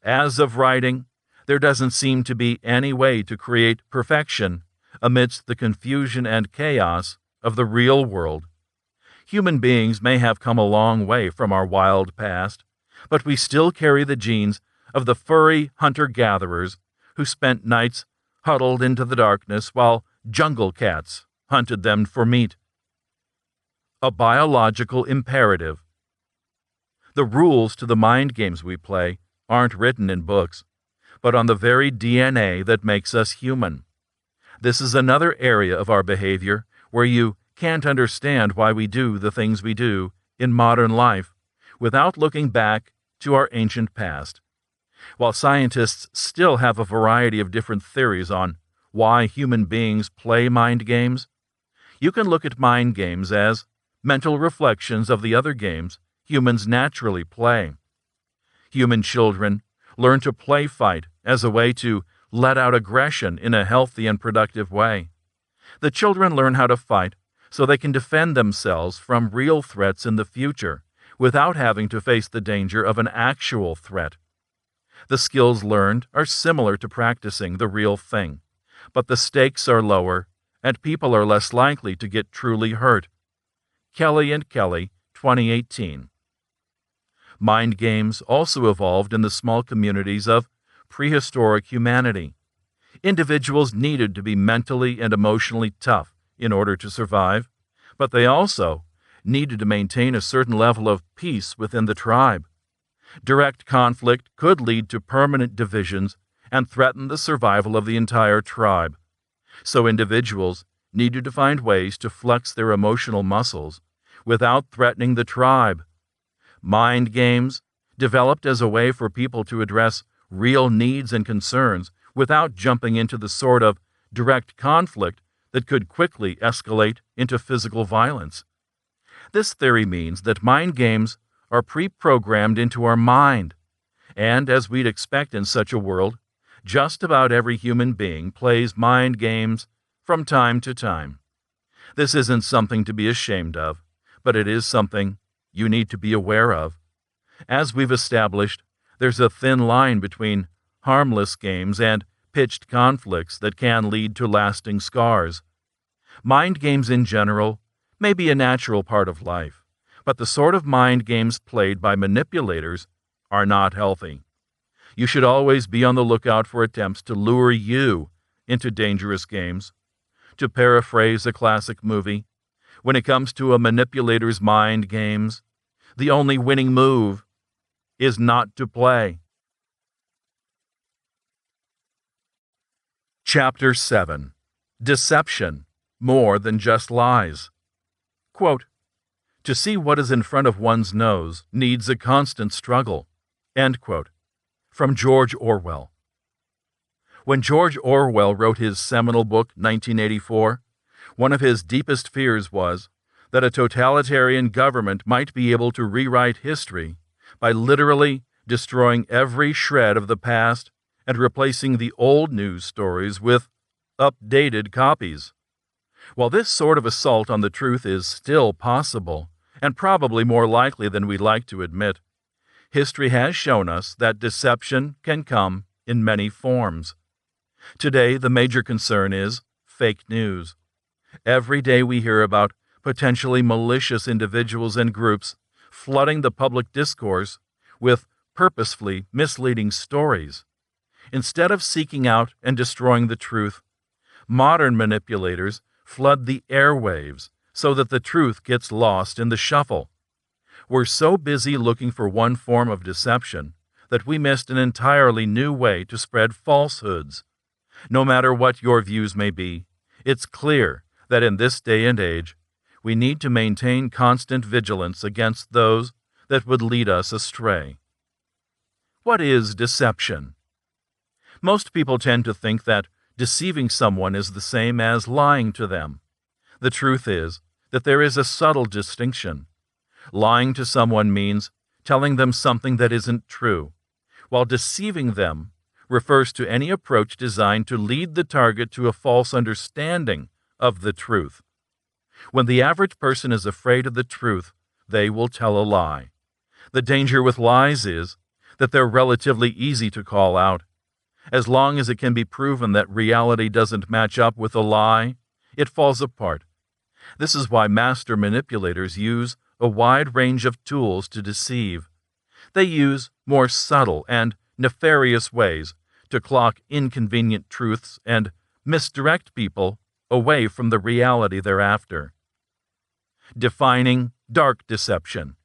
as of writing, there doesn't seem to be any way to create perfection amidst the confusion and chaos of the real world. Human beings may have come a long way from our wild past, but we still carry the genes of the furry hunter-gatherers who spent nights huddled into the darkness while jungle cats hunted them for meat. A biological imperative. The rules to the mind games we play aren't written in books, but on the very DNA that makes us human. This is another area of our behavior where you can't understand why we do the things we do in modern life without looking back to our ancient past. While scientists still have a variety of different theories on why human beings play mind games, you can look at mind games as mental reflections of the other games humans naturally play. Human children learn to play fight as a way to let out aggression in a healthy and productive way. The children learn how to fight so they can defend themselves from real threats in the future without having to face the danger of an actual threat. The skills learned are similar to practicing the real thing, but the stakes are lower and people are less likely to get truly hurt. Kelly and Kelly, 2018. Mind games also evolved in the small communities of prehistoric humanity. Individuals needed to be mentally and emotionally tough in order to survive, but they also needed to maintain a certain level of peace within the tribe. Direct conflict could lead to permanent divisions and threaten the survival of the entire tribe. So individuals needed to find ways to flex their emotional muscles without threatening the tribe. Mind games developed as a way for people to address real needs and concerns without jumping into the sort of direct conflict that could quickly escalate into physical violence. This theory means that mind games are pre-programmed into our mind, and as we'd expect in such a world, just about every human being plays mind games from time to time. This isn't something to be ashamed of, but it is something you need to be aware of. As we've established, there's a thin line between harmless games and pitched conflicts that can lead to lasting scars. Mind games in general may be a natural part of life, but the sort of mind games played by manipulators are not healthy. You should always be on the lookout for attempts to lure you into dangerous games. To paraphrase a classic movie, when it comes to a manipulator's mind games, the only winning move is not to play. Chapter 7. Deception, More Than Just Lies. Quote, "To see what is in front of one's nose needs a constant struggle." End quote. From George Orwell. When George Orwell wrote his seminal book, 1984, one of his deepest fears was that a totalitarian government might be able to rewrite history by literally destroying every shred of the past and replacing the old news stories with updated copies. While this sort of assault on the truth is still possible, and probably more likely than we'd like to admit, history has shown us that deception can come in many forms. Today, the major concern is fake news. Every day we hear about potentially malicious individuals and groups flooding the public discourse with purposefully misleading stories. Instead of seeking out and destroying the truth, modern manipulators flood the airwaves so that the truth gets lost in the shuffle. We're so busy looking for one form of deception that we missed an entirely new way to spread falsehoods. No matter what your views may be, it's clear that in this day and age, we need to maintain constant vigilance against those that would lead us astray. What is deception? Most people tend to think that deceiving someone is the same as lying to them. The truth is that there is a subtle distinction. Lying to someone means telling them something that isn't true, while deceiving them refers to any approach designed to lead the target to a false understanding of the truth. When the average person is afraid of the truth, they will tell a lie. The danger with lies is that they're relatively easy to call out. As long as it can be proven that reality doesn't match up with a lie, it falls apart. This is why master manipulators use a wide range of tools to deceive. They use more subtle and nefarious ways to clock inconvenient truths and misdirect people away from the reality they're after. Defining dark deception.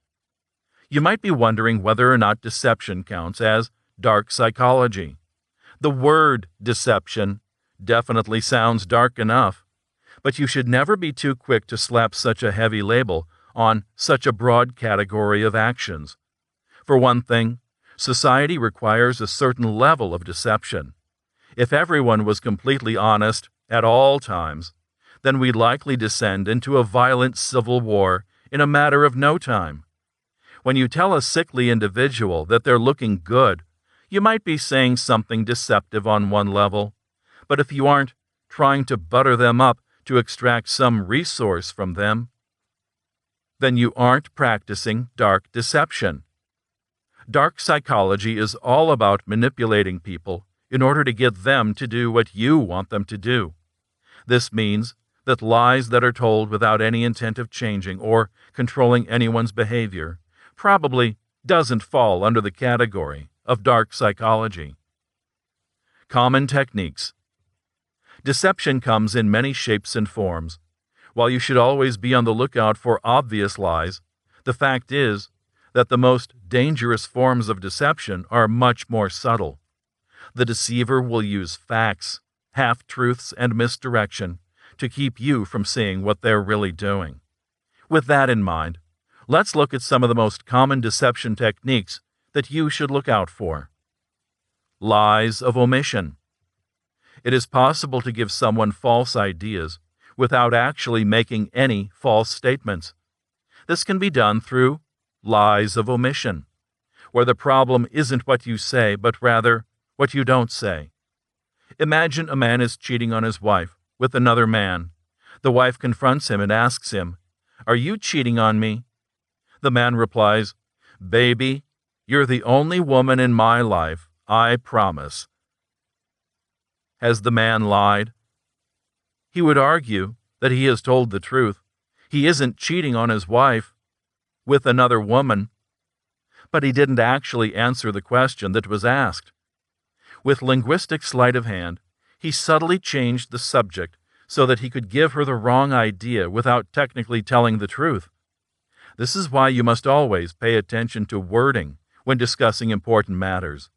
You might be wondering whether or not deception counts as dark psychology. The word deception definitely sounds dark enough, but you should never be too quick to slap such a heavy label on such a broad category of actions. For one thing, society requires a certain level of deception. If everyone was completely honest at all times, then we'd likely descend into a violent civil war in a matter of no time. When you tell a sickly individual that they're looking good, you might be saying something deceptive on one level, but if you aren't trying to butter them up to extract some resource from them, then you aren't practicing dark deception. Dark psychology is all about manipulating people in order to get them to do what you want them to do. This means that lies that are told without any intent of changing or controlling anyone's behavior probably doesn't fall under the category of dark psychology. Common techniques. Deception comes in many shapes and forms. While you should always be on the lookout for obvious lies, the fact is that the most dangerous forms of deception are much more subtle. The deceiver will use facts, half-truths, and misdirection to keep you from seeing what they're really doing. With that in mind, let's look at some of the most common deception techniques that you should look out for. Lies of omission. It is possible to give someone false ideas without actually making any false statements. This can be done through lies of omission, where the problem isn't what you say, but rather what you don't say. Imagine a man is cheating on his wife with another man. The wife confronts him and asks him, "Are you cheating on me?" The man replies, "Baby, you're the only woman in my life, I promise." Has the man lied? He would argue that he has told the truth. He isn't cheating on his wife with another woman, but he didn't actually answer the question that was asked. With linguistic sleight of hand, He subtly changed the subject so that he could give her the wrong idea without technically telling the truth. This is why you must always pay attention to wording when discussing important matters.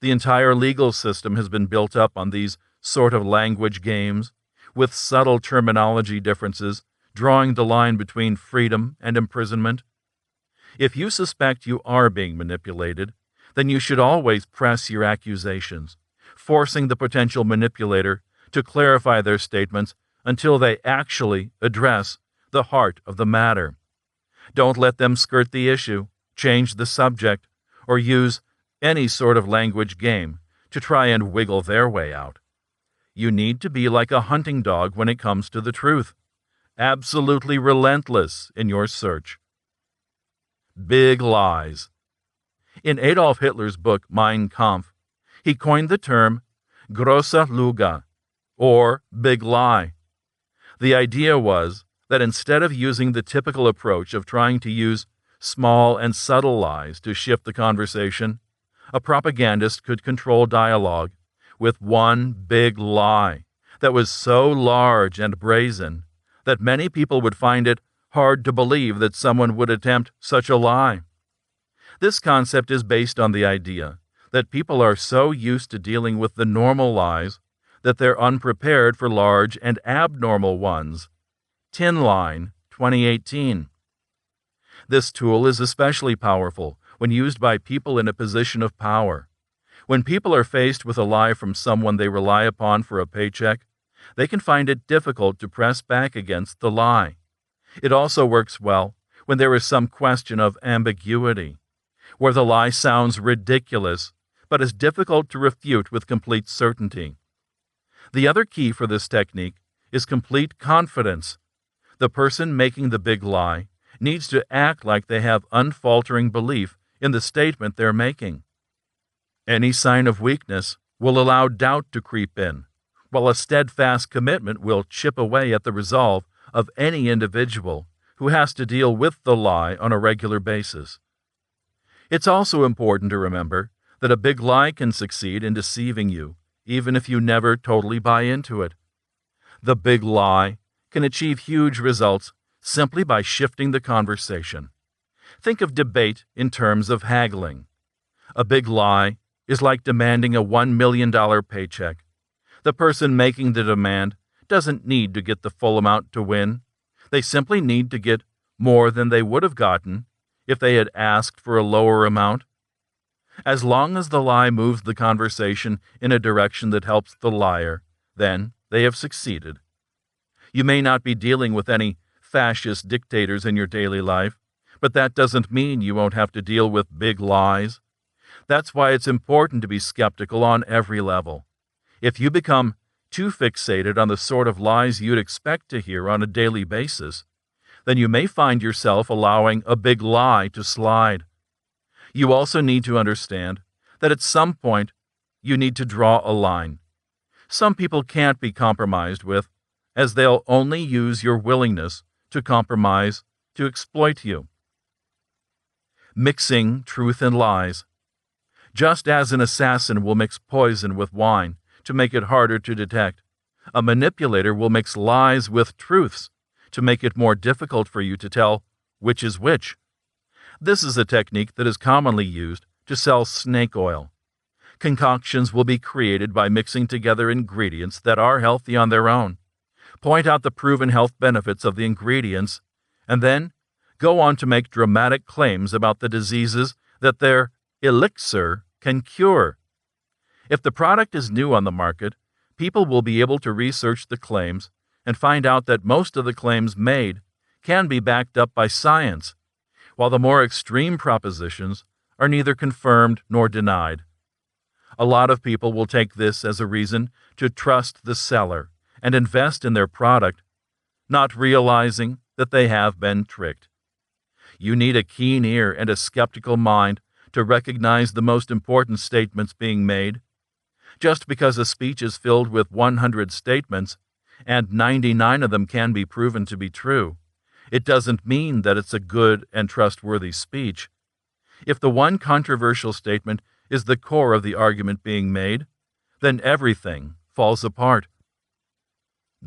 The entire legal system has been built up on these sort of language games, with subtle terminology differences drawing the line between freedom and imprisonment. If you suspect you are being manipulated, then you should always press your accusations, forcing the potential manipulator to clarify their statements until they actually address the heart of the matter. Don't let them skirt the issue, change the subject, or use any sort of language game to try and wiggle their way out. You need to be like a hunting dog when it comes to the truth, absolutely relentless in your search. Big lies. In Adolf Hitler's book Mein Kampf, he coined the term große Lüge, or big lie. The idea was that instead of using the typical approach of trying to use small and subtle lies to shift the conversation, a propagandist could control dialogue with one big lie that was so large and brazen that many people would find it hard to believe that someone would attempt such a lie. This concept is based on the idea that people are so used to dealing with the normal lies that they're unprepared for large and abnormal ones. Tin Line, 2018. This tool is especially powerful when used by people in a position of power. When people are faced with a lie from someone they rely upon for a paycheck, they can find it difficult to press back against the lie. It also works well when there is some question of ambiguity, where the lie sounds ridiculous but is difficult to refute with complete certainty. The other key for this technique is complete confidence. The person making the big lie needs to act like they have unfaltering belief in the statement they're making. Any sign of weakness will allow doubt to creep in, while a steadfast commitment will chip away at the resolve of any individual who has to deal with the lie on a regular basis. It's also important to remember that a big lie can succeed in deceiving you, even if you never totally buy into it. The big lie can achieve huge results simply by shifting the conversation. Think of debate in terms of haggling. A big lie is like demanding a $1 million paycheck. The person making the demand doesn't need to get the full amount to win. They simply need to get more than they would have gotten if they had asked for a lower amount. As long as the lie moves the conversation in a direction that helps the liar, then they have succeeded. You may not be dealing with any fascist dictators in your daily life, but that doesn't mean you won't have to deal with big lies. That's why it's important to be skeptical on every level. If you become too fixated on the sort of lies you'd expect to hear on a daily basis, then you may find yourself allowing a big lie to slide. You also need to understand that at some point you need to draw a line. Some people can't be compromised with, as they'll only use your willingness to compromise to exploit you. Mixing truth and lies. Just as an assassin will mix poison with wine to make it harder to detect, a manipulator will mix lies with truths to make it more difficult for you to tell which is which. This is a technique that is commonly used to sell snake oil. Concoctions will be created by mixing together ingredients that are healthy on their own. Point out the proven health benefits of the ingredients, and then go on to make dramatic claims about the diseases that their elixir can cure. If the product is new on the market, people will be able to research the claims and find out that most of the claims made can be backed up by science, while the more extreme propositions are neither confirmed nor denied. A lot of people will take this as a reason to trust the seller and invest in their product, not realizing that they have been tricked. You need a keen ear and a skeptical mind to recognize the most important statements being made. Just because a speech is filled with 100 statements and 99 of them can be proven to be true, it doesn't mean that it's a good and trustworthy speech. If the one controversial statement is the core of the argument being made, then everything falls apart.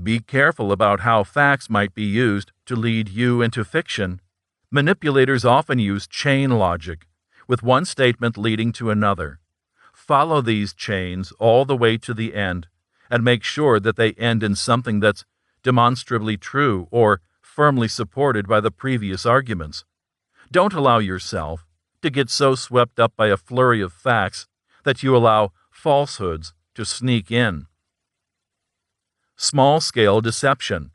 Be careful about how facts might be used to lead you into fiction. Manipulators often use chain logic, with one statement leading to another. Follow these chains all the way to the end, and make sure that they end in something that's demonstrably true or firmly supported by the previous arguments. Don't allow yourself to get so swept up by a flurry of facts that you allow falsehoods to sneak in. Small-scale deception.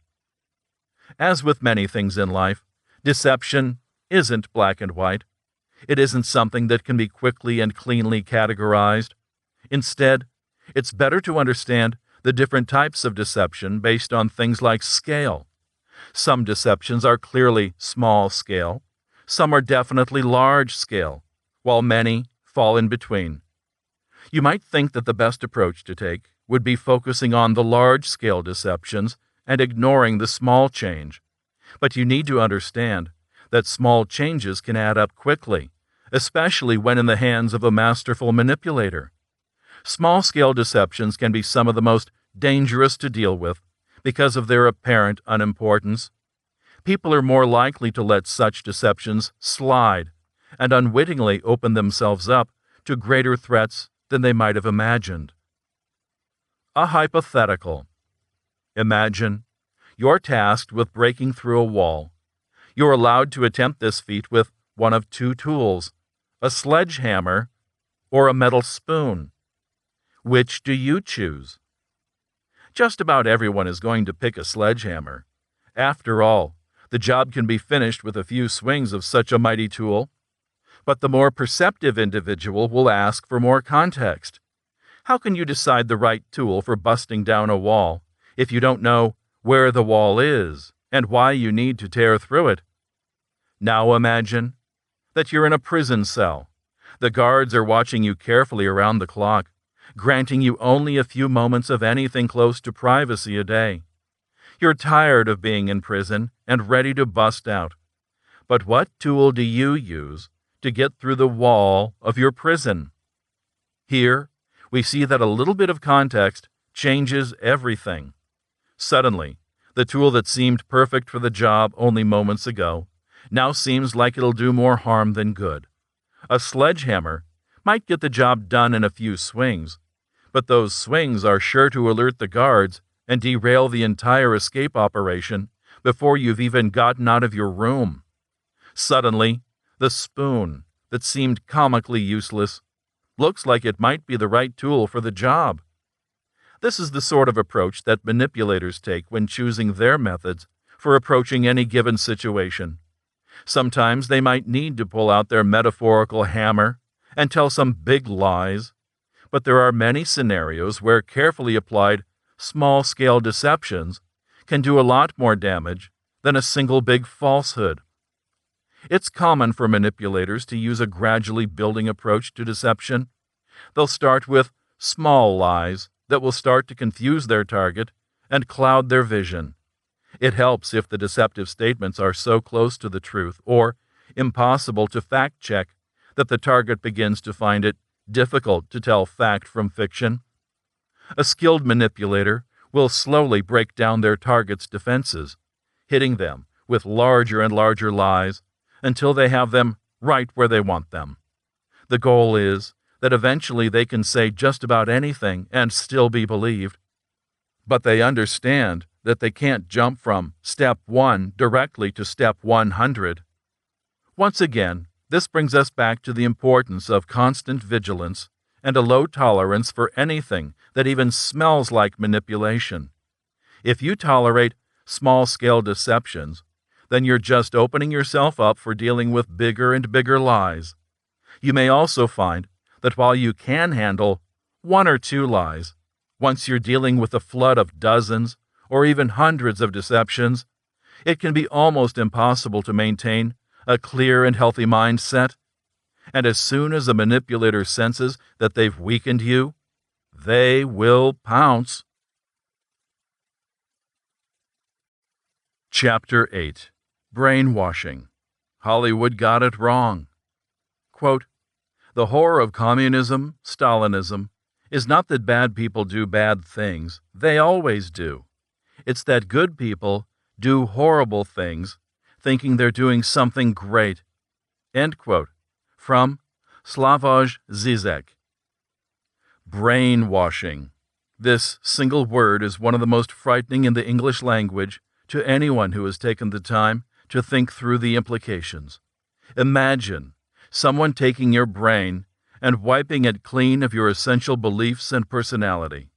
As with many things in life, deception isn't black and white. It isn't something that can be quickly and cleanly categorized. Instead, it's better to understand the different types of deception based on things like scale. Some deceptions are clearly small-scale. Some are definitely large-scale, while many fall in between. You might think that the best approach to take would be focusing on the large-scale deceptions and ignoring the small change. But you need to understand that small changes can add up quickly, especially when in the hands of a masterful manipulator. Small-scale deceptions can be some of the most dangerous to deal with because of their apparent unimportance. People are more likely to let such deceptions slide and unwittingly open themselves up to greater threats than they might have imagined. A hypothetical. Imagine you're tasked with breaking through a wall. You're allowed to attempt this feat with one of two tools, a sledgehammer or a metal spoon. Which do you choose? Just about everyone is going to pick a sledgehammer. After all, the job can be finished with a few swings of such a mighty tool. But the more perceptive individual will ask for more context. How can you decide the right tool for busting down a wall if you don't know where the wall is and why you need to tear through it? Now imagine that you're in a prison cell. The guards are watching you carefully around the clock, granting you only a few moments of anything close to privacy a day. You're tired of being in prison and ready to bust out. But what tool do you use to get through the wall of your prison? Here, we see that a little bit of context changes everything. Suddenly, the tool that seemed perfect for the job only moments ago now seems like it'll do more harm than good. A sledgehammer might get the job done in a few swings, but those swings are sure to alert the guards and derail the entire escape operation before you've even gotten out of your room. Suddenly, the spoon that seemed comically useless looks like it might be the right tool for the job. This is the sort of approach that manipulators take when choosing their methods for approaching any given situation. Sometimes they might need to pull out their metaphorical hammer and tell some big lies, but there are many scenarios where carefully applied small-scale deceptions can do a lot more damage than a single big falsehood. It's common for manipulators to use a gradually building approach to deception. They'll start with small lies that will start to confuse their target and cloud their vision. It helps if the deceptive statements are so close to the truth or impossible to fact-check that the target begins to find it difficult to tell fact from fiction. A skilled manipulator will slowly break down their target's defenses, hitting them with larger and larger lies until they have them right where they want them. The goal is that eventually they can say just about anything and still be believed. But they understand that they can't jump from step 1 directly to step 100. Once again, this brings us back to the importance of constant vigilance and a low tolerance for anything that even smells like manipulation. If you tolerate small-scale deceptions, then you're just opening yourself up for dealing with bigger and bigger lies. You may also find that while you can handle one or two lies, once you're dealing with a flood of dozens or even hundreds of deceptions, it can be almost impossible to maintain a clear and healthy mindset. And as soon as a manipulator senses that they've weakened you, they will pounce. Chapter 8. Brainwashing. Hollywood got it wrong. Quote, "The horror of communism, Stalinism, is not that bad people do bad things. They always do. It's that good people do horrible things, thinking they're doing something great. End quote. From Slavoj Zizek. Brainwashing. This single word is one of the most frightening in the English language to anyone who has taken the time to think through the implications. Imagine someone taking your brain and wiping it clean of your essential beliefs and personality.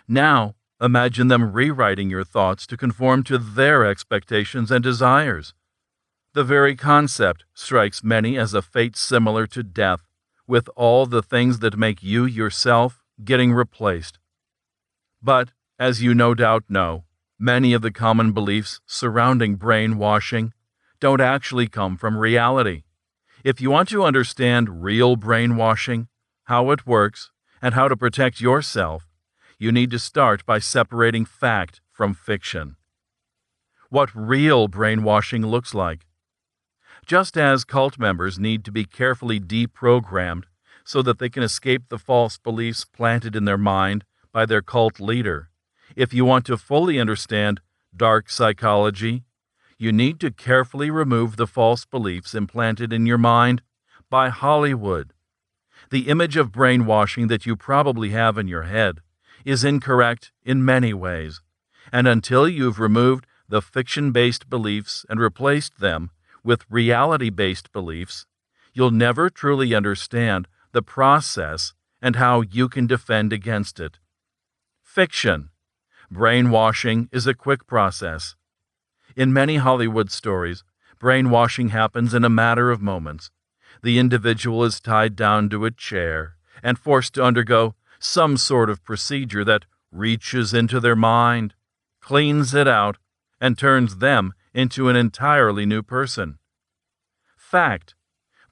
Now, imagine them rewriting your thoughts to conform to their expectations and desires. The very concept strikes many as a fate similar to death, with all the things that make you yourself getting replaced. But, as you no doubt know, many of the common beliefs surrounding brainwashing don't actually come from reality. If you want to understand real brainwashing, how it works, and how to protect yourself, you need to start by separating fact from fiction. What real brainwashing looks like. Just as cult members need to be carefully deprogrammed so that they can escape the false beliefs planted in their mind by their cult leader, if you want to fully understand dark psychology, you need to carefully remove the false beliefs implanted in your mind by Hollywood. The image of brainwashing that you probably have in your head is incorrect in many ways, and until you've removed the fiction-based beliefs and replaced them with reality-based beliefs, you'll never truly understand the process and how you can defend against it. Fiction. Brainwashing is a quick process. In many Hollywood stories, brainwashing happens in a matter of moments. The individual is tied down to a chair and forced to undergo some sort of procedure that reaches into their mind, cleans it out, and turns them into an entirely new person. Fact.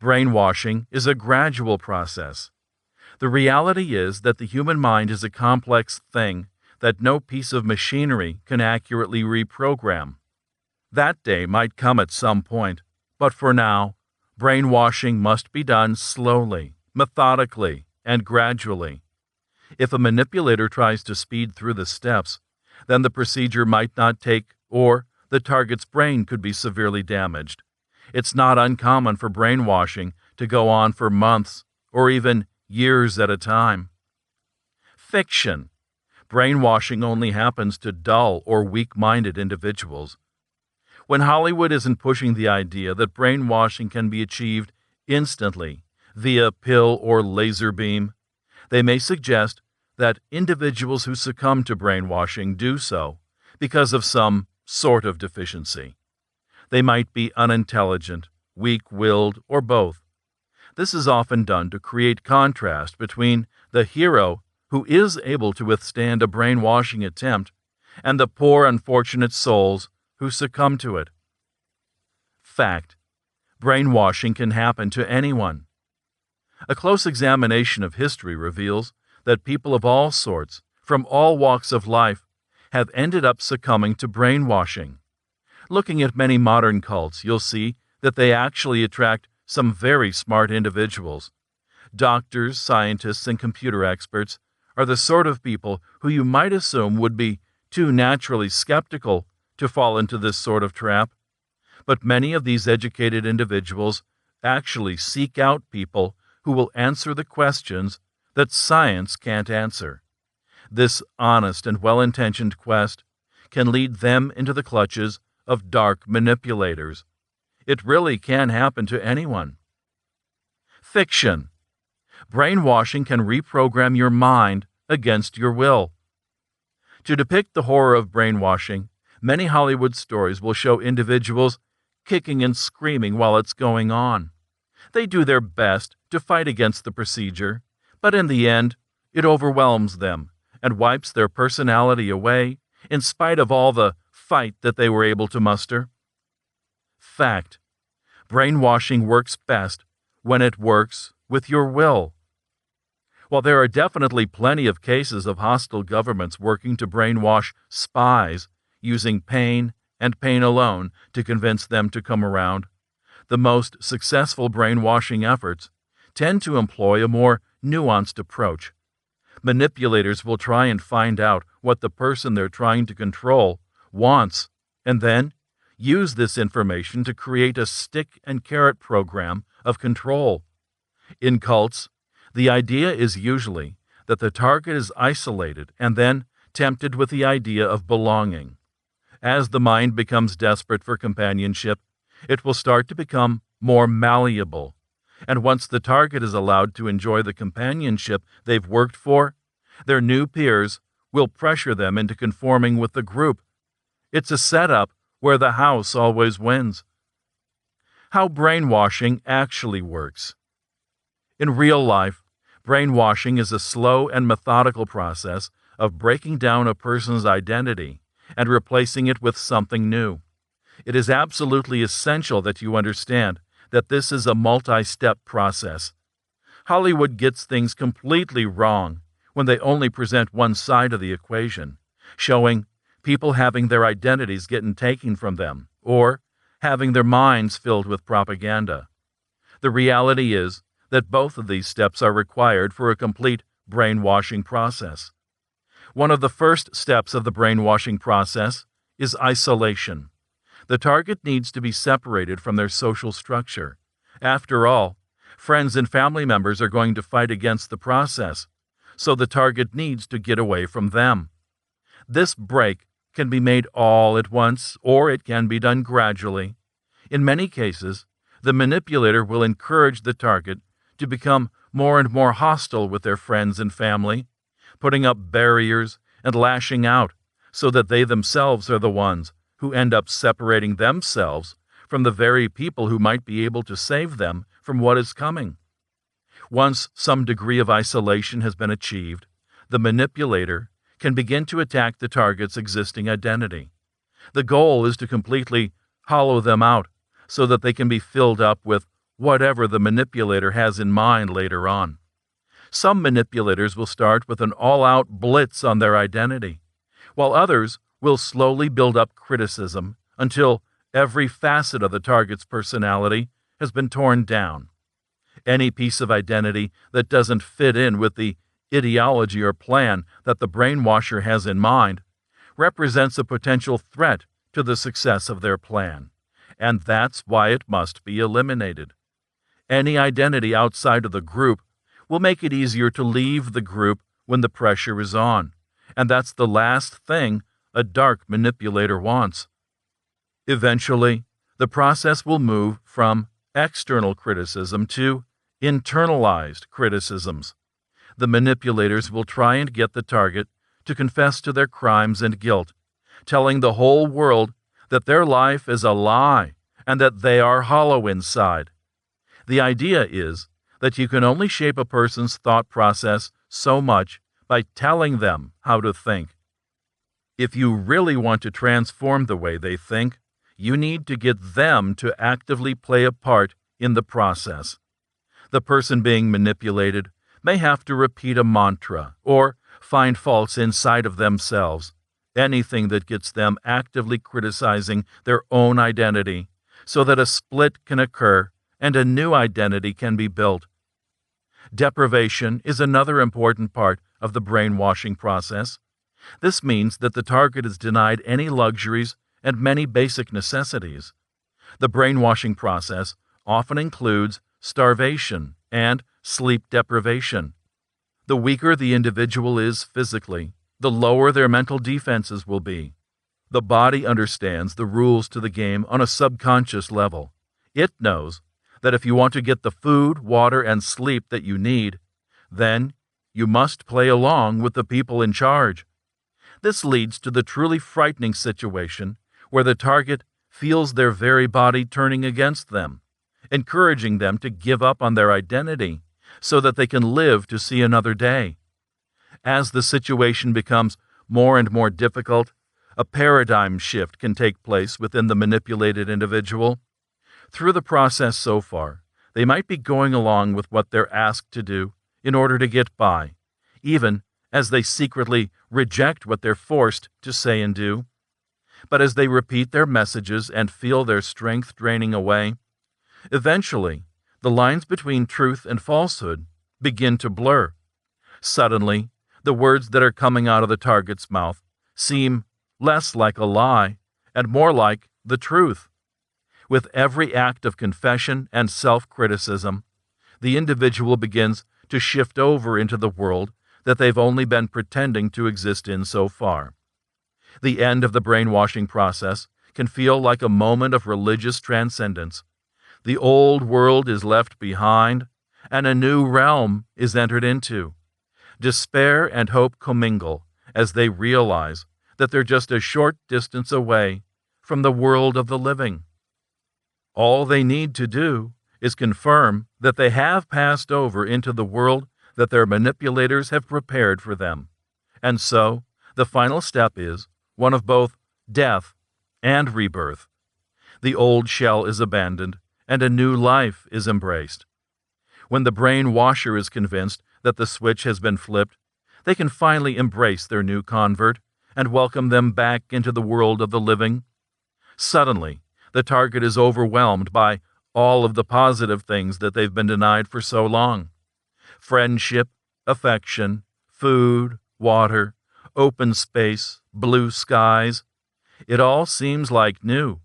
Brainwashing is a gradual process. The reality is that the human mind is a complex thing that no piece of machinery can accurately reprogram. That day might come at some point, but for now, brainwashing must be done slowly, methodically, and gradually. If a manipulator tries to speed through the steps, then the procedure might not take, or the target's brain could be severely damaged. It's not uncommon for brainwashing to go on for months or even years at a time. Fiction. Brainwashing only happens to dull or weak-minded individuals. When Hollywood isn't pushing the idea that brainwashing can be achieved instantly via pill or laser beam, they may suggest that individuals who succumb to brainwashing do so because of some sort of deficiency. They might be unintelligent, weak-willed, or both. This is often done to create contrast between the hero who is able to withstand a brainwashing attempt and the poor unfortunate souls who succumb to it. Fact. Brainwashing can happen to anyone. A close examination of history reveals that people of all sorts, from all walks of life, have ended up succumbing to brainwashing. Looking at many modern cults, you'll see that they actually attract some very smart individuals. Doctors, scientists, and computer experts are the sort of people who you might assume would be too naturally skeptical to fall into this sort of trap. But many of these educated individuals actually seek out people who will answer the questions that science can't answer. This honest and well-intentioned quest can lead them into the clutches of dark manipulators. It really can happen to anyone. Fiction. Brainwashing can reprogram your mind against your will. To depict the horror of brainwashing, many Hollywood stories will show individuals kicking and screaming while it's going on. They do their best to fight against the procedure, but in the end, it overwhelms them and wipes their personality away in spite of all the fight that they were able to muster. Fact. Brainwashing works best when it works with your will. While there are definitely plenty of cases of hostile governments working to brainwash spies using pain and pain alone to convince them to come around, the most successful brainwashing efforts tend to employ a more nuanced approach. Manipulators will try and find out what the person they're trying to control wants, and then use this information to create a stick and carrot program of control. In cults, the idea is usually that the target is isolated and then tempted with the idea of belonging. As the mind becomes desperate for companionship, it will start to become more malleable. And once the target is allowed to enjoy the companionship they've worked for, their new peers will pressure them into conforming with the group. It's a setup where the house always wins. How brainwashing actually works. In real life, brainwashing is a slow and methodical process of breaking down a person's identity and replacing it with something new. It is absolutely essential that you understand that this is a multi-step process. Hollywood gets things completely wrong when they only present one side of the equation, showing people having their identities getting taken from them or having their minds filled with propaganda. The reality is that both of these steps are required for a complete brainwashing process. One of the first steps of the brainwashing process is isolation. The target needs to be separated from their social structure. After all, friends and family members are going to fight against the process, so the target needs to get away from them. This break can be made all at once, or it can be done gradually. In many cases, the manipulator will encourage the target to become more and more hostile with their friends and family, putting up barriers and lashing out so that they themselves are the ones who end up separating themselves from the very people who might be able to save them from what is coming. Once some degree of isolation has been achieved, the manipulator can begin to attack the target's existing identity. The goal is to completely hollow them out so that they can be filled up with whatever the manipulator has in mind later on. Some manipulators will start with an all-out blitz on their identity, while others will slowly build up criticism until every facet of the target's personality has been torn down. Any piece of identity that doesn't fit in with the ideology or plan that the brainwasher has in mind represents a potential threat to the success of their plan, and that's why it must be eliminated. Any identity outside of the group will make it easier to leave the group when the pressure is on, and that's the last thing a dark manipulator wants. Eventually, the process will move from external criticism to internalized criticisms. The manipulators will try and get the target to confess to their crimes and guilt, telling the whole world that their life is a lie and that they are hollow inside. The idea is that you can only shape a person's thought process so much by telling them how to think. If you really want to transform the way they think, you need to get them to actively play a part in the process. The person being manipulated may have to repeat a mantra or find faults inside of themselves, anything that gets them actively criticizing their own identity, so that a split can occur and a new identity can be built. Deprivation is another important part of the brainwashing process. This means that the target is denied any luxuries and many basic necessities. The brainwashing process often includes starvation and sleep deprivation. The weaker the individual is physically, the lower their mental defenses will be. The body understands the rules to the game on a subconscious level. It knows that if you want to get the food, water, and sleep that you need, then you must play along with the people in charge. This leads to the truly frightening situation where the target feels their very body turning against them, encouraging them to give up on their identity so that they can live to see another day. As the situation becomes more and more difficult, a paradigm shift can take place within the manipulated individual. Through the process so far, they might be going along with what they're asked to do in order to get by, even as they secretly reject what they're forced to say and do. But as they repeat their messages and feel their strength draining away, eventually the lines between truth and falsehood begin to blur. Suddenly, The words that are coming out of the target's mouth seem less like a lie and more like the truth. With every act of confession and self-criticism, the individual begins to shift over into the world that they've only been pretending to exist in so far. The end of the brainwashing process can feel like a moment of religious transcendence. The old world is left behind, and a new realm is entered into. Despair and hope commingle as they realize that they're just a short distance away from the world of the living. All they need to do is confirm that they have passed over into the world that their manipulators have prepared for them. And so, the final step is one of both death and rebirth. The old shell is abandoned, and a new life is embraced. When the brainwasher is convinced that the switch has been flipped, they can finally embrace their new convert and welcome them back into the world of the living. Suddenly, the target is overwhelmed by all of the positive things that they've been denied for so long. Friendship, affection, food, water, open space, blue skies. It all seems like new,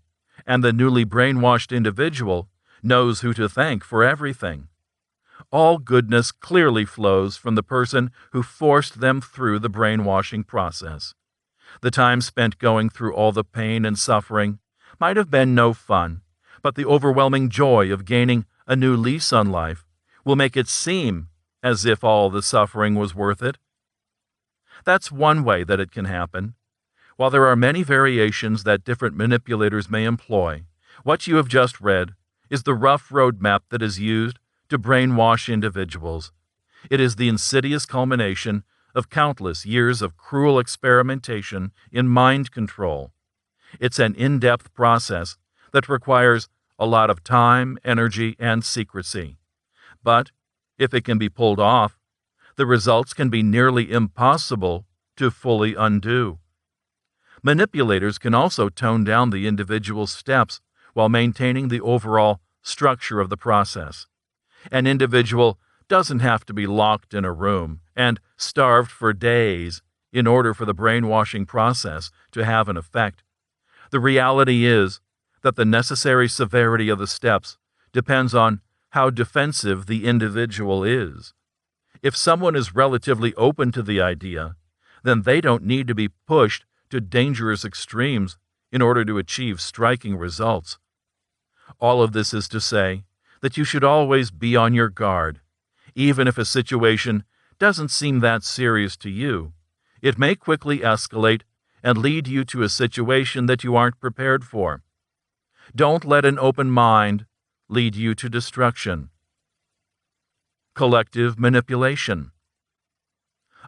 and the newly brainwashed individual knows who to thank for everything. All goodness clearly flows from the person who forced them through the brainwashing process. The time spent going through all the pain and suffering might have been no fun, but the overwhelming joy of gaining a new lease on life will make it seem as if all the suffering was worth it. That's one way that it can happen. While there are many variations that different manipulators may employ, what you have just read is the rough roadmap that is used to brainwash individuals. It is the insidious culmination of countless years of cruel experimentation in mind control. It's an in-depth process that requires a lot of time, energy, and secrecy. But if it can be pulled off, the results can be nearly impossible to fully undo. Manipulators can also tone down the individual's steps while maintaining the overall structure of the process. An individual doesn't have to be locked in a room and starved for days in order for the brainwashing process to have an effect. The reality is that the necessary severity of the steps depends on how defensive the individual is. If someone is relatively open to the idea, then they don't need to be pushed to dangerous extremes in order to achieve striking results. All of this is to say that you should always be on your guard. Even if a situation doesn't seem that serious to you, it may quickly escalate and lead you to a situation that you aren't prepared for. Don't let an open mind lead you to destruction. Collective manipulation.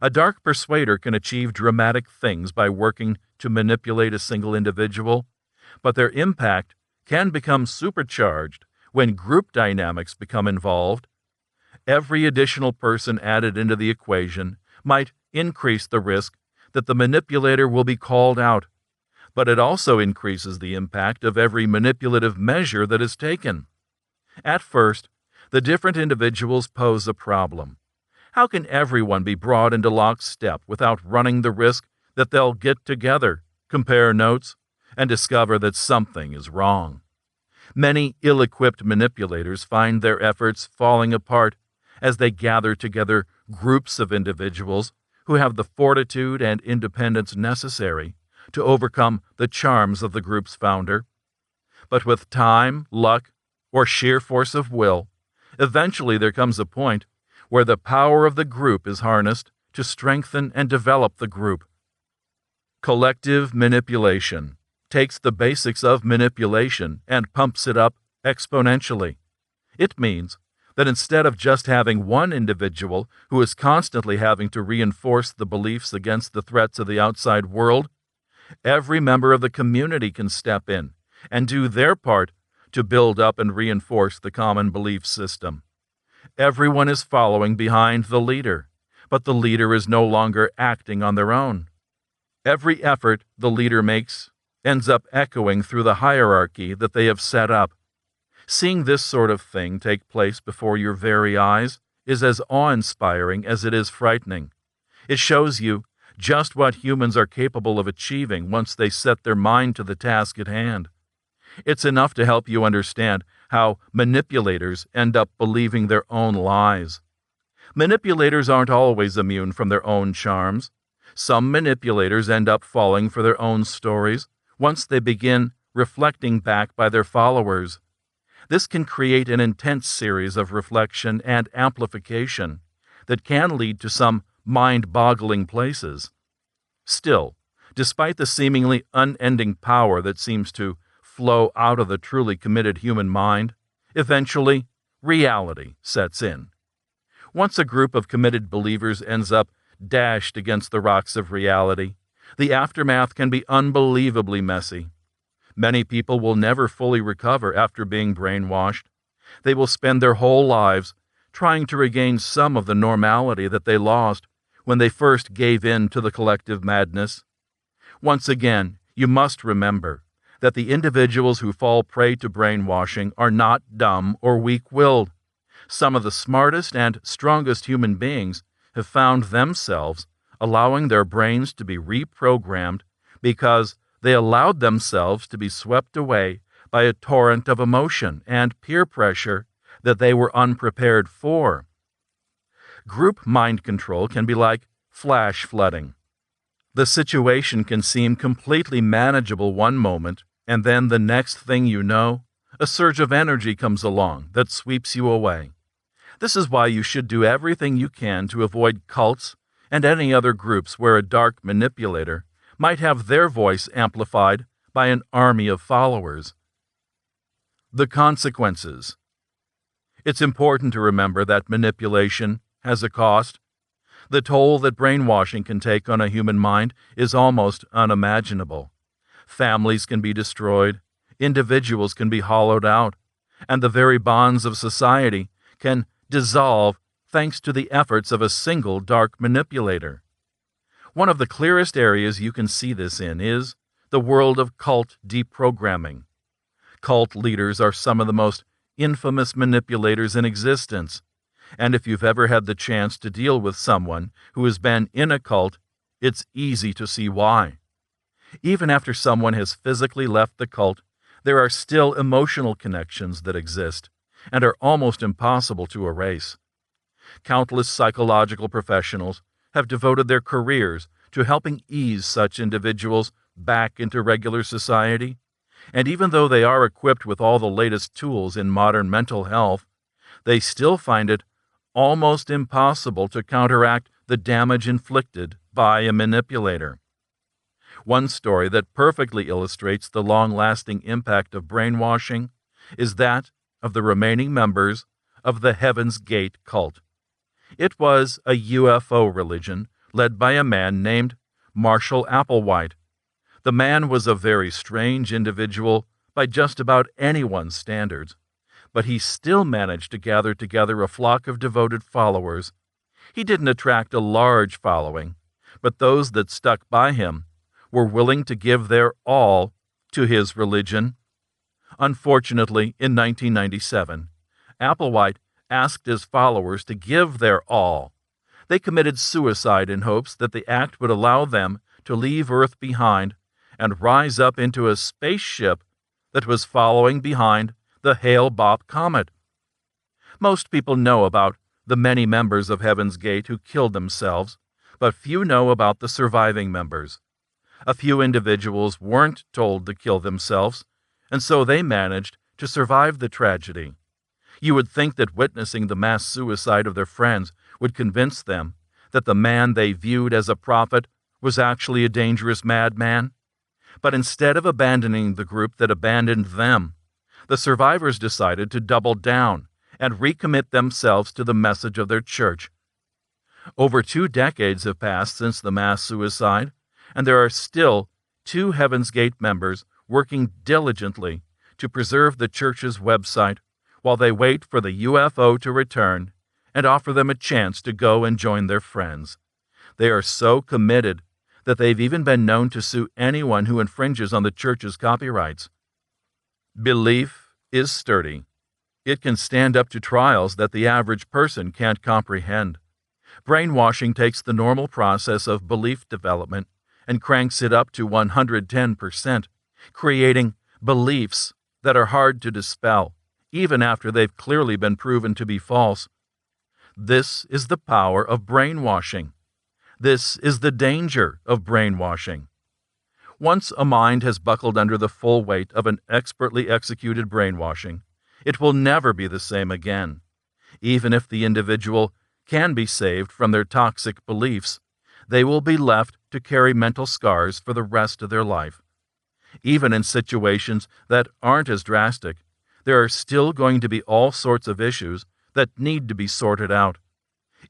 A dark persuader can achieve dramatic things by working to manipulate a single individual, but their impact can become supercharged when group dynamics become involved. Every additional person added into the equation might increase the risk that the manipulator will be called out, but it also increases the impact of every manipulative measure that is taken. At first, the different individuals pose a problem. How can everyone be brought into lockstep without running the risk that they'll get together, compare notes, and discover that something is wrong? Many ill-equipped manipulators find their efforts falling apart as they gather together groups of individuals who have the fortitude and independence necessary to overcome the charms of the group's founder. But with time, luck, or sheer force of will, eventually there comes a point where the power of the group is harnessed to strengthen and develop the group. Collective manipulation takes the basics of manipulation and pumps it up exponentially. It means that instead of just having one individual who is constantly having to reinforce the beliefs against the threats of the outside world, every member of the community can step in and do their part to build up and reinforce the common belief system. Everyone is following behind the leader, but the leader is no longer acting on their own. Every effort the leader makes ends up echoing through the hierarchy that they have set up. Seeing this sort of thing take place before your very eyes is as awe-inspiring as it is frightening. It shows you just what humans are capable of achieving once they set their mind to the task at hand. It's enough to help you understand how manipulators end up believing their own lies. Manipulators aren't always immune from their own charms. Some manipulators end up falling for their own stories once they begin reflecting back by their followers. This can create an intense series of reflection and amplification that can lead to some mind-boggling places. Still, despite the seemingly unending power that seems to flow out of the truly committed human mind, eventually, reality sets in. Once a group of committed believers ends up dashed against the rocks of reality, the aftermath can be unbelievably messy. Many people will never fully recover after being brainwashed. They will spend their whole lives trying to regain some of the normality that they lost when they first gave in to the collective madness. Once again, you must remember that the individuals who fall prey to brainwashing are not dumb or weak-willed. Some of the smartest and strongest human beings have found themselves allowing their brains to be reprogrammed because they allowed themselves to be swept away by a torrent of emotion and peer pressure that they were unprepared for. Group mind control can be like flash flooding. The situation can seem completely manageable one moment, and then the next thing you know, a surge of energy comes along that sweeps you away. This is why you should do everything you can to avoid cults and any other groups where a dark manipulator might have their voice amplified by an army of followers. The consequences. It's important to remember that manipulation has a cost. The toll that brainwashing can take on a human mind is almost unimaginable. Families can be destroyed, individuals can be hollowed out, and the very bonds of society can dissolve thanks to the efforts of a single dark manipulator. One of the clearest areas you can see this in is the world of cult deprogramming. Cult leaders are some of the most infamous manipulators in existence, and if you've ever had the chance to deal with someone who has been in a cult, it's easy to see why. Even after someone has physically left the cult, there are still emotional connections that exist and are almost impossible to erase. Countless psychological professionals have devoted their careers to helping ease such individuals back into regular society, and even though they are equipped with all the latest tools in modern mental health, they still find it almost impossible to counteract the damage inflicted by a manipulator. One story that perfectly illustrates the long-lasting impact of brainwashing is that of the remaining members of the Heaven's Gate cult. It was a UFO religion led by a man named Marshall Applewhite. The man was a very strange individual by just about anyone's standards, but he still managed to gather together a flock of devoted followers. He didn't attract a large following, but those that stuck by him were willing to give their all to his religion. Unfortunately, in 1997, Applewhite asked his followers to give their all. They committed suicide in hopes that the act would allow them to leave Earth behind and rise up into a spaceship that was following behind the Hale-Bopp comet. Most people know about the many members of Heaven's Gate who killed themselves, but few know about the surviving members. A few individuals weren't told to kill themselves, and so they managed to survive the tragedy. You would think that witnessing the mass suicide of their friends would convince them that the man they viewed as a prophet was actually a dangerous madman. But instead of abandoning the group that abandoned them, the survivors decided to double down and recommit themselves to the message of their church. Over 2 decades have passed since the mass suicide, and there are still 2 Heaven's Gate members working diligently to preserve the church's website while they wait for the UFO to return and offer them a chance to go and join their friends. They are so committed that they've even been known to sue anyone who infringes on the church's copyrights. Belief is sturdy. It can stand up to trials that the average person can't comprehend. Brainwashing takes the normal process of belief development and cranks it up to 110%, creating beliefs that are hard to dispel, even after they've clearly been proven to be false. This is the power of brainwashing. This is the danger of brainwashing. Once a mind has buckled under the full weight of an expertly executed brainwashing, it will never be the same again. Even if the individual can be saved from their toxic beliefs, they will be left to carry mental scars for the rest of their life. Even in situations that aren't as drastic, there are still going to be all sorts of issues that need to be sorted out.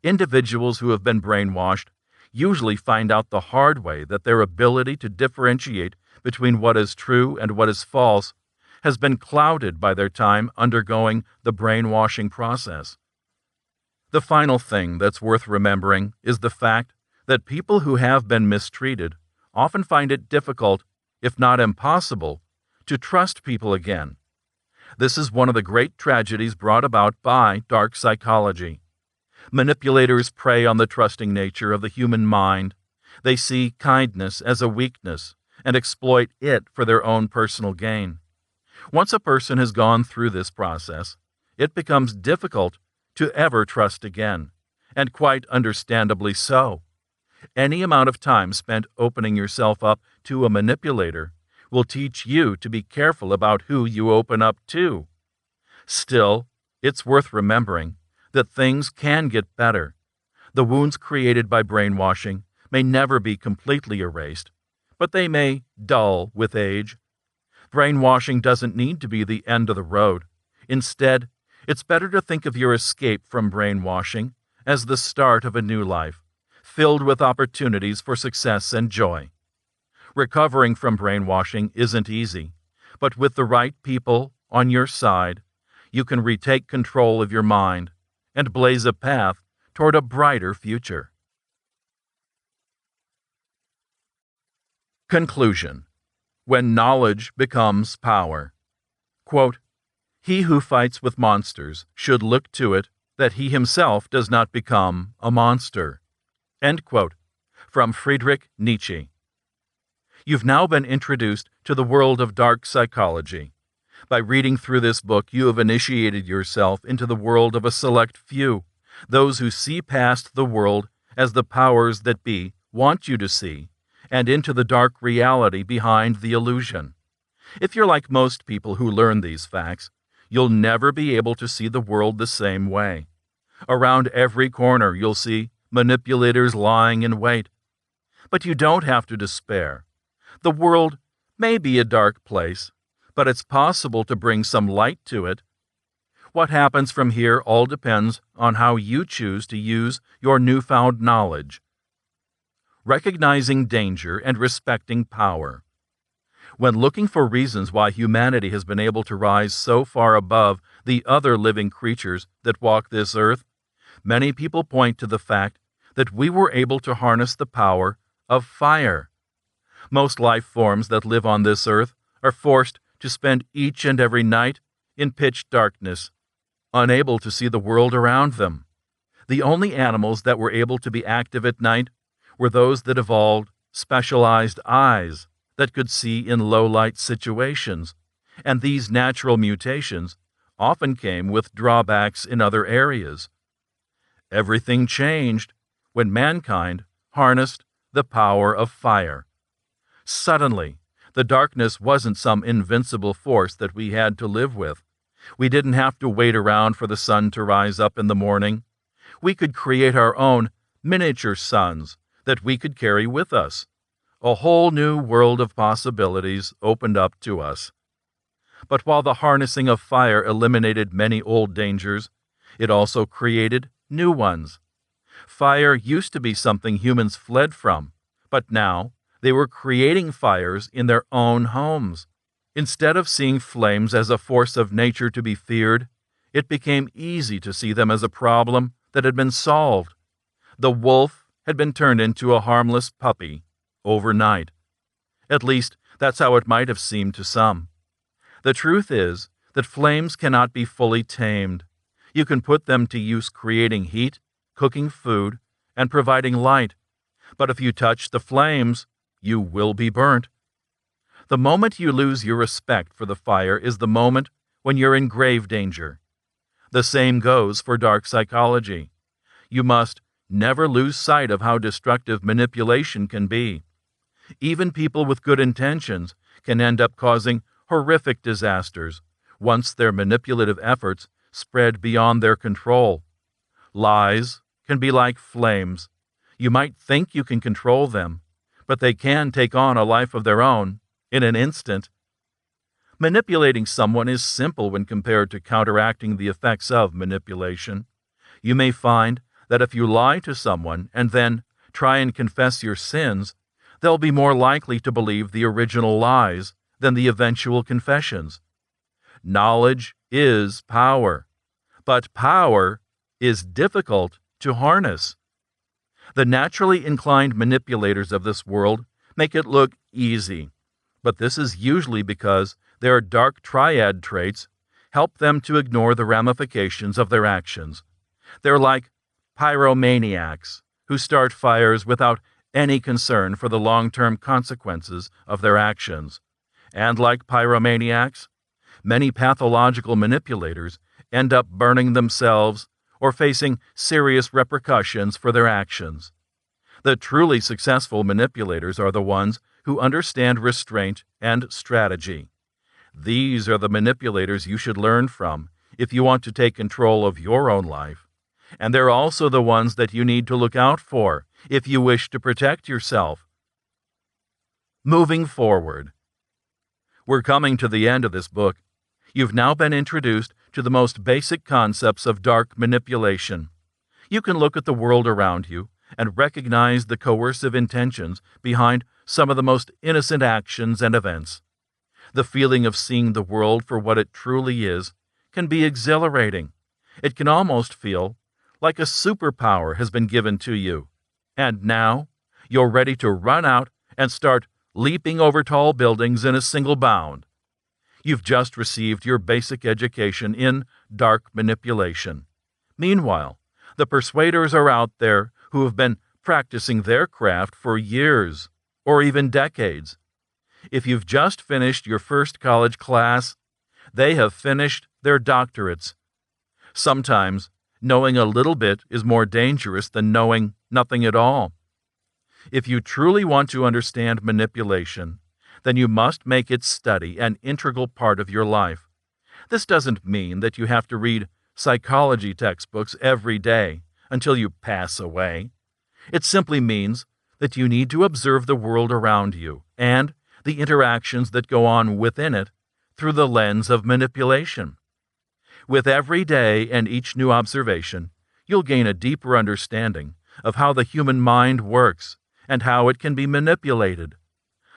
Individuals who have been brainwashed usually find out the hard way that their ability to differentiate between what is true and what is false has been clouded by their time undergoing the brainwashing process. The final thing that's worth remembering is the fact that people who have been mistreated often find it difficult, if not impossible, to trust people again. This is one of the great tragedies brought about by dark psychology. Manipulators prey on the trusting nature of the human mind. They see kindness as a weakness and exploit it for their own personal gain. Once a person has gone through this process, it becomes difficult to ever trust again, and quite understandably so. Any amount of time spent opening yourself up to a manipulator will teach you to be careful about who you open up to. Still, it's worth remembering that things can get better. The wounds created by brainwashing may never be completely erased, but they may dull with age. Brainwashing doesn't need to be the end of the road. Instead, it's better to think of your escape from brainwashing as the start of a new life, filled with opportunities for success and joy. Recovering from brainwashing isn't easy, but with the right people on your side, you can retake control of your mind and blaze a path toward a brighter future. Conclusion. When knowledge becomes power. Quote, "He who fights with monsters should look to it that he himself does not become a monster." End quote. From Friedrich Nietzsche. You've now been introduced to the world of dark psychology. By reading through this book, you have initiated yourself into the world of a select few, those who see past the world as the powers that be want you to see, and into the dark reality behind the illusion. If you're like most people who learn these facts, you'll never be able to see the world the same way. Around every corner, you'll see manipulators lying in wait. But you don't have to despair. The world may be a dark place, but it's possible to bring some light to it. What happens from here all depends on how you choose to use your newfound knowledge. Recognizing danger and respecting power. When looking for reasons why humanity has been able to rise so far above the other living creatures that walk this earth, many people point to the fact that we were able to harness the power of fire. Most life forms that live on this earth are forced to spend each and every night in pitch darkness, unable to see the world around them. The only animals that were able to be active at night were those that evolved specialized eyes that could see in low-light situations, and these natural mutations often came with drawbacks in other areas. Everything changed when mankind harnessed the power of fire. Suddenly, the darkness wasn't some invincible force that we had to live with. We didn't have to wait around for the sun to rise up in the morning. We could create our own miniature suns that we could carry with us. A whole new world of possibilities opened up to us. But while the harnessing of fire eliminated many old dangers, it also created new ones. Fire used to be something humans fled from, but now they were creating fires in their own homes. Instead of seeing flames as a force of nature to be feared, it became easy to see them as a problem that had been solved. The wolf had been turned into a harmless puppy overnight. At least, that's how it might have seemed to some. The truth is that flames cannot be fully tamed. You can put them to use creating heat, cooking food, and providing light. But if you touch the flames, you will be burnt. The moment you lose your respect for the fire is the moment when you're in grave danger. The same goes for dark psychology. You must never lose sight of how destructive manipulation can be. Even people with good intentions can end up causing horrific disasters once their manipulative efforts spread beyond their control. Lies can be like flames. You might think you can control them, but they can take on a life of their own in an instant. Manipulating someone is simple when compared to counteracting the effects of manipulation. You may find that if you lie to someone and then try and confess your sins, they'll be more likely to believe the original lies than the eventual confessions. Knowledge is power, but power is difficult to harness. The naturally inclined manipulators of this world make it look easy, but this is usually because their dark triad traits help them to ignore the ramifications of their actions. They're like pyromaniacs who start fires without any concern for the long-term consequences of their actions. And like pyromaniacs, many pathological manipulators end up burning themselves or facing serious repercussions for their actions. The truly successful manipulators are the ones who understand restraint and strategy. These are the manipulators you should learn from if you want to take control of your own life. And they're also the ones that you need to look out for if you wish to protect yourself. Moving forward. We're coming to the end of this book. You've now been introduced to the most basic concepts of dark manipulation. You can look at the world around you and recognize the coercive intentions behind some of the most innocent actions and events. The feeling of seeing the world for what it truly is can be exhilarating. It can almost feel like a superpower has been given to you, and now you're ready to run out and start leaping over tall buildings in a single bound. You've just received your basic education in dark manipulation. Meanwhile, the persuaders are out there who have been practicing their craft for years or even decades. If you've just finished your first college class, they have finished their doctorates. Sometimes, knowing a little bit is more dangerous than knowing nothing at all. If you truly want to understand manipulation, then you must make its study an integral part of your life. This doesn't mean that you have to read psychology textbooks every day until you pass away. It simply means that you need to observe the world around you and the interactions that go on within it through the lens of manipulation. With every day and each new observation, you'll gain a deeper understanding of how the human mind works and how it can be manipulated.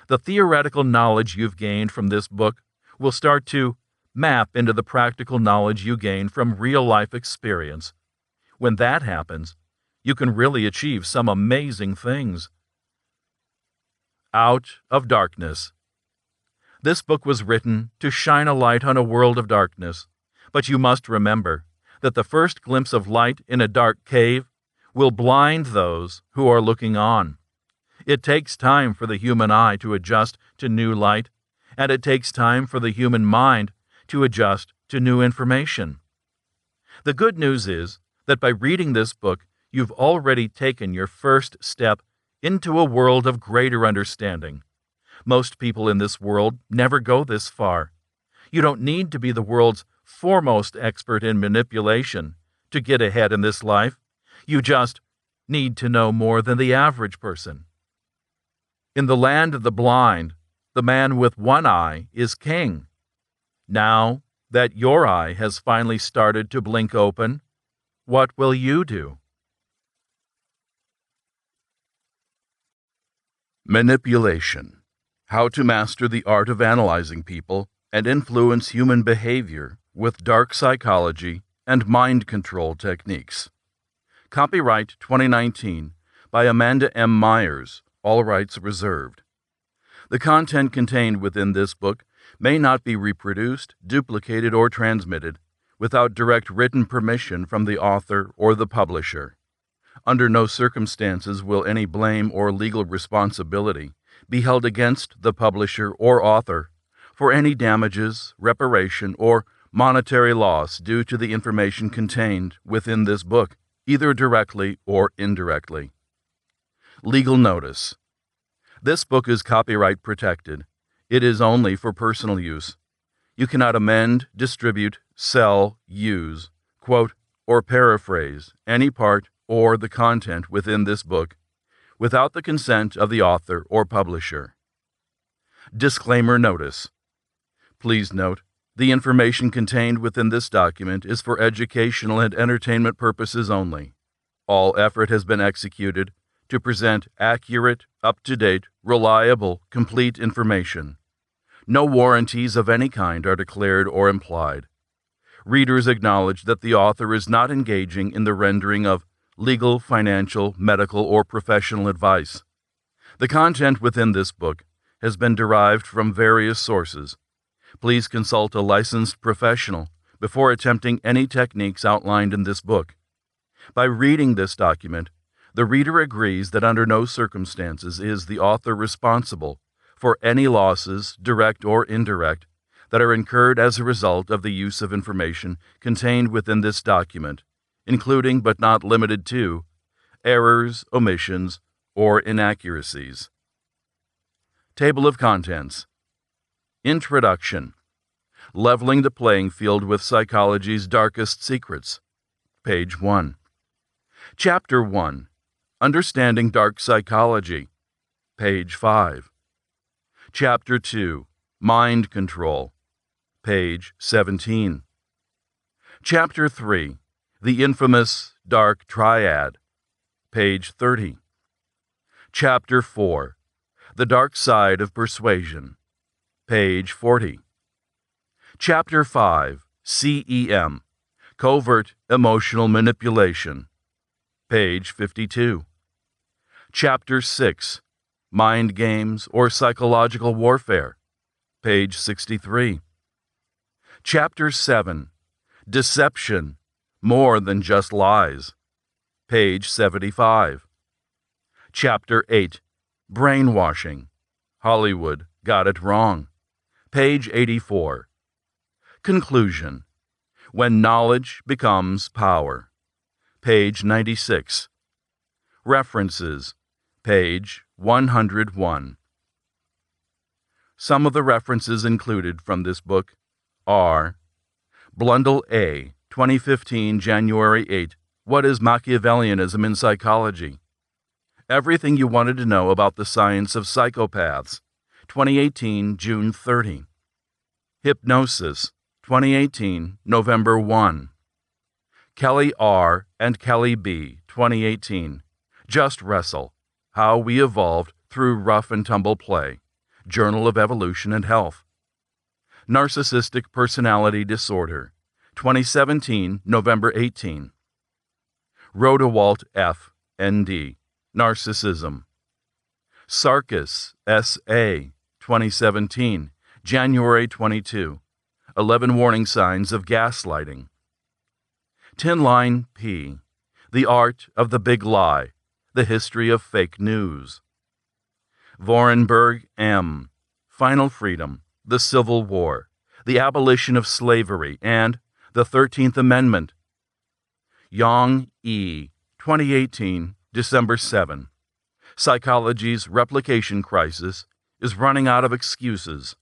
The theoretical knowledge you've gained from this book will start to map into the practical knowledge you gain from real-life experience. When that happens, you can really achieve some amazing things. Out of Darkness. This book was written to shine a light on a world of darkness, but you must remember that the first glimpse of light in a dark cave will blind those who are looking on. It takes time for the human eye to adjust to new light, and it takes time for the human mind to adjust to new information. The good news is that by reading this book, you've already taken your first step into a world of greater understanding. Most people in this world never go this far. You don't need to be the world's foremost expert in manipulation to get ahead in this life. You just need to know more than the average person. In the land of the blind, the man with one eye is king. Now that your eye has finally started to blink open, what will you do? Manipulation. How to master the art of analyzing people and influence human behavior with dark psychology and mind control techniques. Copyright 2019 by Amanda M. Myers, all rights reserved. The content contained within this book may not be reproduced, duplicated, or transmitted without direct written permission from the author or the publisher. Under no circumstances will any blame or legal responsibility be held against the publisher or author for any damages, reparation, or monetary loss due to the information contained within this book, either directly or indirectly. Legal notice. This book is copyright protected. It is only for personal use. You cannot amend, distribute, sell, use, quote, or paraphrase any part or the content within this book without the consent of the author or publisher. Disclaimer notice. Please note, the information contained within this document is for educational and entertainment purposes only. All effort has been executed to present accurate, up-to-date, reliable, complete information. No warranties of any kind are declared or implied. Readers acknowledge that the author is not engaging in the rendering of legal, financial, medical, or professional advice. The content within this book has been derived from various sources. Please consult a licensed professional before attempting any techniques outlined in this book. By reading this document, the reader agrees that under no circumstances is the author responsible for any losses, direct or indirect, that are incurred as a result of the use of information contained within this document, including but not limited to errors, omissions, or inaccuracies. Table of Contents. Introduction. Leveling the Playing Field with Psychology's Darkest Secrets. Page 1. Chapter 1. Understanding Dark Psychology. Page 5. Chapter 2. Mind Control. Page 17. Chapter 3. The Infamous Dark Triad. Page 30. Chapter 4. The Dark Side of Persuasion. Page 40. Chapter 5. CEM. Covert Emotional Manipulation. Page 52. Chapter 6. Mind Games or Psychological Warfare. Page 63. Chapter 7. Deception, More Than Just Lies. Page 75. Chapter 8. Brainwashing, Hollywood Got It Wrong. Page 84. Conclusion. When Knowledge Becomes Power. Page 96. References. Page 101. Some of the references included from this book are Blundell A., 2015, January 8, What is Machiavellianism in Psychology? Everything You Wanted to Know About the Science of Psychopaths, 2018, June 30. Hypnosis, 2018, November 1. Kelly R. and Kelly B., 2018, Just Wrestle, How We Evolved Through Rough and Tumble Play, Journal of Evolution and Health. Narcissistic Personality Disorder, 2017, November 18. Rodewald F., N.D., Narcissism. Sarkis, S.A., 2017, January 22, 11 Warning Signs of Gaslighting. Tinline P., The Art of the Big Lie, The History of Fake News. Vorenberg M., Final Freedom, The Civil War, The Abolition of Slavery, and The 13th Amendment. Yang E., 2018, December 7. Psychology's Replication Crisis is Running Out of Excuses.